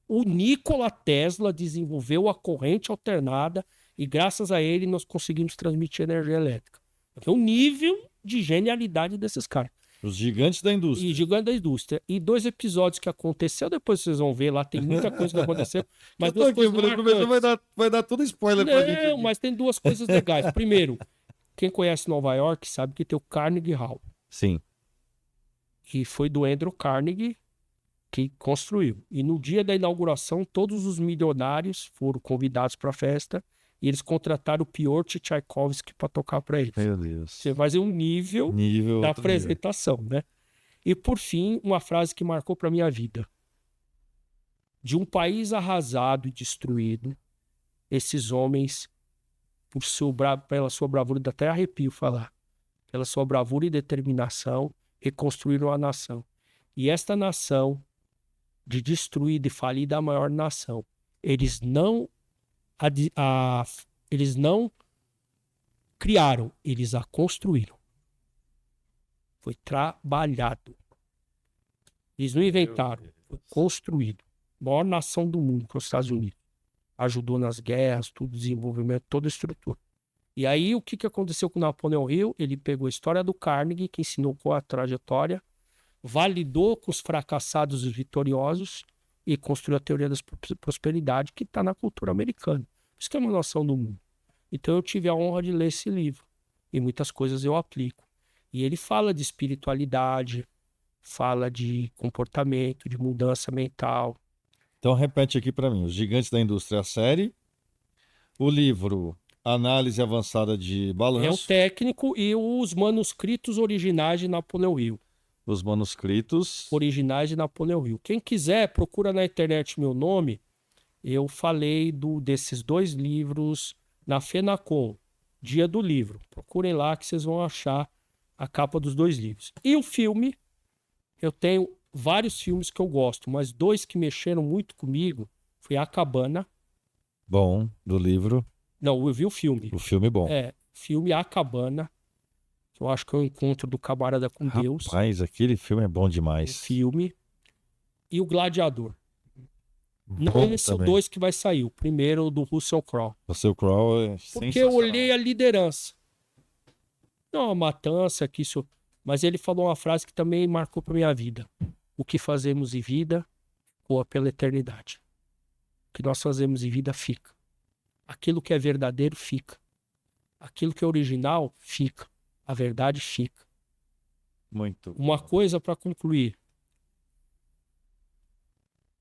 O Nikola Tesla desenvolveu a corrente alternada e graças a ele nós conseguimos transmitir energia elétrica. O nível de genialidade desses caras. Os gigantes da indústria. E gigantes da indústria. E 2 episódios que aconteceu, depois vocês vão ver lá, tem muita coisa que aconteceu. Mas duas coisas marcantes. Vai dar todo spoiler pra gente. Não, mas tem 2 coisas legais. Primeiro, quem conhece Nova York sabe que tem o Carnegie Hall. Sim. E foi do Andrew Carnegie que construiu. E no dia da inauguração, todos os milionários foram convidados para a festa e eles contrataram o Piotr Tchaikovsky para tocar para eles. Meu Deus. Você vai ver um nível da apresentação, né? E por fim, uma frase que marcou para minha vida. De um país arrasado e destruído, esses homens, pela sua bravura, dá até arrepio falar, pela sua bravura e determinação, reconstruíram a nação. E esta nação, de destruída e falida, é a maior nação. eles não, eles não criaram, eles a construíram. Foi trabalhado. Eles não inventaram, foi construído. A maior nação do mundo, que é os Estados Unidos. Ajudou nas guerras, tudo, desenvolvimento, toda a estrutura. E aí, o que aconteceu com Napoleão Hill? Ele pegou a história do Carnegie, que ensinou qual a trajetória, validou com os fracassados e os vitoriosos e construiu a teoria da prosperidade, que está na cultura americana. Isso que é uma noção do mundo. Então, eu tive a honra de ler esse livro. E muitas coisas eu aplico. E ele fala de espiritualidade, fala de comportamento, de mudança mental. Então repete aqui para mim, Os Gigantes da Indústria, a série, o livro Análise Avançada de É o Balanço, técnico e os manuscritos originais de Napoleão Hill. os manuscritos. Originais de Napoleão Hill. Quem quiser, procura na internet meu nome. Eu falei desses 2 livros na Fenacom, Dia do Livro. Procurem lá que vocês vão achar a capa dos 2 livros. E o filme, eu tenho vários filmes que eu gosto, mas 2 que mexeram muito comigo foi A Cabana. Bom, do livro. Não, eu vi o filme. O filme bom. Filme A Cabana. Que eu acho que é o encontro do camarada com Deus. Rapaz, aquele filme é bom O demais. filme. E o Gladiador. Não Bom esse é o também. 2 que vai sair. O primeiro, do Russell Crowe. Russell Crowe é Porque eu sensacional. olhei a liderança. Não a matança, que isso. Mas ele falou uma frase que também marcou para minha vida. O que fazemos em vida, ou pela eternidade. O que nós fazemos em vida fica. Aquilo que é verdadeiro fica. Aquilo que é original fica. A verdade fica. Muito. Uma coisa para concluir.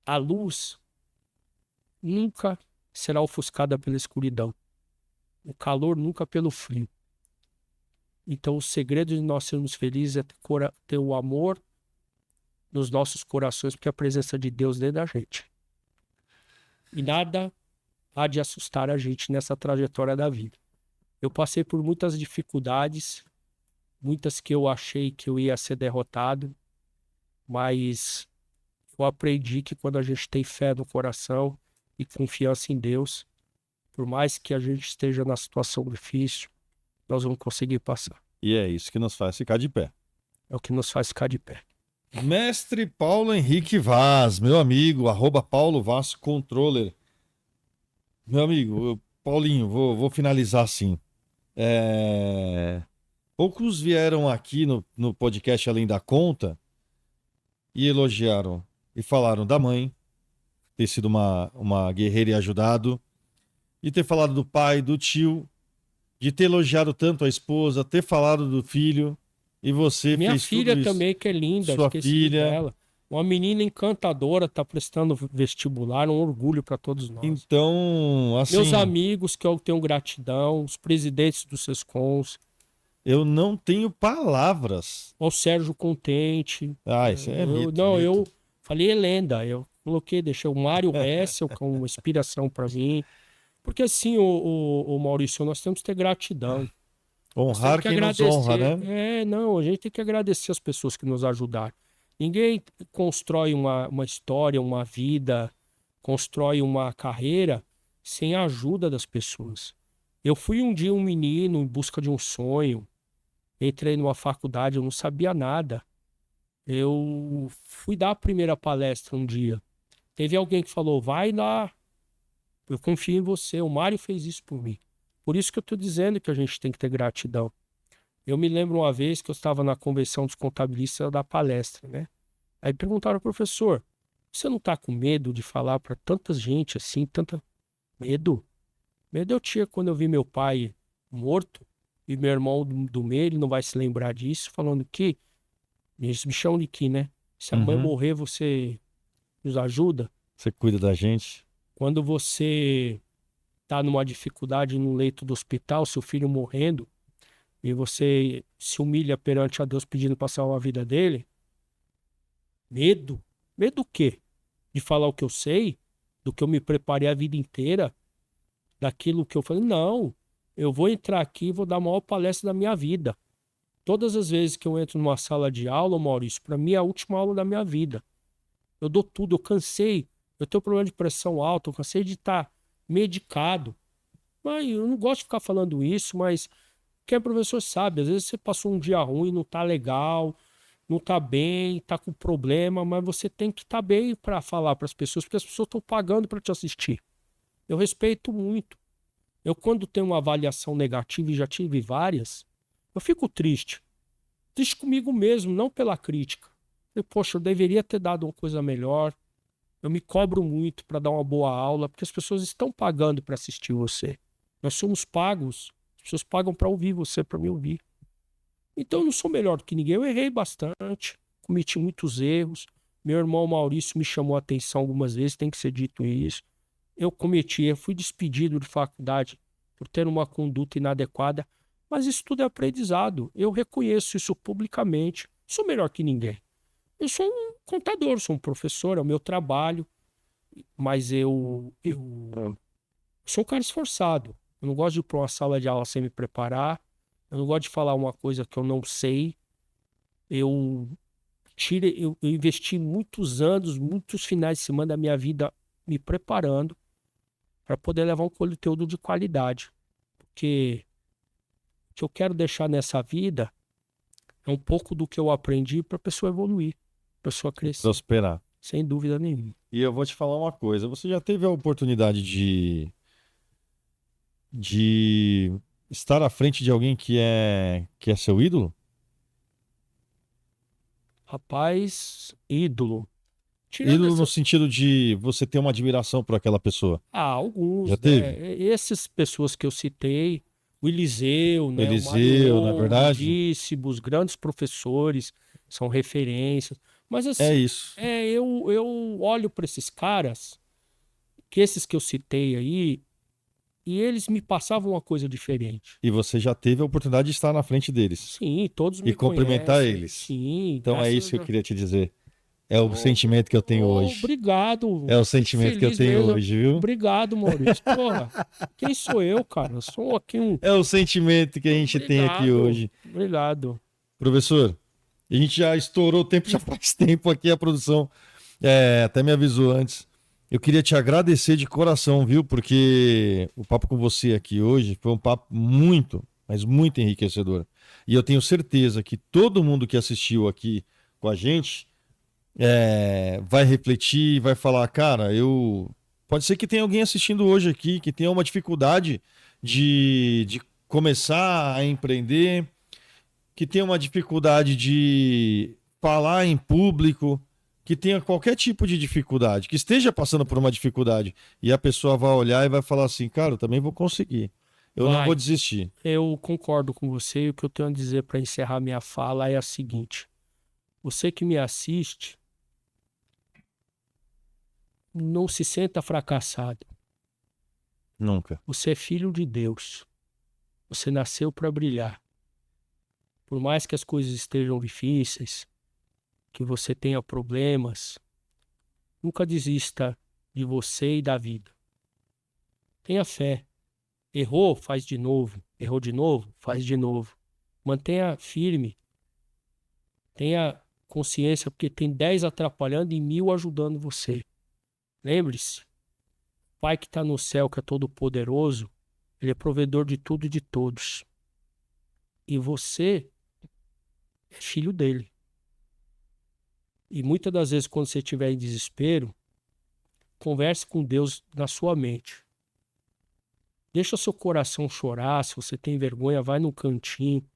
A luz nunca será ofuscada pela escuridão. O calor nunca pelo frio. Então o segredo de nós sermos felizes é ter o amor nos nossos corações, porque a presença de Deus dentro da gente. E nada há de assustar a gente nessa trajetória da vida. Eu passei por muitas dificuldades, muitas que eu achei que eu ia ser derrotado, mas eu aprendi que quando a gente tem fé no coração e confiança em Deus, por mais que a gente esteja na situação difícil, nós vamos conseguir passar. E é isso que nos faz ficar de pé. É o que nos faz ficar de pé. Mestre Paulo Henrique Vaz, meu amigo, @Paulo Vaz Controller. Meu amigo, Paulinho, vou finalizar assim. Poucos vieram aqui no podcast Além da Conta e elogiaram e falaram da mãe, ter sido uma guerreira e ajudado, e ter falado do pai, do tio, de ter elogiado tanto a esposa, ter falado do filho, e você Minha fez filha tudo isso. também, que é linda, Sua esqueci filha. dela. Uma menina encantadora, tá prestando vestibular, um orgulho para todos nós. Então, assim, Meus amigos, que eu tenho gratidão, os presidentes dos SESCONs, eu não tenho palavras. ao Sérgio Contente. Isso é mito, Eu mito. falei Helenda, eu coloquei, deixei o Mário Hessel como uma inspiração para mim. Porque assim, o Maurício, nós temos que ter gratidão. Honrar quem nos honra, né? A gente tem que agradecer as pessoas que nos ajudaram. Ninguém constrói uma história, uma vida, constrói uma carreira sem a ajuda das pessoas. Eu fui um dia um menino em busca de um sonho, entrei numa faculdade, eu não sabia nada. Eu fui dar a primeira palestra um dia. Teve alguém que falou, vai lá, eu confio em você. O Mário fez isso por mim. Por isso que eu estou dizendo que a gente tem que ter gratidão. Eu me lembro uma vez que eu estava na convenção dos contabilistas da palestra, né? Aí perguntaram ao professor, você não está com medo de falar para tanta gente assim, tanta... Medo? Medo eu tinha quando eu vi meu pai morto e meu irmão do meio, ele não vai se lembrar disso, falando que, eles me chamam de que, né? Se a mãe morrer, você nos ajuda? Você cuida da gente. Quando você está numa dificuldade no leito do hospital, seu filho morrendo, e você se humilha perante a Deus pedindo para salvar a vida dele, medo? Medo do quê? De falar o que eu sei? Do que eu me preparei a vida inteira? Daquilo que eu falei? Não, eu vou entrar aqui e vou dar a maior palestra da minha vida. Todas as vezes que eu entro numa sala de aula, Maurício, para mim é a última aula da minha vida. Eu dou tudo, eu cansei Eu tenho problema de pressão alta, eu cansei de estar medicado. Mas eu não gosto de ficar falando isso, mas quem é professor sabe, às vezes você passou um dia ruim, não tá legal, não tá bem, tá com problema, mas você tem que estar bem para falar para as pessoas, porque as pessoas estão pagando para te assistir. Eu respeito muito. Eu, quando tenho uma avaliação negativa, e já tive várias, eu fico triste. Triste comigo mesmo, não pela crítica. Poxa, eu deveria ter dado uma coisa melhor. Eu me cobro muito para dar uma boa aula, porque as pessoas estão pagando para assistir você. Nós somos pagos. As pessoas pagam para ouvir você, para me ouvir. Então eu não sou melhor do que ninguém. Eu errei bastante, cometi muitos erros. Meu irmão Maurício me chamou a atenção algumas vezes, tem que ser dito isso. Eu fui despedido de faculdade por ter uma conduta inadequada, mas isso tudo é aprendizado. Eu reconheço isso publicamente. Sou melhor que ninguém. Eu sou um contador, sou um professor, é o meu trabalho, mas eu sou um cara esforçado. Eu não gosto de ir para uma sala de aula sem me preparar. Eu não gosto de falar uma coisa que eu não sei. Eu investi muitos anos, muitos finais de semana da minha vida me preparando para poder levar um conteúdo de qualidade. Porque o que eu quero deixar nessa vida é um pouco do que eu aprendi para a pessoa evoluir, para a pessoa crescer, Prosperar. sem dúvida nenhuma. E eu vou te falar uma coisa. Você já teve a oportunidade de estar à frente de alguém que é seu ídolo? Rapaz, ídolo. Tirando Ídolo no essa... sentido de você ter uma admiração por aquela pessoa. Já alguns, teve? né? Essas pessoas que eu citei, o Eliseu, né? O Eliseu, na Marion, o verdade? Dícibus, grandes professores, são referências. Mas É assim, isso. eu olho para esses caras, que esses que eu citei aí, e eles me passavam uma coisa diferente. E você já teve a oportunidade de estar na frente deles Sim, todos e me cumprimentar conhecem. eles. Sim, Então é graças isso a que eu Deus. queria te dizer. É o Ô, sentimento que eu tenho hoje. obrigado. É o Fico sentimento que eu feliz tenho mesmo. hoje, viu? Obrigado, Maurício. Porra, quem sou eu, cara? Eu sou aqui um. É o sentimento que a gente tem aqui Obrigado. hoje. Obrigado. Professor, a gente já estourou o tempo, já faz tempo aqui a produção. Até me avisou antes. Eu queria te agradecer de coração, viu? Porque o papo com você aqui hoje foi um papo muito, mas muito enriquecedor. E eu tenho certeza que todo mundo que assistiu aqui com a gente vai refletir, vai falar, cara, eu. Pode ser que tenha alguém assistindo hoje aqui que tenha uma dificuldade de começar a empreender, que tenha uma dificuldade de falar em público, que tenha qualquer tipo de dificuldade, que esteja passando por uma dificuldade, e a pessoa vai olhar e vai falar assim, cara, eu também vou conseguir. Eu não vou Vai. desistir. Eu concordo com você. E o que eu tenho a dizer para encerrar minha fala é a seguinte: você que me assiste, não se sinta fracassado. Nunca. Você é filho de Deus. Você nasceu para brilhar. Por mais que as coisas estejam difíceis, que você tenha problemas, nunca desista de você e da vida. Tenha fé. Errou, faz de novo. Errou de novo, faz de novo. Mantenha firme. Tenha consciência, porque tem 10 atrapalhando e 1000 ajudando você. Lembre-se, o Pai que está no céu, que é todo poderoso, Ele é provedor de tudo e de todos. E você é filho dele. E muitas das vezes, quando você estiver em desespero, converse com Deus na sua mente. Deixa seu coração chorar. Se você tem vergonha, vai num cantinho.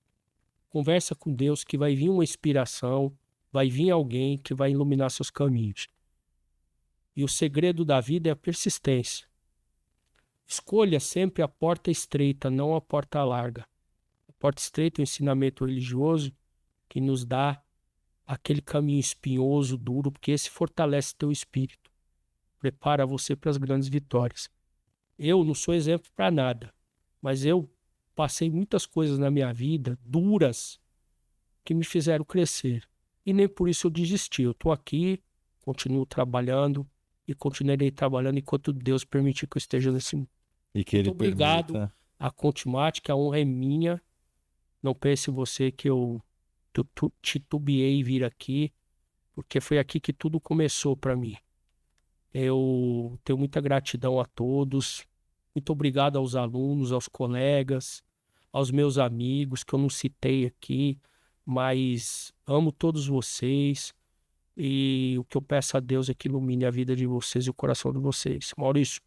Conversa com Deus que vai vir uma inspiração, vai vir alguém que vai iluminar seus caminhos. E o segredo da vida é a persistência. Escolha sempre a porta estreita, não a porta larga. A porta estreita é o ensinamento religioso que nos dá aquele caminho espinhoso, duro, porque esse fortalece teu espírito. Prepara você para as grandes vitórias. Eu não sou exemplo para nada, mas eu passei muitas coisas na minha vida, duras, que me fizeram crescer. E nem por isso eu desisti. Eu estou aqui, continuo trabalhando e continuarei trabalhando enquanto Deus permitir que eu esteja nesse mundo. E que Muito ele obrigado permita. a Contimatic, a honra é minha. Não pense você que eu titubeei em vir aqui, porque foi aqui que tudo começou para mim. Eu tenho muita gratidão a todos. Muito obrigado aos alunos, aos colegas, aos meus amigos que eu não citei aqui, mas amo todos vocês. E o que eu peço a Deus é que ilumine a vida de vocês e o coração de vocês. Maurício,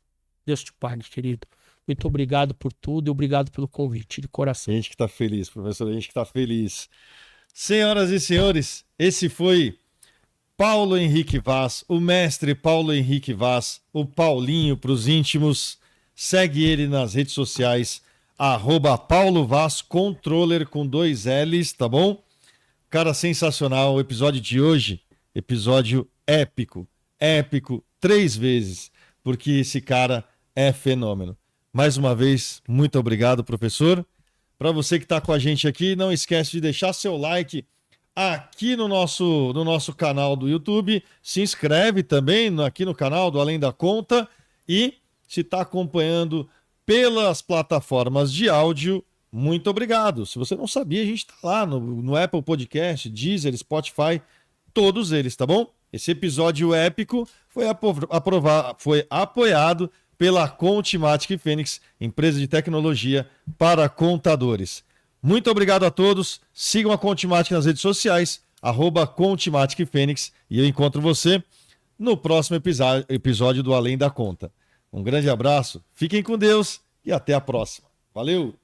Deus te pague, querido. Muito obrigado por tudo e obrigado pelo convite, de coração. A gente que está feliz, professor, a gente que está feliz. Senhoras e senhores, esse foi Paulo Henrique Vaz, o mestre Paulo Henrique Vaz, o Paulinho para os íntimos. Segue ele nas redes sociais, @Paulo Vaz, controller com 2 L's, tá bom? Cara, sensacional. O episódio de hoje, episódio épico. Épico 3 vezes, porque esse cara é fenômeno. Mais uma vez, muito obrigado, professor. Para você que está com a gente aqui, não esquece de deixar seu like aqui no nosso canal do YouTube. Se inscreve também aqui no canal do Além da Conta. E se está acompanhando pelas plataformas de áudio, muito obrigado. Se você não sabia, a gente está lá no Apple Podcast, Deezer, Spotify, todos eles, tá bom? Esse episódio épico foi apoiado pela Contimatic Fênix, empresa de tecnologia para contadores. Muito obrigado a todos. Sigam a Contimatic nas redes sociais, @Contimatic Fênix, e eu encontro você no próximo episódio do Além da Conta. Um grande abraço, fiquem com Deus e até a próxima. Valeu!